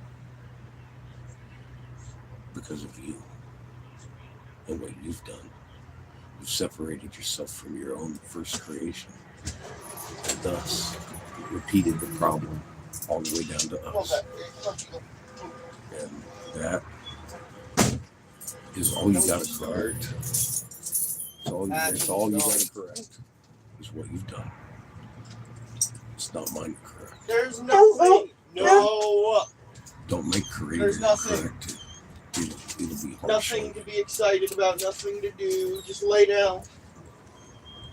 because of you and what you've done. You've separated yourself from your own first creation, and thus repeated the problem all the way down to us. And that is all you got to correct. It's all you got to correct is what you've done. It's not mine to correct. There's nothing. No. Don't make creator There's nothing. correct it. It'll be harsh. Nothing to be excited about. Nothing to do. Just lay down.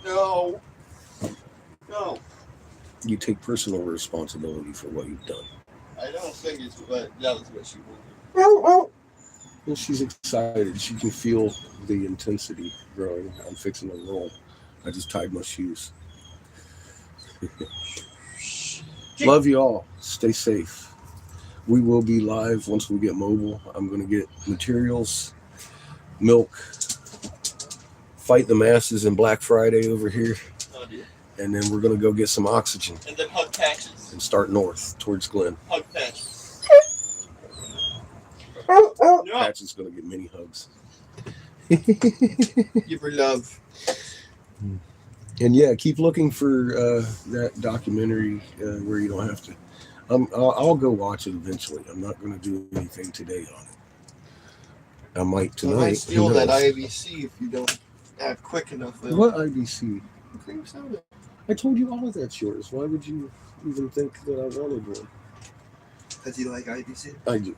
No. No. You take personal responsibility for what you've done. I don't think it's what that was what she wanted. Well, she's excited. She can feel the intensity growing. I'm fixing to roll. I just tied my shoes. Love you all. Stay safe. We will be live once we get mobile. I'm going to get materials, milk, fight the masses in Black Friday over here, Oh, dear. and then we're going to go get some oxygen And then hug patches. and start north towards Glen. Hug patches. No. Patch is going to get many hugs. Give her love. And yeah, keep looking for that documentary where you don't have to. I'll go watch it eventually. I'm not going to do anything today on it. I might I might tonight. steal Who that knows? IBC if you don't act quick enough. Will. What IBC? Cream soda. I told you all of that's yours. Why would you even think that I wanted one? Does he like IBC? I do,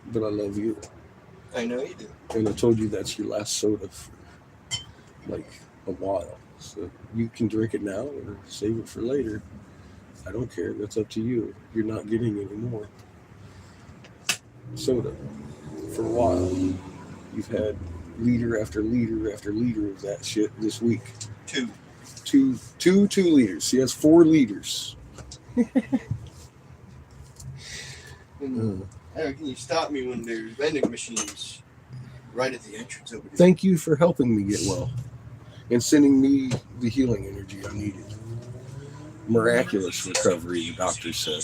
but I love you. I know you do. And I told you that's your last soda for like a while. So you can drink it now or save it for later. I don't care. That's up to you. You're not getting any more soda for a while. You've had liter after liter after liter of that shit this week. 2. 2 liters. He has 4 liters. Can you stop me when there's vending machines right at the entrance over there? Thank you for helping me get well and sending me the healing energy I needed. Miraculous recovery, the doctor said.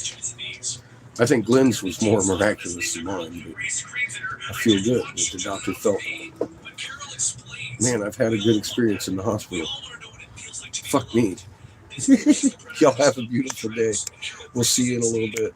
I think Glenn's was more miraculous than mine, but I feel good that the doctor felt. Man, I've had a good experience in the hospital. Fuck me. Y'all have a beautiful day. We'll see you in a little bit.